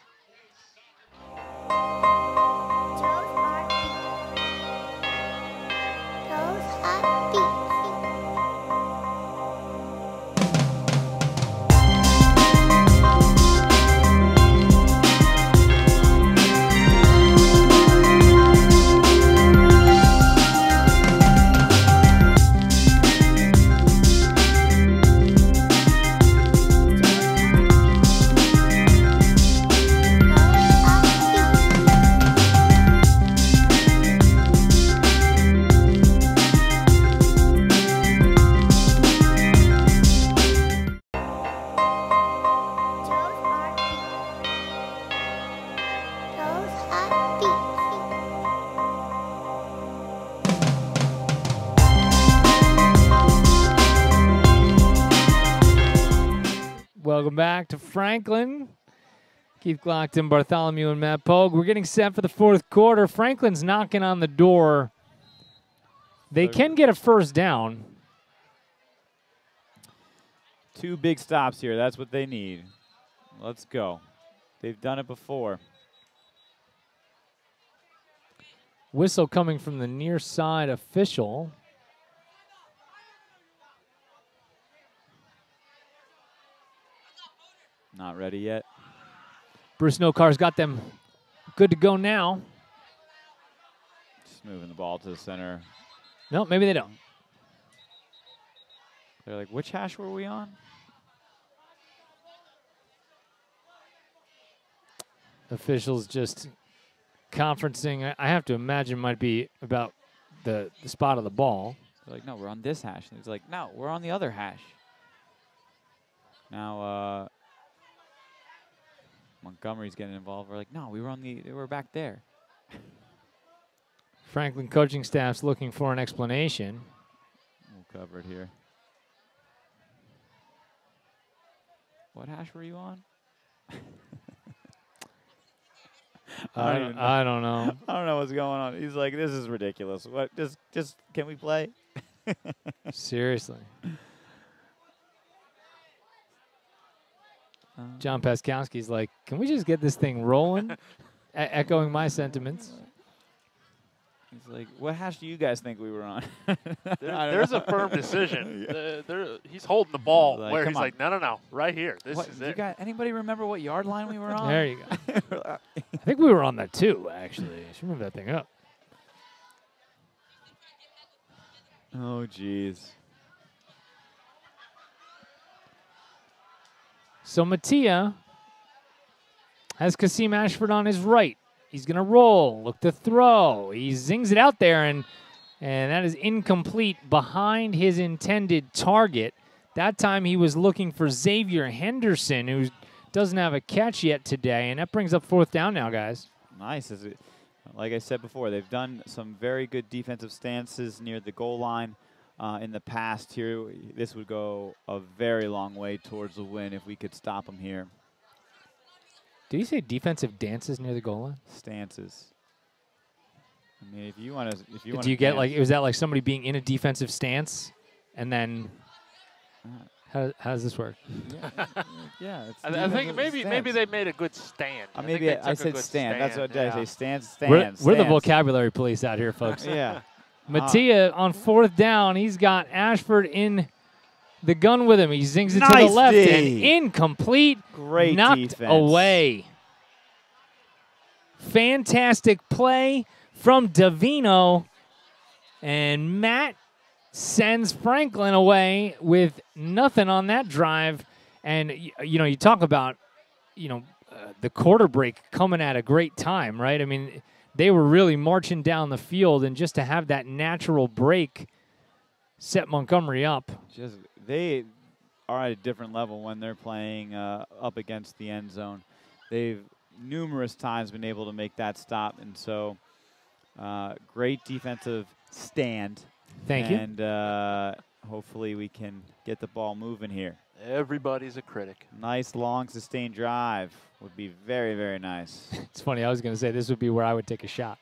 Speaker 1: Welcome back to Franklin. Keith Glock, Tim Bartholomew, and Matt Pogue. We're getting set for the 4th quarter. Franklin's knocking on the door. They can get a first down.
Speaker 2: 2 big stops here. That's what they need. Let's go. They've done it before.
Speaker 1: Whistle coming from the near side official.
Speaker 2: Not ready yet.
Speaker 1: Bruce Nocar's got them good to go now.
Speaker 2: Just moving the ball to the center.
Speaker 1: No, maybe they don't.
Speaker 2: They're like, which hash were we on?
Speaker 1: Officials just conferencing. I have to imagine might be about the spot of the ball.
Speaker 2: They're like, no, we're on this hash. And he's like, no, we're on the other hash. Now, Montgomery's getting involved. We're like, no, we were back there.
Speaker 1: Franklin coaching staff's looking for an explanation.
Speaker 2: We'll cover it here. What hash were you on?
Speaker 1: I don't know.
Speaker 2: I don't know what's going on. He's like, this is ridiculous. What? Just can we play?
Speaker 1: Seriously. John Paskowski's like, can we just get this thing rolling? Echoing my sentiments.
Speaker 2: He's like, what hash do you guys think we were on?
Speaker 3: There's a firm decision. He's holding the ball
Speaker 2: like,
Speaker 3: where he's like, no, right here. This is it.
Speaker 2: Anybody remember what yard line we were on?
Speaker 1: There you go. I think we were on that too, actually. I should move that thing up.
Speaker 2: Oh, jeez.
Speaker 1: So Mattia has Kasim Ashford on his right. He's going to roll, look to throw. He zings it out there, and that is incomplete behind his intended target. That time he was looking for Xavier Henderson, who doesn't have a catch yet today, and that brings up 4th down now, guys.
Speaker 2: Nice. Like I said before, they've done some very good defensive stances near the goal line in the past here. This would go a very long way towards the win if we could stop them here.
Speaker 1: Did you say defensive dances near the goal line?
Speaker 2: Stances. I mean, if you want to,
Speaker 1: do you get like, was that like somebody being in a defensive stance, and then how does this work?
Speaker 2: Yeah,
Speaker 3: I think maybe they made a good stand.
Speaker 2: Maybe I said stand. That's what I say. Stand.
Speaker 1: We're the vocabulary police out here, folks.
Speaker 2: Yeah.
Speaker 1: Mattia on 4th down. He's got Ashford in the gun with him. He zings it to
Speaker 2: Nice
Speaker 1: the left
Speaker 2: D.
Speaker 1: and incomplete.
Speaker 2: Great
Speaker 1: knocked
Speaker 2: defense.
Speaker 1: away. Fantastic play from Davino, and Matt sends Franklin away with nothing on that drive. And you talk about the quarter break coming at a great time, right? I mean, they were really marching down the field, and just to have that natural break set Montgomery up.
Speaker 2: They are at a different level when they're playing up against the end zone. They've numerous times been able to make that stop, and so great defensive stand.
Speaker 1: Thank you.
Speaker 2: And hopefully we can get the ball moving here.
Speaker 3: Everybody's a critic.
Speaker 2: Nice long sustained drive would be very, very nice.
Speaker 1: It's funny, I was going to say this would be where I would take a shot.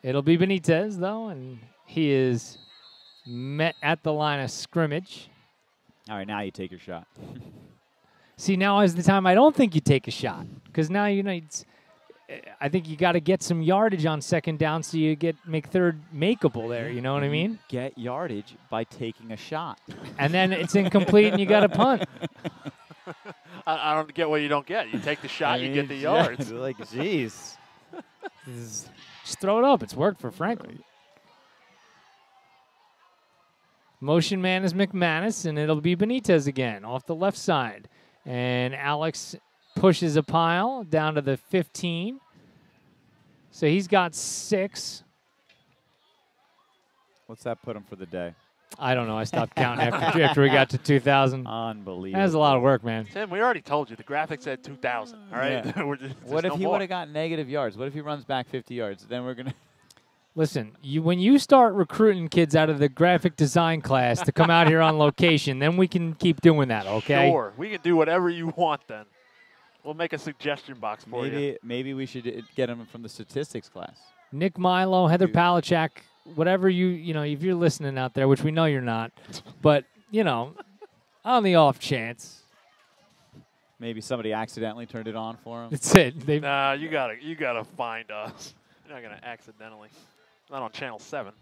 Speaker 1: It'll be Benitez, though, and he is met at the line of scrimmage.
Speaker 2: All right, now you take your shot.
Speaker 1: See, now is the time I don't think you take a shot, because now I think you got to get some yardage on 2nd down so you make 3rd makeable there. You know what I mean?
Speaker 2: Get yardage by taking a shot.
Speaker 1: And then it's incomplete and you got to punt.
Speaker 3: I don't get what you don't get. You take the shot, you get the yards.
Speaker 2: Like, jeez.
Speaker 1: Just throw it up. It's worked for Franklin. Motion man is McManus, and it'll be Benitez again off the left side. And Alex pushes a pile down to the 15. So he's got 6.
Speaker 2: What's that put him for the day?
Speaker 1: I don't know. I stopped counting after we got to 2,000.
Speaker 2: Unbelievable.
Speaker 1: That's a lot of work, man.
Speaker 3: Tim, we already told you. The graphic said 2,000, all right?
Speaker 2: Yeah. What if he would have got negative yards? What if he runs back 50 yards? Then we're going to...
Speaker 1: Listen, when you start recruiting kids out of the graphic design class to come out here on location, then we can keep doing that, okay?
Speaker 3: Sure. We can do whatever you want then. We'll make a suggestion box for you.
Speaker 2: Maybe we should get him from the statistics class.
Speaker 1: Nick Milo, Heather Palachak, whatever if you're listening out there, which we know you're not, but, on the off chance.
Speaker 2: Maybe somebody accidentally turned it on for him.
Speaker 1: That's it.
Speaker 3: Nah, you gotta find us. You're not gonna accidentally. Not on Channel 7.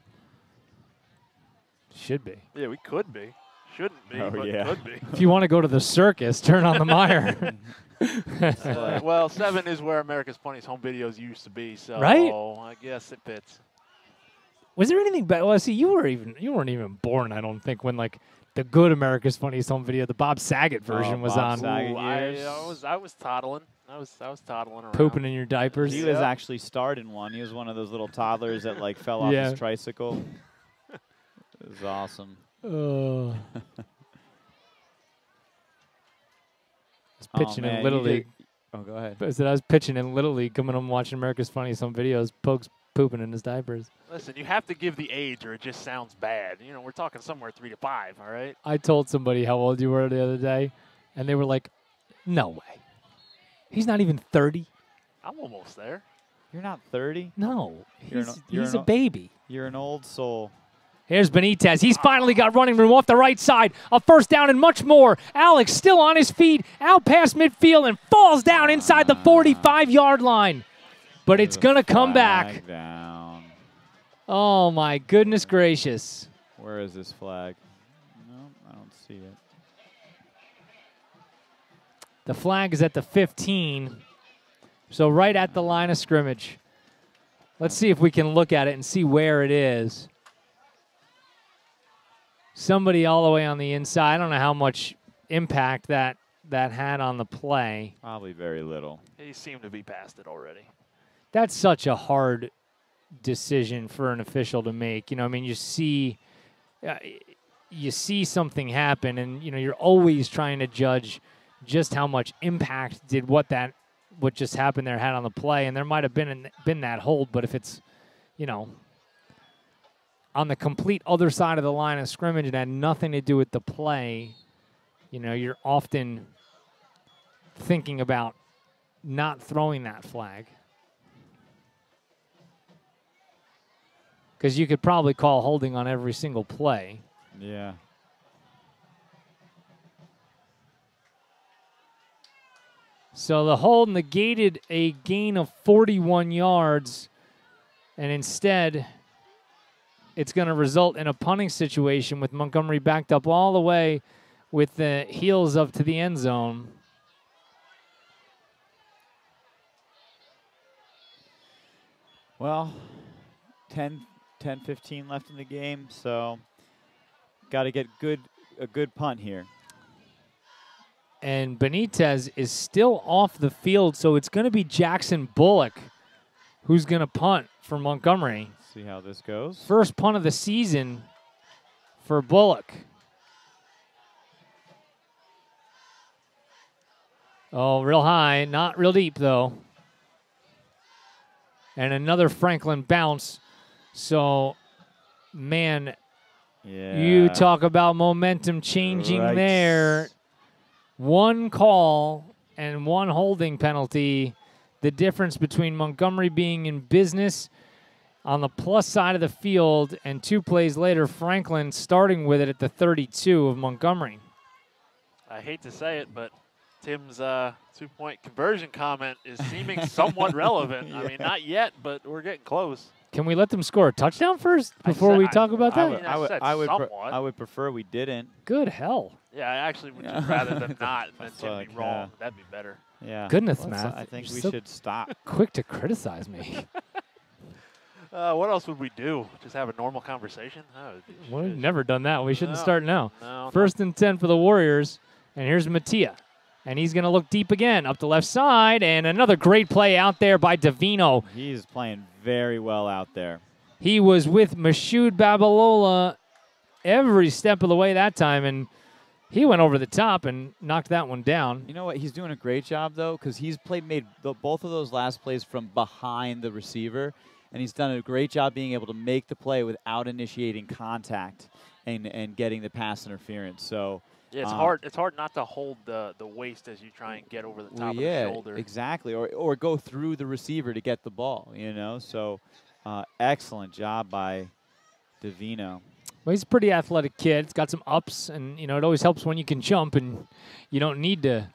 Speaker 1: Should be.
Speaker 3: Yeah, we could be. Shouldn't be, but could be.
Speaker 1: If you want to go to the circus, turn on the MIRE.
Speaker 3: Well, 7 is where America's Funniest Home Videos used to be, so
Speaker 1: right?
Speaker 3: I guess it fits.
Speaker 1: Was there anything better? Well, see, you weren't even born, I don't think, when the good America's Funniest Home Video, the Bob Saget version was on.
Speaker 3: I was toddling. I was toddling around.
Speaker 1: Pooping in your diapers.
Speaker 2: He was actually starred in one. He was one of those little toddlers that fell off his tricycle. It was awesome.
Speaker 1: I was pitching in Little League.
Speaker 2: Oh, go ahead.
Speaker 1: I said I was pitching in Little League, coming home watching America's Funniest Home Videos. Pokes pooping in his diapers.
Speaker 3: Listen, you have to give the age, or it just sounds bad. We're talking somewhere 3 to 5. All right.
Speaker 1: I told somebody how old you were the other day, and they were like, "No way. He's not even 30."
Speaker 3: I'm almost there.
Speaker 2: You're not 30?
Speaker 1: No, he's a baby.
Speaker 2: You're an old soul.
Speaker 1: Here's Benitez. He's finally got running room off the right side. A 1st down and much more. Alex still on his feet, out past midfield, and falls down inside the 45-yard line. But it's going to come back.
Speaker 2: Down.
Speaker 1: Oh, my goodness gracious.
Speaker 2: Where is this flag? No, I don't see it.
Speaker 1: The flag is at the 15, so right at the line of scrimmage. Let's see if we can look at it and see where it is. Somebody all the way on the inside. I don't know how much impact that had on the play.
Speaker 2: Probably very little.
Speaker 3: He seemed to be past it already.
Speaker 1: That's such a hard decision for an official to make. You know, I mean, you see something happen, and you know you're always trying to judge just how much impact did what just happened there had on the play, and there might have been that hold, but if it's, you know, on the complete other side of the line of scrimmage and had nothing to do with the play, you know, you're often thinking about not throwing that flag. Because you could probably call holding on every single play.
Speaker 2: Yeah.
Speaker 1: So the hold negated a gain of 41 yards, and instead it's going to result in a punting situation with Montgomery backed up all the way with the heels up to the end zone.
Speaker 2: Well, 10-15 left in the game, so got to get a good punt here.
Speaker 1: And Benitez is still off the field, so it's going to be Jackson Bullock who's going to punt for Montgomery.
Speaker 2: Let's see how this goes.
Speaker 1: First punt of the season for Bullock. Oh, real high, not real deep, though. And another Franklin bounce. So, man, you talk about momentum changing there. One call and one holding penalty. The difference between Montgomery being in business on the plus side of the field and 2 plays later, Franklin starting with it at the 32 of Montgomery.
Speaker 3: I hate to say it, but Tim's 2-point conversion comment is seeming somewhat relevant.
Speaker 2: Yeah.
Speaker 3: I mean, not yet, but we're getting close.
Speaker 1: Can we let them score a touchdown first before we talk about that?
Speaker 2: I would prefer we didn't.
Speaker 1: Good hell.
Speaker 3: Yeah, I actually would just rather them not than Tim be wrong.
Speaker 2: Yeah.
Speaker 3: That'd be better.
Speaker 2: Yeah.
Speaker 1: Goodness, Matt.
Speaker 2: I think
Speaker 1: You're
Speaker 2: we
Speaker 1: so
Speaker 2: should stop.
Speaker 1: quick to criticize me.
Speaker 3: What else would we do? Just have a normal conversation?
Speaker 1: Well, we've never done that. We shouldn't start now.
Speaker 3: No,
Speaker 1: First and 10 for the Warriors. And here's Mattia. And he's going to look deep again, up the left side. And another great play out there by Davino.
Speaker 2: He's playing very well out there.
Speaker 1: He was with Mashoud Babalola every step of the way that time. And he went over the top and knocked that one down.
Speaker 2: You know what? He's doing a great job, though, because he's made both of those last plays from behind the receiver. And he's done a great job being able to make the play without initiating contact and getting the pass interference. So
Speaker 3: yeah, it's hard. It's hard not to hold the waist as you try and get over the top of the shoulder.
Speaker 2: Exactly, or go through the receiver to get the ball. You know, so excellent job by Davino.
Speaker 1: Well, he's a pretty athletic kid. He's got some ups, and you know it always helps when you can jump, and you don't need to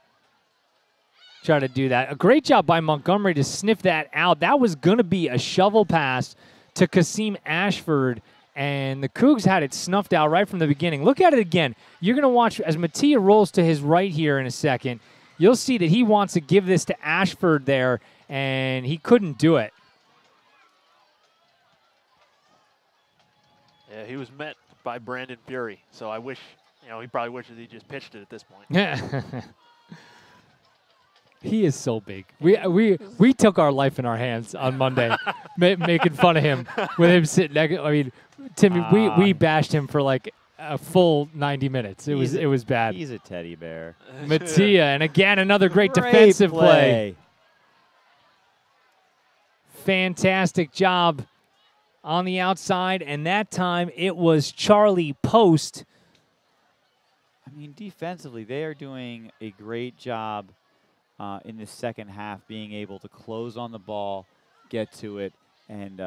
Speaker 1: try to do that. A great job by Montgomery to sniff that out. That was going to be a shovel pass to Kasim Ashford, and the Cougs had it snuffed out right from the beginning. Look at it again. You're going to watch as Mattia rolls to his right here in a second. You'll see that he wants to give this to Ashford there, and he couldn't do it.
Speaker 3: Yeah, he was met by Brandon Fury, so I wish, he probably wishes he just pitched it at this point.
Speaker 1: Yeah. He is so big. We took our life in our hands on Monday, making fun of him with him sitting next. I mean, Timmy, we bashed him for like a full 90 minutes. It was bad.
Speaker 2: He's a teddy bear.
Speaker 1: Mattia, and again another great defensive play. Fantastic job on the outside, and that time it was Charlie Post.
Speaker 2: I mean, defensively, they are doing a great job in the second half, being able to close on the ball, get to it, and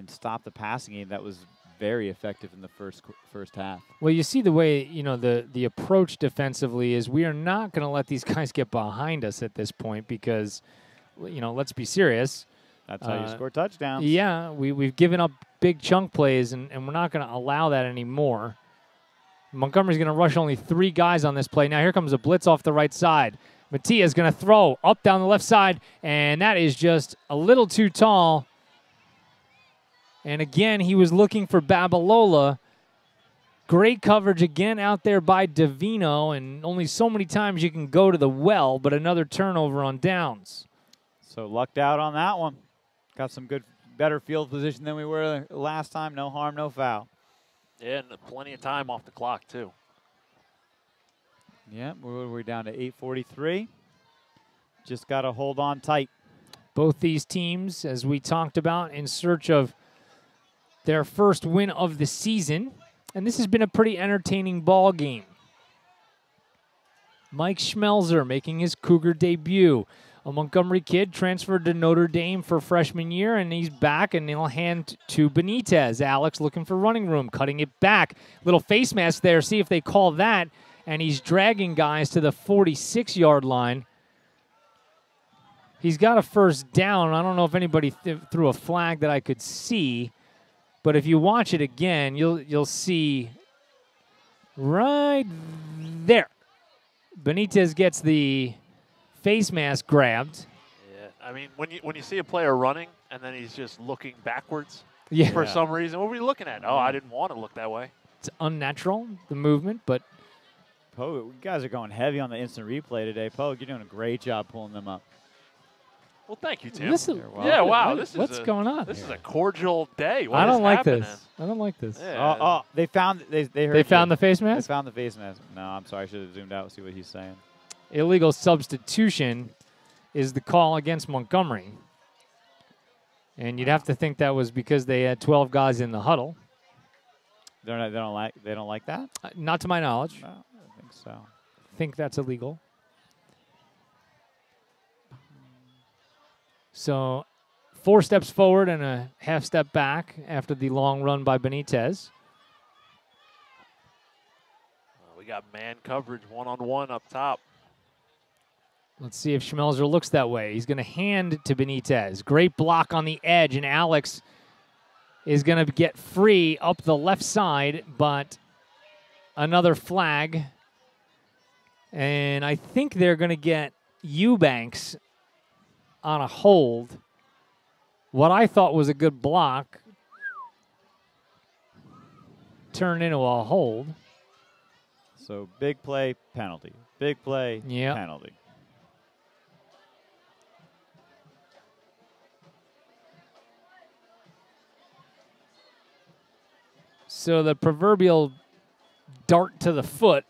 Speaker 2: stop the passing game. That was very effective in the first half.
Speaker 1: Well, you see the way the approach defensively is we are not going to let these guys get behind us at this point because, let's be serious.
Speaker 2: That's how you score touchdowns.
Speaker 1: Yeah, we've given up big chunk plays, and we're not going to allow that anymore. Montgomery's going to rush only 3 guys on this play. Now here comes a blitz off the right side. Mattia is going to throw up down the left side, and that is just a little too tall And again, he was looking for Babalola. Great coverage again out there by Davino, and only so many times you can go to the well, but another turnover on downs.
Speaker 2: So lucked out on that one. Got some better field position than we were last time. No harm, no foul.
Speaker 3: Yeah, and plenty of time off the clock, too.
Speaker 2: Yeah, we're down to 8:43. Just got to hold on tight.
Speaker 1: Both these teams, as we talked about, in search of their first win of the season. And this has been a pretty entertaining ball game. Mike Schmelzer making his Cougar debut. A Montgomery kid transferred to Notre Dame for freshman year, and he's back, and he'll hand to Benitez. Alex looking for running room, cutting it back. Little face mask there, see if they call that. And he's dragging guys to the 46-yard line. He's got a first down. I don't know if anybody threw a flag that I could see. But if you watch it again, you'll see right there. Benitez gets the face mask grabbed.
Speaker 3: Yeah, I mean, when you see a player running and then he's just looking backwards
Speaker 1: for
Speaker 3: some reason, what were you looking at? Oh, I didn't want to look that way.
Speaker 1: It's unnatural, the movement, but
Speaker 2: Pogue, you guys are going heavy on the instant replay today. Pogue, you're doing a great job pulling them up.
Speaker 3: Well, thank you, Tim.
Speaker 1: Yeah,
Speaker 3: wow.
Speaker 1: What's going on?
Speaker 3: This is a cordial day.
Speaker 1: I don't like
Speaker 3: happening?
Speaker 1: this. I don't like this.
Speaker 3: Yeah.
Speaker 2: They found they
Speaker 1: found the face mask?
Speaker 2: They found the face mask. No, I'm sorry. I should have zoomed out and see what he's saying.
Speaker 1: Illegal substitution is the call against Montgomery. And you'd have to think that was because they had 12 guys in the huddle.
Speaker 2: They don't like that?
Speaker 1: Not to my knowledge.
Speaker 2: No, I don't think so.
Speaker 1: I think that's illegal. So 4 steps forward and a half step back after the long run by Benitez.
Speaker 3: We got man coverage one-on-one up top.
Speaker 1: Let's see if Schmelzer looks that way. He's going to hand to Benitez. Great block on the edge, and Alex is going to get free up the left side, but another flag. And I think they're going to get Eubanks on a hold. What I thought was a good block turned into a hold.
Speaker 2: So big play, penalty. Big play,
Speaker 1: Yep.
Speaker 2: penalty.
Speaker 1: So the proverbial dart to the foot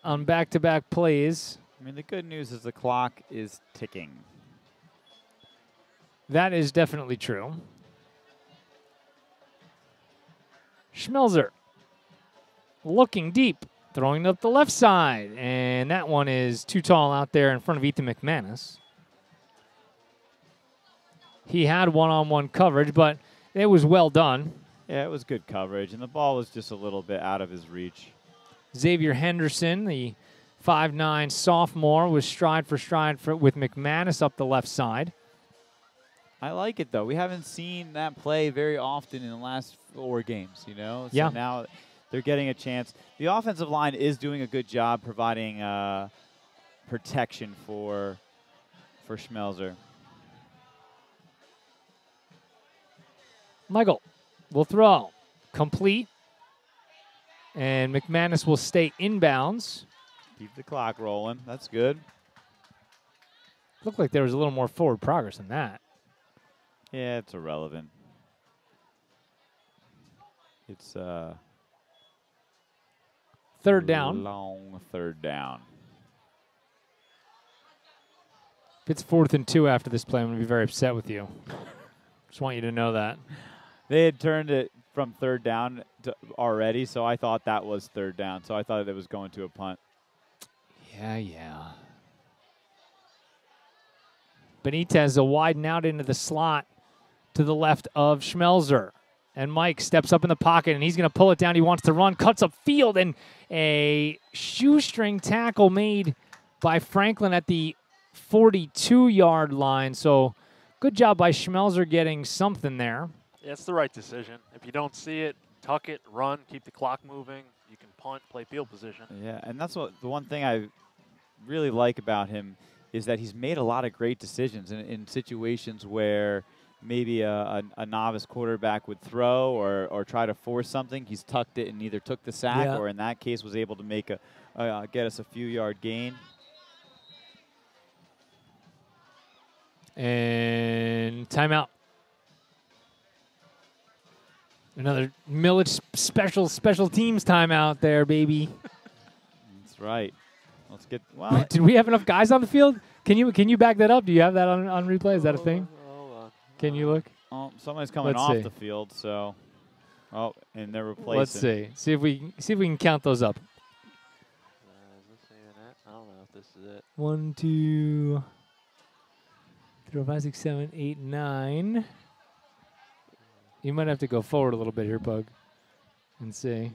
Speaker 1: on back-to-back plays.
Speaker 2: I mean, the good news is the clock is ticking.
Speaker 1: That is definitely true. Schmelzer looking deep, throwing up the left side, and that one is too tall out there in front of Ethan McManus. He had one-on-one coverage, but it was well done.
Speaker 2: Yeah, it was good coverage, and the ball was just a little bit out of his reach.
Speaker 1: Xavier Henderson, the 5'9" sophomore, was stride for stride with McManus up the left side.
Speaker 2: I like it, though. We haven't seen that play very often in the last 4 games, you know? So
Speaker 1: yeah.
Speaker 2: Now they're getting a chance. The offensive line is doing a good job providing protection for Schmelzer.
Speaker 1: Michael will throw. Complete. And McManus will stay inbounds.
Speaker 2: Keep the clock rolling. That's good.
Speaker 1: Looked like there was a little more forward progress than that.
Speaker 2: Yeah, it's irrelevant. It's
Speaker 1: third down.
Speaker 2: Long third down.
Speaker 1: If it's 4th and 2 after this play, I'm going to be very upset with you. Just want you to know that.
Speaker 2: They had turned it from third down already, so I thought that was third down. So I thought it was going to a punt.
Speaker 1: Yeah. Benitez will widen out into the slot to the left of Schmelzer. And Mike steps up in the pocket, and he's going to pull it down. He wants to run, cuts up field, and a shoestring tackle made by Franklin at the 42-yard line. So good job by Schmelzer getting something there.
Speaker 3: Yeah, it's the right decision. If you don't see it, tuck it, run, keep the clock moving. You can punt, play field position.
Speaker 2: Yeah, and that's the one thing I really like about him is that he's made a lot of great decisions in situations where maybe a novice quarterback would throw or try to force something. He's tucked it and either took the sack or in that case was able to make get us a few-yard gain.
Speaker 1: And timeout. Another Milledge special teams timeout there, baby.
Speaker 2: That's right. Let's get. Well,
Speaker 1: did we have enough guys on the field? Can you back that up? Do you have that on replay? Is that a thing?
Speaker 3: Hold on.
Speaker 1: Can you look?
Speaker 2: Oh, somebody's coming off the field, so. Oh, and they're replacing.
Speaker 1: Let's see. See if we can count those up.
Speaker 3: Is this even it? I don't know if this is it.
Speaker 1: 1, 2, 3, 4, 5, 6, 7, 8, 9. You might have to go forward a little bit here, Pug, and see.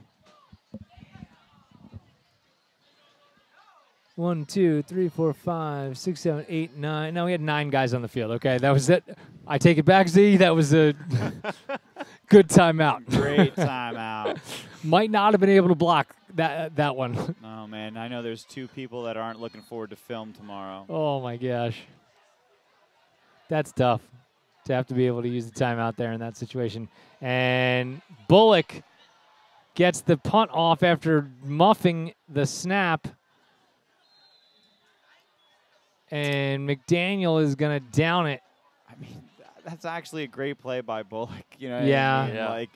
Speaker 1: 1, 2, 3, 4, 5, 6, 7, 8, 9. No, we had 9 guys on the field. Okay, that was it. I take it back, Z. That was a good timeout.
Speaker 2: Great timeout.
Speaker 1: Might not have been able to block that one.
Speaker 2: Oh, man. I know there's 2 people that aren't looking forward to film tomorrow.
Speaker 1: Oh, my gosh. That's tough to have to be able to use the timeout there in that situation. And Bullock gets the punt off after muffing the snap. And McDaniel is going to down it.
Speaker 2: I mean, that's actually a great play by Bullock. You know,
Speaker 1: yeah.
Speaker 2: I mean? Like,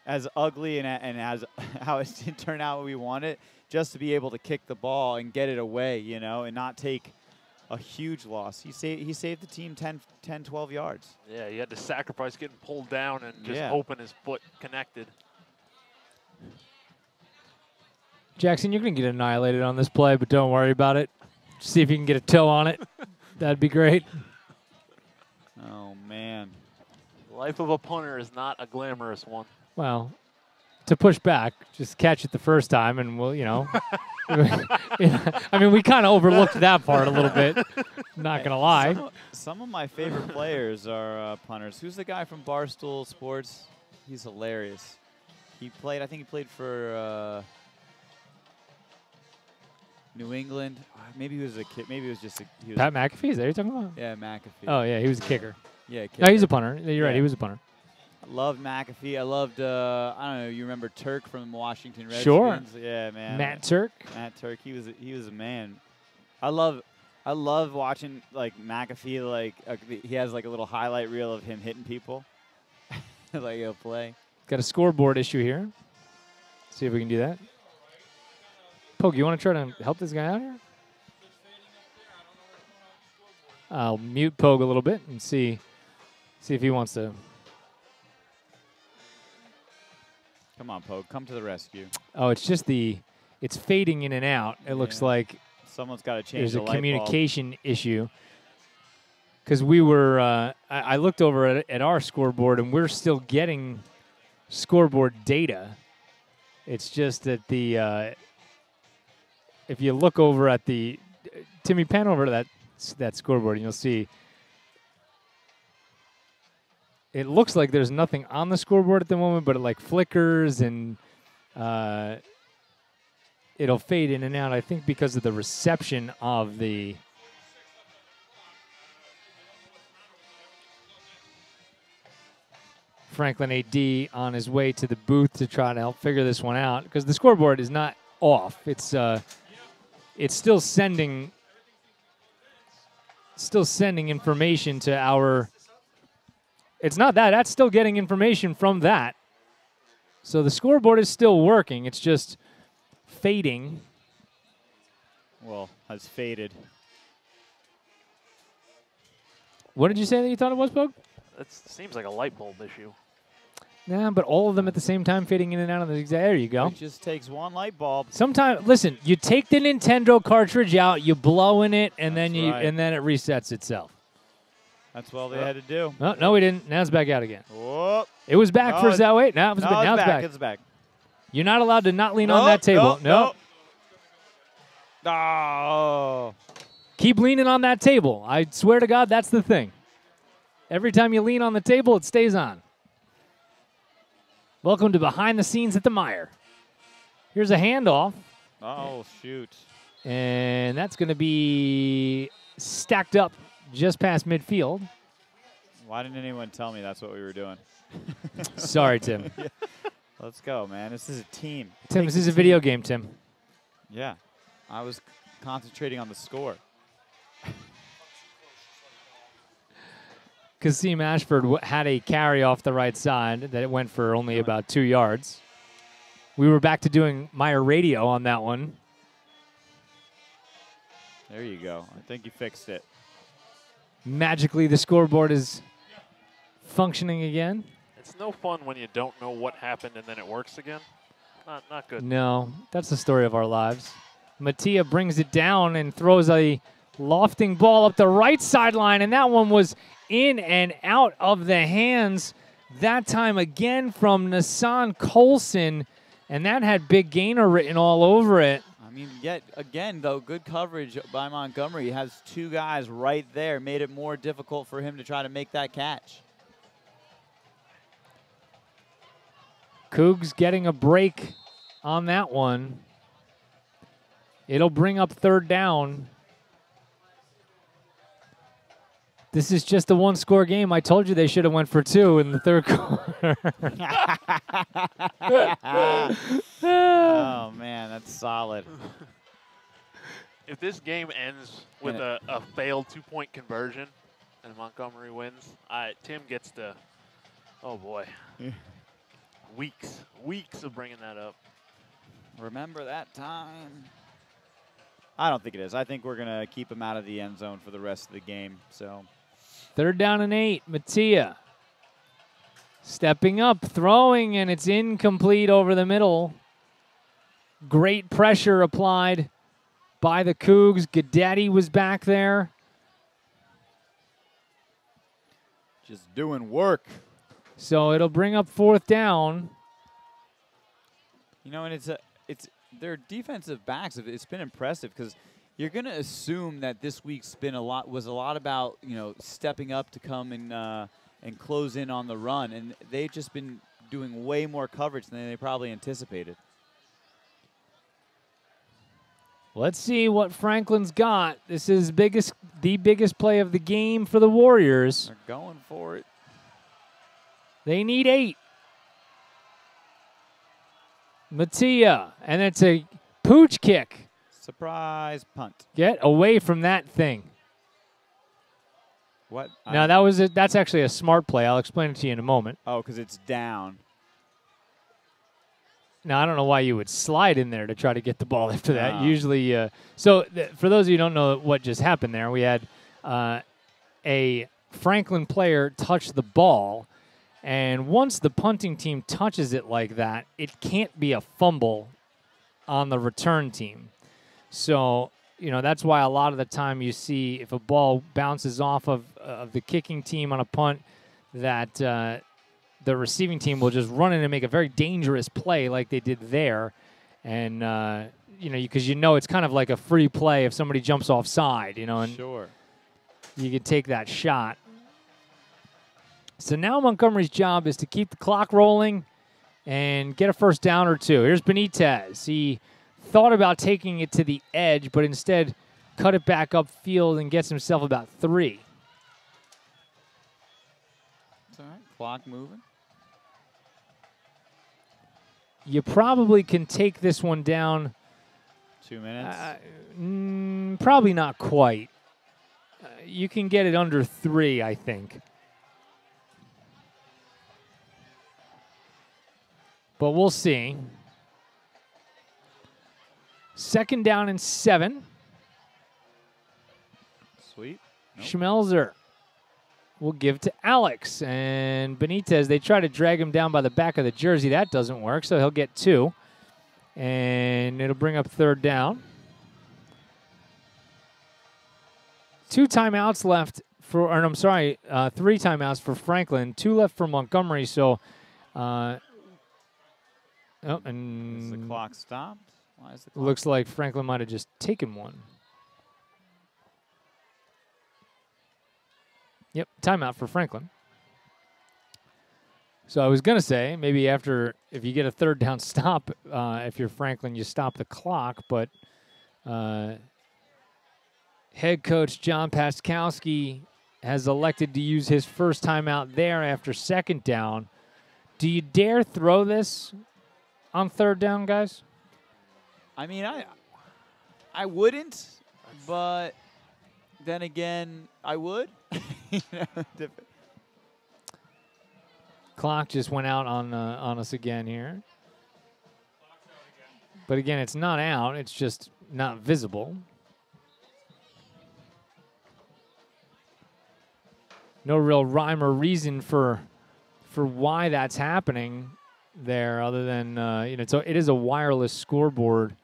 Speaker 2: as ugly and as how it didn't turn out we wanted, just to be able to kick the ball and get it away, you know, and not take a huge loss. He saved the team 10, 12 yards.
Speaker 3: Yeah, he had to sacrifice getting pulled down and just hoping his foot connected.
Speaker 1: Jackson, you're going to get annihilated on this play, but don't worry about it. See if you can get a toe on it. That'd be great.
Speaker 2: Oh, man.
Speaker 3: Life of a punter is not a glamorous one.
Speaker 1: Well, to push back, just catch it the first time, and we'll, you know. I mean, we kind of overlooked that part a little bit. Not going to lie.
Speaker 2: Some of my favorite players are punters. Who's the guy from Barstool Sports? He's hilarious. I think he played for New England. Maybe he was a kid. Maybe it was just a.
Speaker 1: Pat McAfee? Is that what you're talking about?
Speaker 2: Yeah, McAfee.
Speaker 1: Oh, yeah, he was a kicker.
Speaker 2: Yeah, kicker.
Speaker 1: No, he's a punter. You're right, he was a punter.
Speaker 2: I loved McAfee. I loved, I don't know, you remember Turk from Washington Redskins?
Speaker 1: Sure.
Speaker 2: Yeah, man.
Speaker 1: Matt Turk.
Speaker 2: Matt Turk. He was a man. I love watching, like, McAfee, like, he has, like, a little highlight reel of him hitting people. Like, he'll play.
Speaker 1: Got a scoreboard issue here. See if we can do that. Poke, you want to try to help this guy out here? I'll mute Pogue a little bit and see if he wants to.
Speaker 2: Come on, Pogue. Come to the rescue.
Speaker 1: Oh, it's just it's fading in and out. It looks like
Speaker 2: someone's got to change
Speaker 1: there's a communication issue. Because we were, I looked over at our scoreboard, and we're still getting scoreboard data. It's just that if you look over at Timmy, pan over to that scoreboard, and you'll see it looks like there's nothing on the scoreboard at the moment, but it like flickers and it'll fade in and out, I think, because of the reception of the Franklin AD on his way to the booth to try to help figure this one out, because the scoreboard is not off. It's still sending information to our. It's not that. That's still getting information from that. So the scoreboard is still working. It's just fading.
Speaker 2: Well, has faded.
Speaker 1: What did you say that you thought it was, Pogue?
Speaker 3: That seems like a light bulb issue.
Speaker 1: Nah, but all of them at the same time fading in and out of the exact. There you go.
Speaker 2: It just takes one light bulb.
Speaker 1: Sometimes, listen, you take the Nintendo cartridge out, you blow in it, and then it resets itself.
Speaker 2: That's all they had to do.
Speaker 1: No, we didn't. Now it's back out again.
Speaker 2: Whoop.
Speaker 1: It was back for that. Wait, now it's back.
Speaker 2: It's back.
Speaker 1: You're not allowed to not lean on that table. No.
Speaker 2: Oh.
Speaker 1: Keep leaning on that table. I swear to God, that's the thing. Every time you lean on the table, it stays on. Welcome to Behind the Scenes at the Mire. Here's a handoff.
Speaker 2: Oh, shoot.
Speaker 1: And that's going to be stacked up just past midfield.
Speaker 2: Why didn't anyone tell me that's what we were doing?
Speaker 1: Sorry, Tim.
Speaker 2: Yeah. Let's go, man. This is a team.
Speaker 1: Tim, this is a video game, Tim.
Speaker 2: Yeah. I was concentrating on the score.
Speaker 1: Kasim Ashford had a carry off the right side that it went for only about 2 yards. We were back to doing MIRE radio on that one.
Speaker 2: There you go. I think you fixed it.
Speaker 1: Magically, the scoreboard is functioning again.
Speaker 3: It's no fun when you don't know what happened and then it works again. Not good.
Speaker 1: No, that's the story of our lives. Mattia brings it down and throws a lofting ball up the right sideline, and that one was in and out of the hands. That time again from Nassan Colson, and that had big gainer written all over it.
Speaker 2: I mean, yet again, though, good coverage by Montgomery. He has 2 guys right there. Made it more difficult for him to try to make that catch.
Speaker 1: Cougs getting a break on that one. It'll bring up 3rd down. This is just a 1-score game. I told you they should have went for 2 in the 3rd quarter.
Speaker 2: Oh, man, that's solid.
Speaker 3: If this game ends with a failed 2-point conversion and Montgomery wins, Tim gets to, oh boy, weeks of bringing that up.
Speaker 2: Remember that time? I don't think it is. I think we're going to keep him out of the end zone for the rest of the game. So
Speaker 1: 3rd down and 8. Mattia stepping up, throwing, and it's incomplete over the middle. Great pressure applied by the Cougs. Gaddetti was back there.
Speaker 2: just doing work.
Speaker 1: So it'll bring up 4th down.
Speaker 2: You know, and it's their defensive backs. It's been impressive because you're going to assume that this week's been was a lot about, you know, stepping up to come and close in on the run, and they've just been doing way more coverage than they probably anticipated.
Speaker 1: Let's see what Franklin's got. This is the biggest play of the game for the Warriors.
Speaker 2: They're going for it.
Speaker 1: They need 8. Mattia, and it's a pooch kick.
Speaker 2: Surprise punt.
Speaker 1: Get away from that thing.
Speaker 2: What?
Speaker 1: No, that's actually a smart play. I'll explain it to you in a moment.
Speaker 2: Oh, because it's down.
Speaker 1: Now, I don't know why you would slide in there to try to get the ball after that. Usually, for those of you who don't know what just happened there, we had a Franklin player touch the ball, and once the punting team touches it like that, it can't be a fumble on the return team. So, you know, that's why a lot of the time you see if a ball bounces off of the kicking team on a punt, that the receiving team will just run in and make a very dangerous play like they did there. And, because it's kind of like a free play if somebody jumps offside, and
Speaker 2: sure,
Speaker 1: you can take that shot. So now Montgomery's job is to keep the clock rolling and get a 1st down or 2. Here's Benitez. He thought about taking it to the edge, but instead cut it back upfield and gets himself about 3.
Speaker 2: It's all right. Clock moving.
Speaker 1: You probably can take this one down.
Speaker 2: 2 minutes?
Speaker 1: Probably not quite. You can get it under 3, I think. But we'll see. 2nd down and 7.
Speaker 2: Sweet. Nope.
Speaker 1: Schmelzer will give to Alex. And Benitez, they try to drag him down by the back of the jersey. That doesn't work, so he'll get 2. And it'll bring up 3rd down. 2 timeouts left 3 timeouts for Franklin. 2 left for Montgomery, so... and
Speaker 2: is the clock stopped? Why is the clock
Speaker 1: looks like Franklin might have just taken one. Yep, timeout for Franklin. So I was going to say, maybe if you get a 3rd down stop, if you're Franklin, you stop the clock. But head coach John Pastkowski has elected to use his first timeout there after second down. Do you dare throw this on third down, guys?
Speaker 2: I mean, I wouldn't, but then again, I would. You know,
Speaker 1: Clock just went out on us again here. But again, it's not out. It's just not visible. No real rhyme or reason for why that's happening there, other than you know, so it is a wireless scoreboard.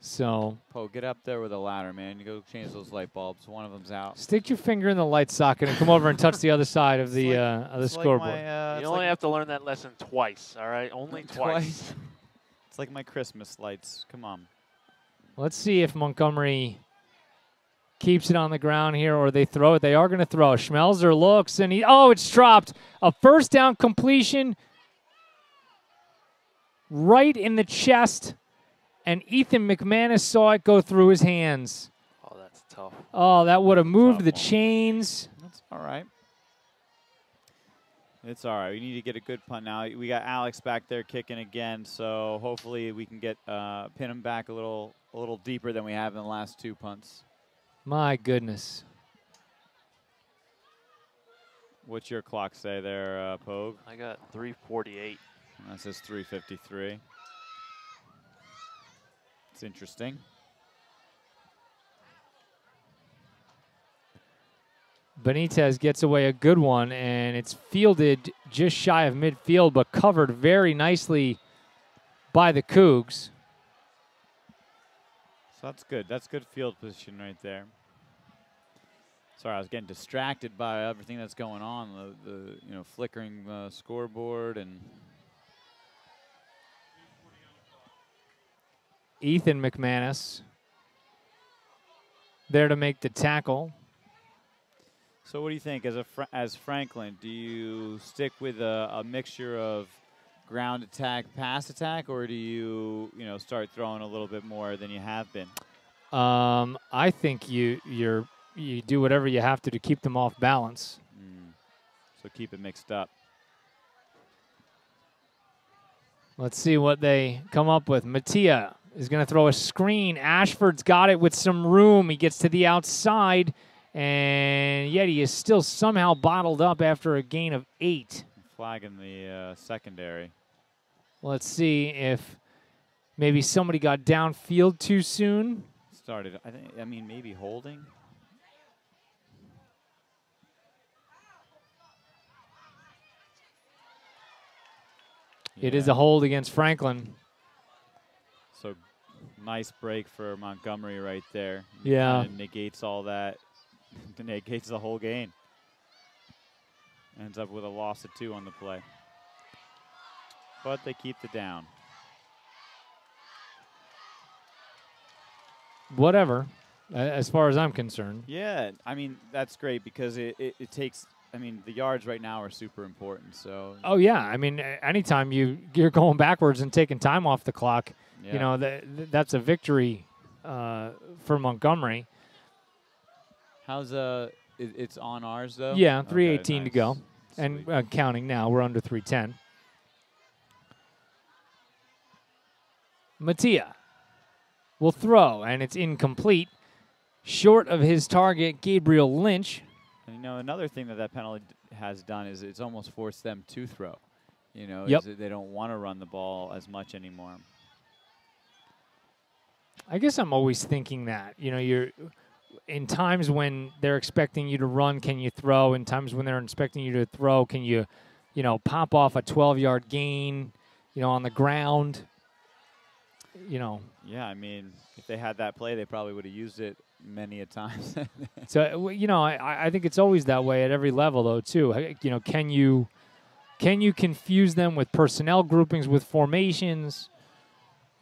Speaker 1: So
Speaker 2: Poe, get up there with a ladder, man. You go change those light bulbs. One of them's out.
Speaker 1: stick your finger in the light socket and come over and touch the other side of the
Speaker 2: It's like
Speaker 1: scoreboard.
Speaker 2: my,
Speaker 3: You only have to learn that lesson twice, all right? Only twice.
Speaker 2: It's like my Christmas lights. Come on.
Speaker 1: Let's see if Montgomery keeps it on the ground here or they throw it. They are going to throw. Schmelzer looks and it's dropped. A first down completion right in the chest, and Ethan McManus saw it go through his hands.
Speaker 3: Oh, that's tough.
Speaker 1: Oh, that would have moved the
Speaker 2: Tough one.
Speaker 1: chains.
Speaker 2: That's all right. It's all right. We need to get a good punt now. We got Alex back there kicking again, so hopefully we can get pin him back a little deeper than we have in the last two punts.
Speaker 1: My goodness.
Speaker 2: What's your clock say there, Pogue?
Speaker 3: I got 348.
Speaker 2: That says 3:53. It's interesting.
Speaker 1: Benitez gets away a good one, and it's fielded just shy of midfield, but covered very nicely by the Cougs.
Speaker 2: So that's good. That's good field position right there. Sorry, I was getting distracted by everything that's going on. The flickering scoreboard and.
Speaker 1: Ethan McManus there to make the tackle.
Speaker 2: So what do you think as Franklin? Do you stick with a mixture of ground attack, pass attack, or do you start throwing a little bit more than you have been?
Speaker 1: I think you do whatever you have to keep them off balance.
Speaker 2: So keep it mixed up.
Speaker 1: Let's see what they come up with. Mattia is going to throw a screen. Ashford's got it with some room. He gets to the outside, and yet he is still somehow bottled up after a gain of 8.
Speaker 2: Flag in the secondary.
Speaker 1: Let's see if maybe somebody got downfield too soon.
Speaker 2: Started, I mean, maybe holding.
Speaker 1: It is a hold against Franklin.
Speaker 2: So nice break for Montgomery right there.
Speaker 1: Yeah.
Speaker 2: And negates all that. Negates the whole game. Ends up with a loss of 2 on the play. But they keep the down.
Speaker 1: Whatever, as far as I'm concerned.
Speaker 2: Yeah, I mean, that's great because it takes, I mean, the yards right now are super important. So.
Speaker 1: Oh, yeah. I mean, anytime you're going backwards and taking time off the clock,
Speaker 2: Yeah.
Speaker 1: That's a victory for Montgomery.
Speaker 2: How's it's on ours though?
Speaker 1: Yeah,
Speaker 2: Okay,
Speaker 1: 3:18 to
Speaker 2: nice.
Speaker 1: go, and counting now. We're under 3:10. Mattia will throw, and it's incomplete, short of his target, Gabriel Lynch.
Speaker 2: And another thing that penalty has done is it's almost forced them to throw.
Speaker 1: Yep.
Speaker 2: Is that they don't want to run the ball as much anymore.
Speaker 1: I guess I'm always thinking that, you're in times when they're expecting you to run, can you throw? In times when they're expecting you to throw, can you, pop off a 12-yard gain, on the ground?
Speaker 2: Yeah, I mean, if they had that play, they probably would have used it many a times.
Speaker 1: So, I think it's always that way at every level, though, too. Can you confuse them with personnel groupings, with formations?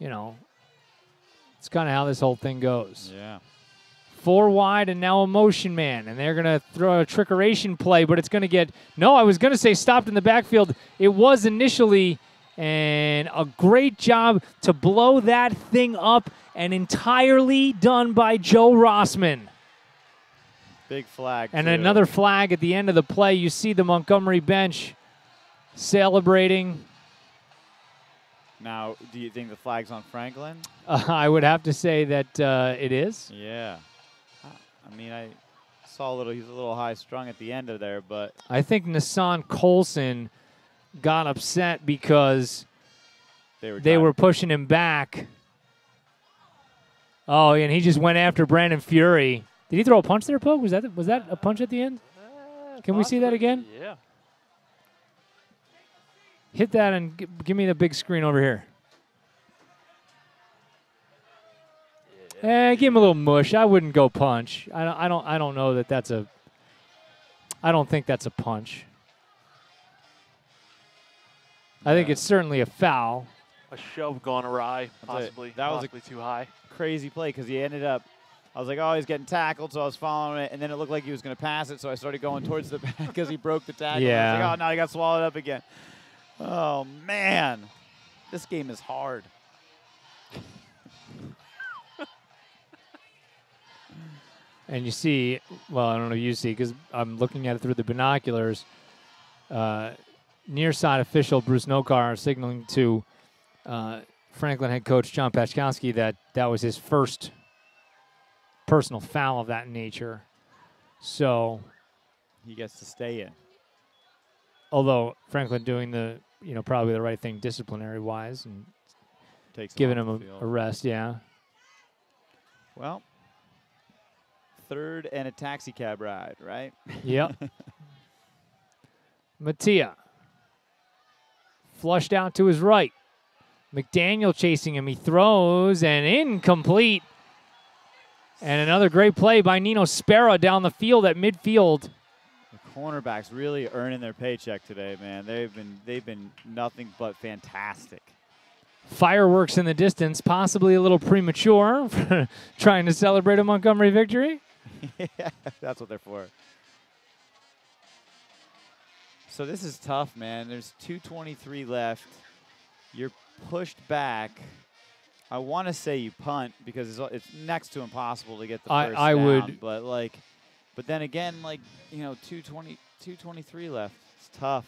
Speaker 1: It's kind of how this whole thing goes.
Speaker 2: Yeah.
Speaker 1: 4 wide and now a motion man. And they're going to throw a trickeration play, but it's going to get, no, I was going to say stopped in the backfield. It was initially, and a great job to blow that thing up and entirely done by Joe Rossman.
Speaker 2: Big flag.
Speaker 1: And
Speaker 2: too.
Speaker 1: another flag at the end of the play. You see the Montgomery bench celebrating.
Speaker 2: Now, do you think the flag's on Franklin?
Speaker 1: I would have to say that it is.
Speaker 2: Yeah. I mean, I saw he's a little high strung at the end of there, but.
Speaker 1: I think Nassan Colson got upset because they were pushing him back. Oh, and he just went after Brandon Fury. Did he throw a punch there, Pogue? Was that a punch at the end? Can we see that again?
Speaker 3: Yeah.
Speaker 1: Hit that and give me the big screen over here. Give him a little mush. I wouldn't go punch. I don't know that that's a. I don't think that's a punch. I think it's certainly a foul.
Speaker 3: A shove gone awry, possibly.
Speaker 2: That was
Speaker 3: possibly too high.
Speaker 2: Crazy play because he ended up. I was like, oh, he's getting tackled, so I was following it, and then it looked like he was going to pass it, so I started going towards the back because he broke the tackle.
Speaker 1: Yeah.
Speaker 2: I was like, oh, no, he got swallowed up again. Oh, man. This game is hard.
Speaker 1: And you see, well, I don't know if you see, because I'm looking at it through the binoculars, near side official Bruce Nokar signaling to Franklin head coach John Pachkowski that was his first personal foul of that nature. So
Speaker 2: he gets to stay in.
Speaker 1: Although Franklin doing probably the right thing disciplinary wise and giving him a rest, yeah.
Speaker 2: Well, third and a taxi cab ride, right?
Speaker 1: Yep. Mattia flushed out to his right. McDaniel chasing him. He throws and incomplete. And another great play by Nino Spera down the field at midfield.
Speaker 2: The cornerbacks really earning their paycheck today, man. They've been nothing but fantastic.
Speaker 1: Fireworks in the distance, possibly a little premature for trying to celebrate a Montgomery victory.
Speaker 2: Yeah, that's what they're for. So this is tough, man. There's 2:23 left. You're pushed back. I want to say you punt because it's next to impossible to get the first
Speaker 1: I
Speaker 2: down.
Speaker 1: would.
Speaker 2: But then again, 2:23 left. It's tough.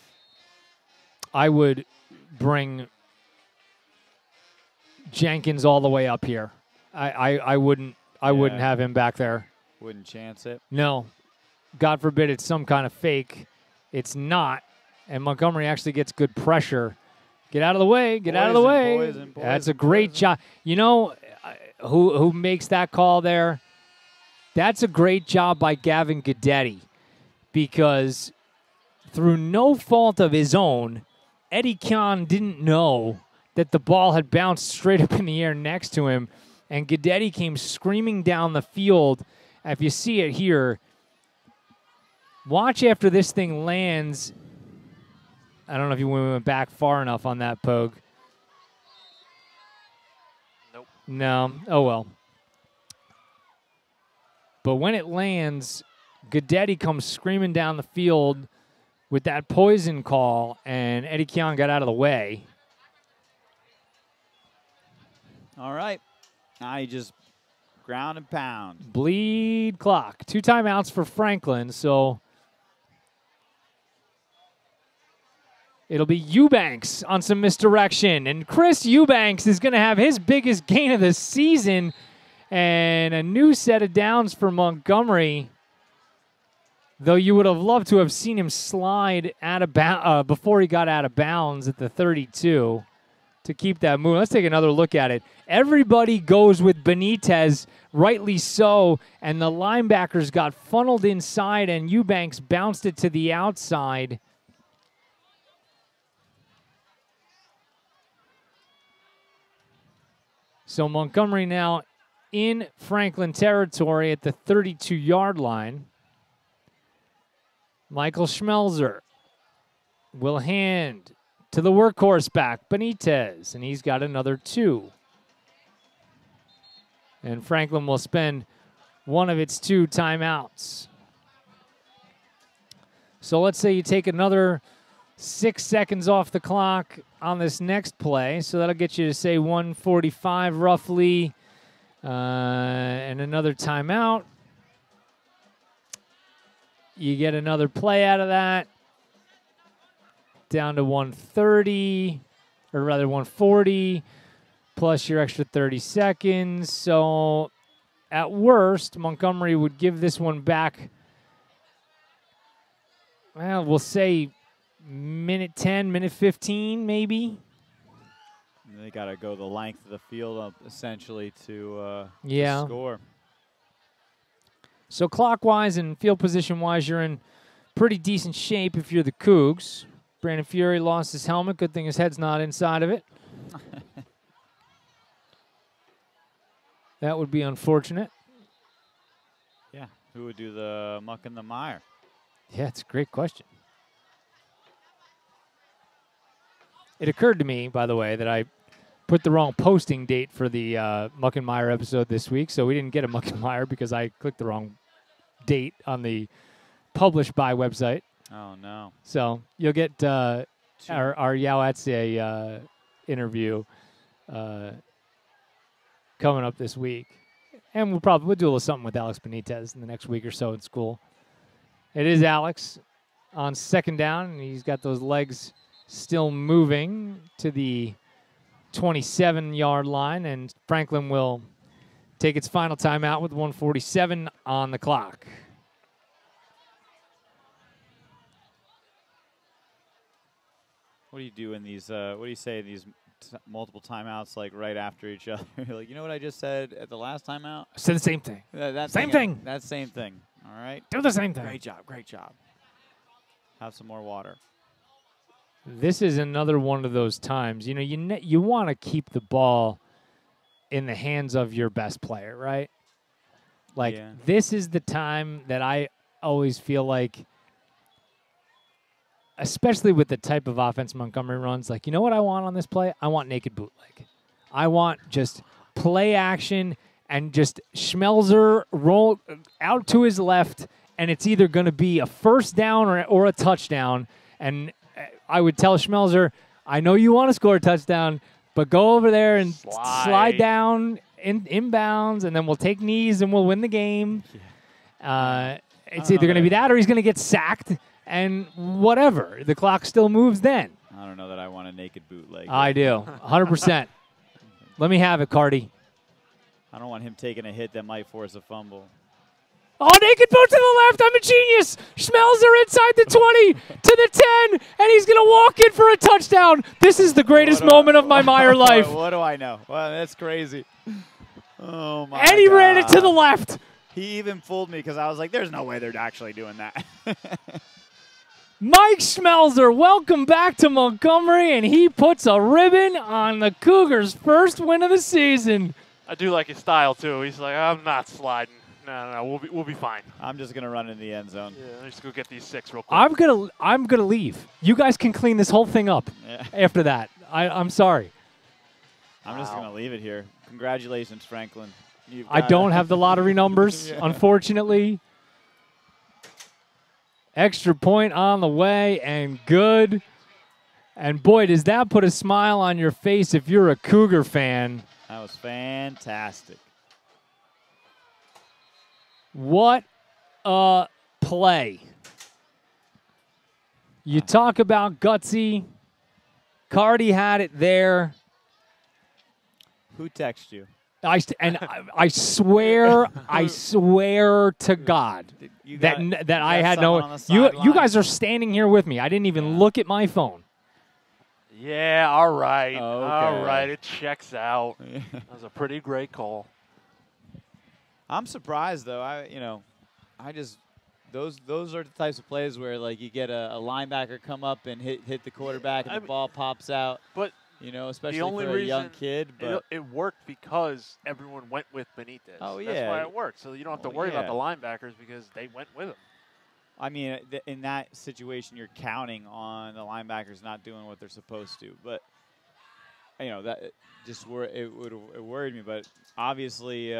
Speaker 1: I would bring Jenkins all the way up here. I wouldn't have him back there.
Speaker 2: Wouldn't chance it.
Speaker 1: No. God forbid it's some kind of fake. It's not. And Montgomery actually gets good pressure. Get out of the way. Get out of the way.
Speaker 2: Poison,
Speaker 1: That's a great job. You know who makes that call there? That's a great job by Gavin Guidetti because through no fault of his own, Eddie Kyan didn't know that the ball had bounced straight up in the air next to him, and Guidetti came screaming down the field. If you see it here, watch after this thing lands. I don't know if you went back far enough on that, Pogue.
Speaker 3: Nope.
Speaker 1: No. Oh, well. But when it lands, Guidetti comes screaming down the field with that poison call, and Eddie Kyan got out of the way.
Speaker 2: All right. Now you just ground and pound.
Speaker 1: Bleed clock. 2 timeouts for Franklin, so it'll be Eubanks on some misdirection. And Chris Eubanks is going to have his biggest gain of the season and a new set of downs for Montgomery. Though you would have loved to have seen him slide out of before he got out of bounds at the 32 to keep that move. Let's take another look at it. Everybody goes with Benitez, rightly so, and the linebackers got funneled inside, and Eubanks bounced it to the outside. So Montgomery now in Franklin territory at the 32-yard line. Michael Schmelzer will hand to the workhorse back, Benitez, and he's got another 2. And Franklin will spend one of its 2 timeouts. So let's say you take another 6 seconds off the clock on this next play. So that'll get you to, say, 1:45 roughly. And another timeout. You get another play out of that. Down to 130, or rather 140, plus your extra 30 seconds. So at worst, Montgomery would give this one back, well, we'll say minute 10, minute 15, maybe.
Speaker 2: And they got to go the length of the field, essentially, to score.
Speaker 1: So clockwise and field position-wise, you're in pretty decent shape if you're the Cougs. Brandon Fury lost his helmet. Good thing his head's not inside of it. That would be unfortunate.
Speaker 2: Yeah. Who would do the muck and the mire?
Speaker 1: Yeah, it's a great question. It occurred to me, by the way, that I put the wrong posting date for the Muck and Mire episode this week, so we didn't get a Muck and Mire because I clicked the wrong date on the published by website.
Speaker 2: Oh, no.
Speaker 1: So you'll get our Yao interview coming up this week. And we'll do a little something with Alex Benitez in the next week or so in school. It is Alex on second down, and he's got those legs still moving to the 27-yard line, and Franklin will take its final timeout with 1:47 on the clock.
Speaker 2: What do you do in these, what do you say in these multiple timeouts, like right after each other? Like, you know what I just said at the last timeout?
Speaker 1: I said the same thing.
Speaker 2: Same thing. That same thing. All right.
Speaker 1: Do the same thing.
Speaker 2: Great job. Great job. Have some more water.
Speaker 1: This is another one of those times. You know, you want to keep the ball in the hands of your best player, right? Like, This is the time that I always feel like, especially with the type of offense Montgomery runs, like, you know what I want on this play? I want naked bootleg. I want just play action and just Schmelzer roll out to his left, and it's either going to be a first down or a touchdown. And I would tell Schmelzer, I know you want to score a touchdown, but go over there and slide down inbounds, and then we'll take knees and we'll win the game. It's either going to be that or he's going to get sacked. And whatever, the clock still moves then.
Speaker 2: I don't know that I want a naked bootleg.
Speaker 1: I do, 100%. Let me have it, Cardi.
Speaker 2: I don't want him taking a hit that might force a fumble.
Speaker 1: Oh, naked boot to the left. I'm a genius. Schmelzer inside the 20 to the 10, and he's going to walk in for a touchdown. This is the greatest moment of my Mire life.
Speaker 2: What do I know? Well, that's crazy. Oh, my
Speaker 1: And he
Speaker 2: God.
Speaker 1: ran it to the left.
Speaker 2: He even fooled me because I was like, there's no way they're actually doing that.
Speaker 1: Mike Schmelzer, welcome back to Montgomery, and he puts a ribbon on the Cougars' first win of the season.
Speaker 3: I do like his style, too. He's like, I'm not sliding. No, we'll be fine.
Speaker 2: I'm just gonna run in the end zone.
Speaker 3: Yeah, let's go get these 6 real quick.
Speaker 1: I'm gonna leave. You guys can clean this whole thing up after that. I'm sorry.
Speaker 2: I'm just gonna leave it here. Congratulations, Franklin.
Speaker 1: I don't have the lottery numbers, unfortunately. Extra point on the way, and good. And boy, does that put a smile on your face if you're a Cougar fan.
Speaker 2: That was fantastic.
Speaker 1: What a play. You talk about gutsy. Cardi had it there.
Speaker 2: Who texted you?
Speaker 1: I swear, I swear to God that I had no. You guys are standing here with me. I didn't even look at my phone.
Speaker 3: Yeah, all right.
Speaker 2: Okay.
Speaker 3: All right, it checks out. That was a pretty great call.
Speaker 2: I'm surprised though. Those are the types of plays where like you get a linebacker come up and hit the quarterback and the ball pops out.
Speaker 3: But
Speaker 2: especially for a young kid. But
Speaker 3: it worked because everyone went with Benitez.
Speaker 2: Oh yeah,
Speaker 3: that's why it worked. So you don't have to worry about the linebackers because they went with him.
Speaker 2: I mean, in that situation, you're counting on the linebackers not doing what they're supposed to. But that just it worried me. But obviously.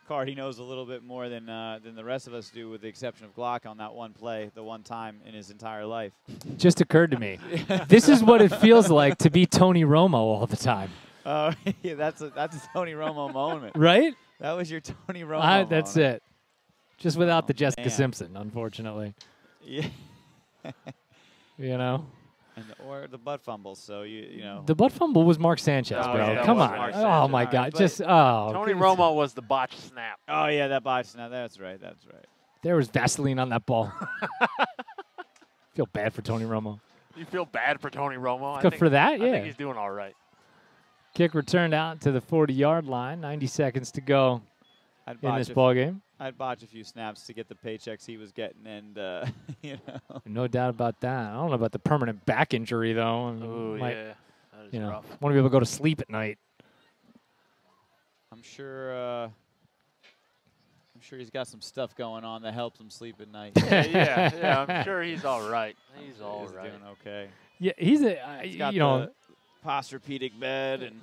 Speaker 2: Cardi knows a little bit more than the rest of us do, with the exception of Glock on that one play, the one time in his entire life.
Speaker 1: Just occurred to me. This is what it feels like to be Tony Romo all the time.
Speaker 2: Oh, yeah, that's a Tony Romo moment.
Speaker 1: Right?
Speaker 2: That was your Tony Romo
Speaker 1: That's
Speaker 2: moment.
Speaker 1: it. Just without
Speaker 2: Oh,
Speaker 1: the Jessica
Speaker 2: man.
Speaker 1: Simpson, unfortunately.
Speaker 2: Yeah.
Speaker 1: You know?
Speaker 2: Or the butt fumble, so you know.
Speaker 1: The butt fumble was Mark Sanchez,
Speaker 3: Oh,
Speaker 1: bro.
Speaker 3: yeah, that
Speaker 1: Come
Speaker 3: was
Speaker 1: on.
Speaker 3: Mark
Speaker 1: Oh,
Speaker 3: Sanchez.
Speaker 1: my
Speaker 2: All
Speaker 1: God.
Speaker 2: right,
Speaker 1: Just,
Speaker 3: Tony
Speaker 1: good.
Speaker 3: Romo was the botched snap.
Speaker 2: Oh yeah, that botch. Now that's right. That's right.
Speaker 1: There was Vaseline on that ball. Feel bad for Tony Romo.
Speaker 3: You feel bad for Tony Romo?
Speaker 1: Good for that,
Speaker 3: I
Speaker 1: yeah.
Speaker 3: think he's doing all right.
Speaker 1: Kick returned out to the 40-yard line. 90 seconds to go in this ball game.
Speaker 2: I'd botch a few snaps to get the paychecks he was getting, and you know.
Speaker 1: No doubt about that. I don't know about the permanent back injury, though.
Speaker 3: Oh,
Speaker 1: Might,
Speaker 3: yeah. That is
Speaker 1: you know,
Speaker 3: rough.
Speaker 1: want to be able to go to sleep at night.
Speaker 2: I'm sure he's got some stuff going on that helps him sleep at night.
Speaker 3: yeah. I'm sure he's all right. He's all
Speaker 2: He's
Speaker 3: right.
Speaker 2: doing okay.
Speaker 1: Yeah, he's
Speaker 2: He's got
Speaker 1: you know,
Speaker 2: the Posturpedic bed,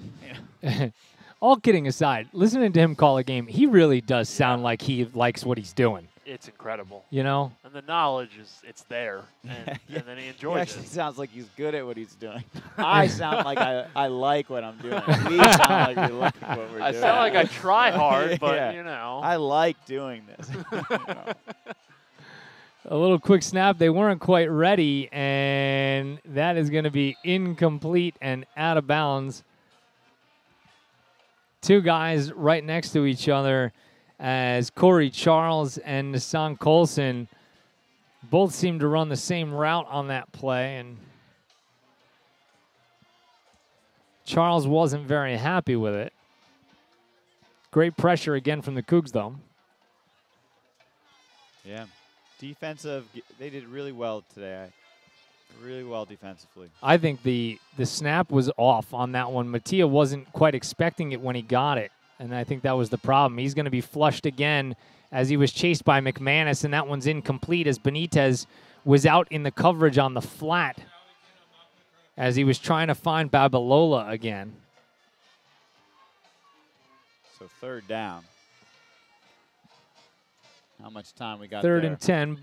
Speaker 2: and
Speaker 1: all kidding aside, listening to him call a game, he really does sound like he likes what he's doing.
Speaker 3: It's incredible.
Speaker 1: You know?
Speaker 3: And the knowledge it's there, and then he
Speaker 2: he
Speaker 3: enjoys
Speaker 2: actually
Speaker 3: it.
Speaker 2: sounds like he's good at what he's doing. I sound like I like what I'm doing. We sound like we like what we're doing.
Speaker 3: I sound like I try hard, but
Speaker 2: Yeah.
Speaker 3: you know.
Speaker 2: I like doing this. You know.
Speaker 1: A little quick snap. They weren't quite ready, and that is going to be incomplete and out of bounds. Two guys right next to each other as Corey Charles and Nassan Colson both seem to run the same route on that play, and Charles wasn't very happy with it. Great pressure again from the Cougs, though.
Speaker 2: Yeah. Defensive, they did really well today. Really well defensively.
Speaker 1: I think the snap was off on that one. Mattia wasn't quite expecting it when he got it, and I think that was the problem. He's going to be flushed again as he was chased by McManus, and that one's incomplete as Benitez was out in the coverage on the flat as he was trying to find Babalola again.
Speaker 2: So third down. How much time we got
Speaker 1: Third
Speaker 2: there?
Speaker 1: and 10,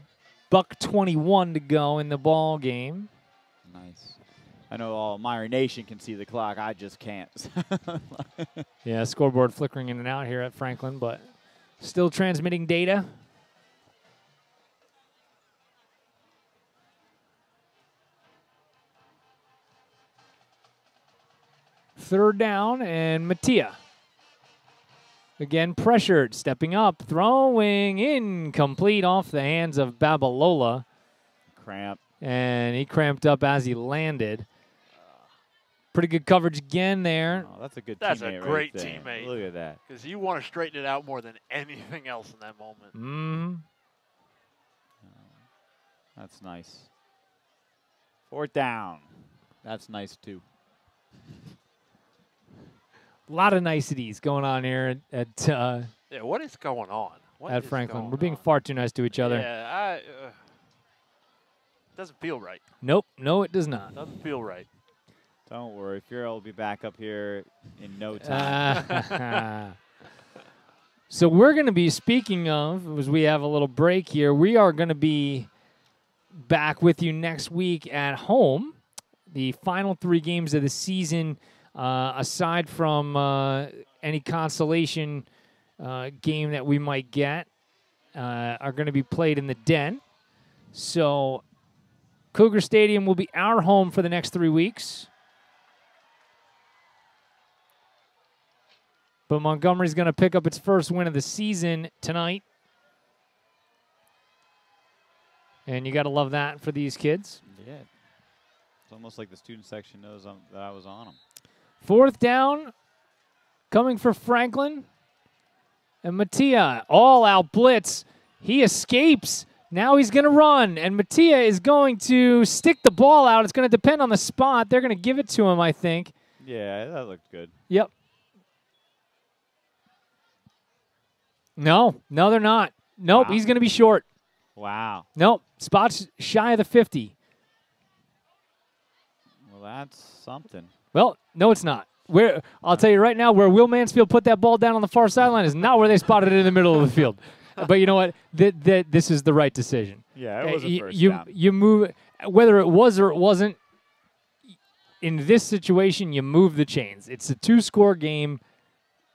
Speaker 1: $1:21 to go in the ball game.
Speaker 2: Nice. I know all MIRE Nation can see the clock. I just can't.
Speaker 1: Yeah, scoreboard flickering in and out here at Franklin, but still transmitting data. Third down, and Mattia. Again, pressured, stepping up, throwing incomplete off the hands of Babalola.
Speaker 2: Cramp.
Speaker 1: And he cramped up as he landed. Pretty good coverage again there.
Speaker 2: Oh, that's a good
Speaker 3: That's
Speaker 2: teammate
Speaker 3: a great
Speaker 2: right there.
Speaker 3: teammate.
Speaker 2: Look at that.
Speaker 3: Because you want to straighten it out more than anything else in that moment.
Speaker 2: That's nice. Fourth down. That's nice, too.
Speaker 1: A lot of niceties going on here at
Speaker 3: Yeah, what is going on? What
Speaker 1: at
Speaker 3: is
Speaker 1: Franklin.
Speaker 3: going
Speaker 1: We're being
Speaker 3: on?
Speaker 1: far too nice to each other.
Speaker 3: Yeah, doesn't feel right.
Speaker 1: Nope, no, it does not.
Speaker 3: Doesn't feel right.
Speaker 2: Don't worry. Fury will be back up here in no time.
Speaker 1: So we're going to be, speaking of, as we have a little break here, we are going to be back with you next week at home. The final 3 games of the season, aside from any consolation game that we might get, are going to be played in the Den. So Cougar Stadium will be our home for the next 3 weeks. But Montgomery's going to pick up its first win of the season tonight. And you got to love that for these kids.
Speaker 2: Yeah. It's almost like the student section knows that I was on them.
Speaker 1: Fourth down, coming for Franklin. And Mattia, all-out blitz. He escapes. Now he's going to run. And Mattia is going to stick the ball out. It's going to depend on the spot. They're going to give it to him, I think.
Speaker 2: Yeah, that looked good.
Speaker 1: Yep. No, they're not. Nope,
Speaker 2: Wow.
Speaker 1: He's going to be short.
Speaker 2: Wow.
Speaker 1: Nope, spot's shy of the 50.
Speaker 2: Well, that's something.
Speaker 1: Well, no, it's not. I'll tell you right now, where Will Mansfield put that ball down on the far sideline is not where they spotted it in the middle of the field. But you know what? This is the right decision.
Speaker 2: Yeah, it was a first down.
Speaker 1: You move, whether it was or it wasn't, in this situation, you move the chains. It's a 2-score game.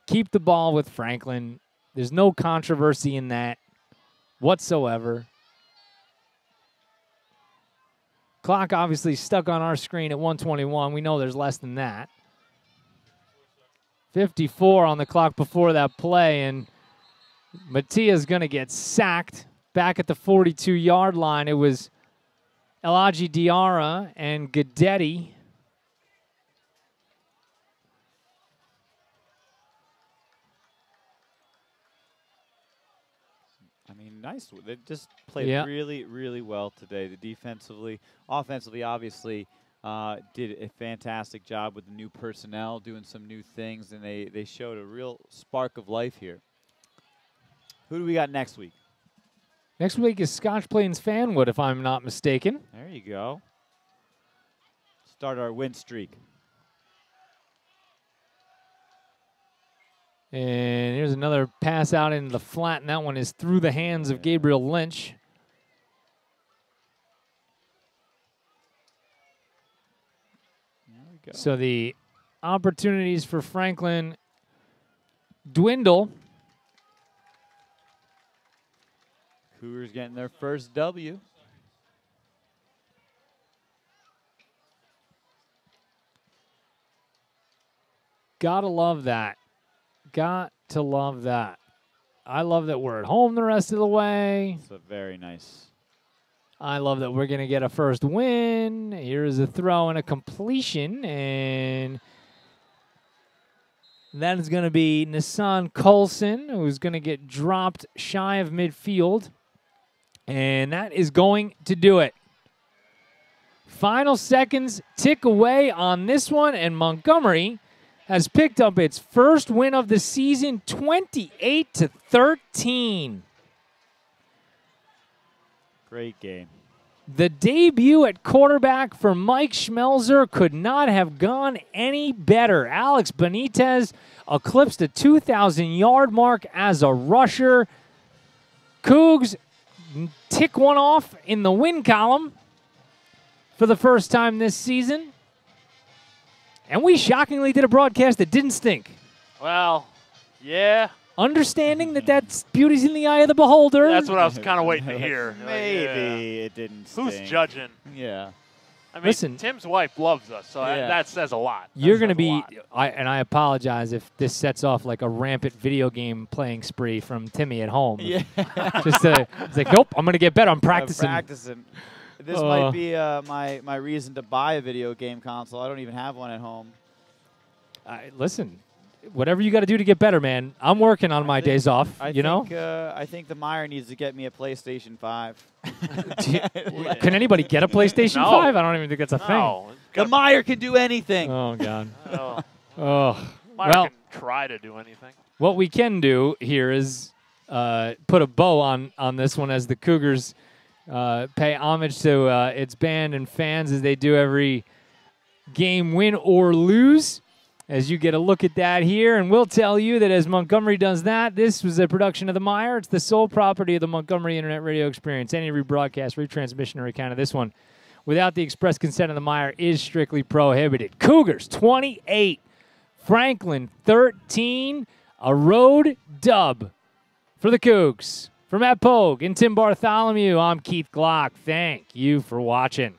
Speaker 1: Keep the ball with Franklin. There's no controversy in that whatsoever. Clock obviously stuck on our screen at 1:21. We know there's less than that. 54 on the clock before that play, and Matia's going to get sacked back at the 42-yard line. It was Elaji Diarra and Guidetti.
Speaker 2: I mean, nice. They just played really, really well today. The defensively, offensively, obviously, did a fantastic job with the new personnel, doing some new things, and they showed a real spark of life here. Who do we got next week?
Speaker 1: Next week is Scotch Plains Fanwood, if I'm not mistaken.
Speaker 2: There you go. Start our win streak.
Speaker 1: And here's another pass out into the flat, and that one is through the hands of Gabriel Lynch.
Speaker 2: There we go.
Speaker 1: So the opportunities for Franklin dwindle.
Speaker 2: Cougars getting their first W.
Speaker 1: Gotta love that. Got to love that. I love that we're at home the rest of the way.
Speaker 2: It's very nice.
Speaker 1: I love that we're going to get a first win. Here's a throw and a completion, and that is going to be Nissan Coulson, who's going to get dropped shy of midfield, and that is going to do it. Final seconds tick away on this one, and Montgomery has picked up its first win of the season, 28-13.
Speaker 2: Great game.
Speaker 1: The debut at quarterback for Mike Schmelzer could not have gone any better. Alex Benitez eclipsed the 2,000-yard mark as a rusher. Cougs tick one off in the win column for the first time this season. And we shockingly did a broadcast that didn't stink.
Speaker 3: Well, yeah.
Speaker 1: Understanding that beauty's in the eye of the beholder.
Speaker 3: That's what I was kind of waiting to hear.
Speaker 2: Maybe it didn't stink.
Speaker 3: Who's judging?
Speaker 2: Yeah.
Speaker 3: I mean,
Speaker 1: Listen,
Speaker 3: Tim's wife loves us, so that says a lot.
Speaker 1: You're going to be, and I apologize if this sets off like a rampant video game playing spree from Timmy at home.
Speaker 2: Yeah.
Speaker 1: It's like, nope, I'm going to get better. I'm practicing.
Speaker 2: This might be my reason to buy a video game console. I don't even have one at home.
Speaker 1: Listen, whatever you got to do to get better, man. I'm working on my days off, you know?
Speaker 2: I think the MIRE needs to get me a PlayStation 5.
Speaker 1: Can anybody get a PlayStation 5? I don't even think that's a thing.
Speaker 2: The MIRE can do anything.
Speaker 1: Oh, God.
Speaker 3: MIRE can try to do anything.
Speaker 1: What we can do here is put a bow on this one as the Cougars pay homage to its band and fans as they do every game, win or lose. As you get a look at that here, and we'll tell you that as Montgomery does that, this was a production of the MIRE. It's the sole property of the Montgomery Internet Radio Experience. Any rebroadcast, retransmission, or recount of this one without the express consent of the MIRE is strictly prohibited. Cougars 28, Franklin 13, a road dub for the Cougs. For Matt Pogue and Tim Bartholomew, I'm Keith Glock. Thank you for watching.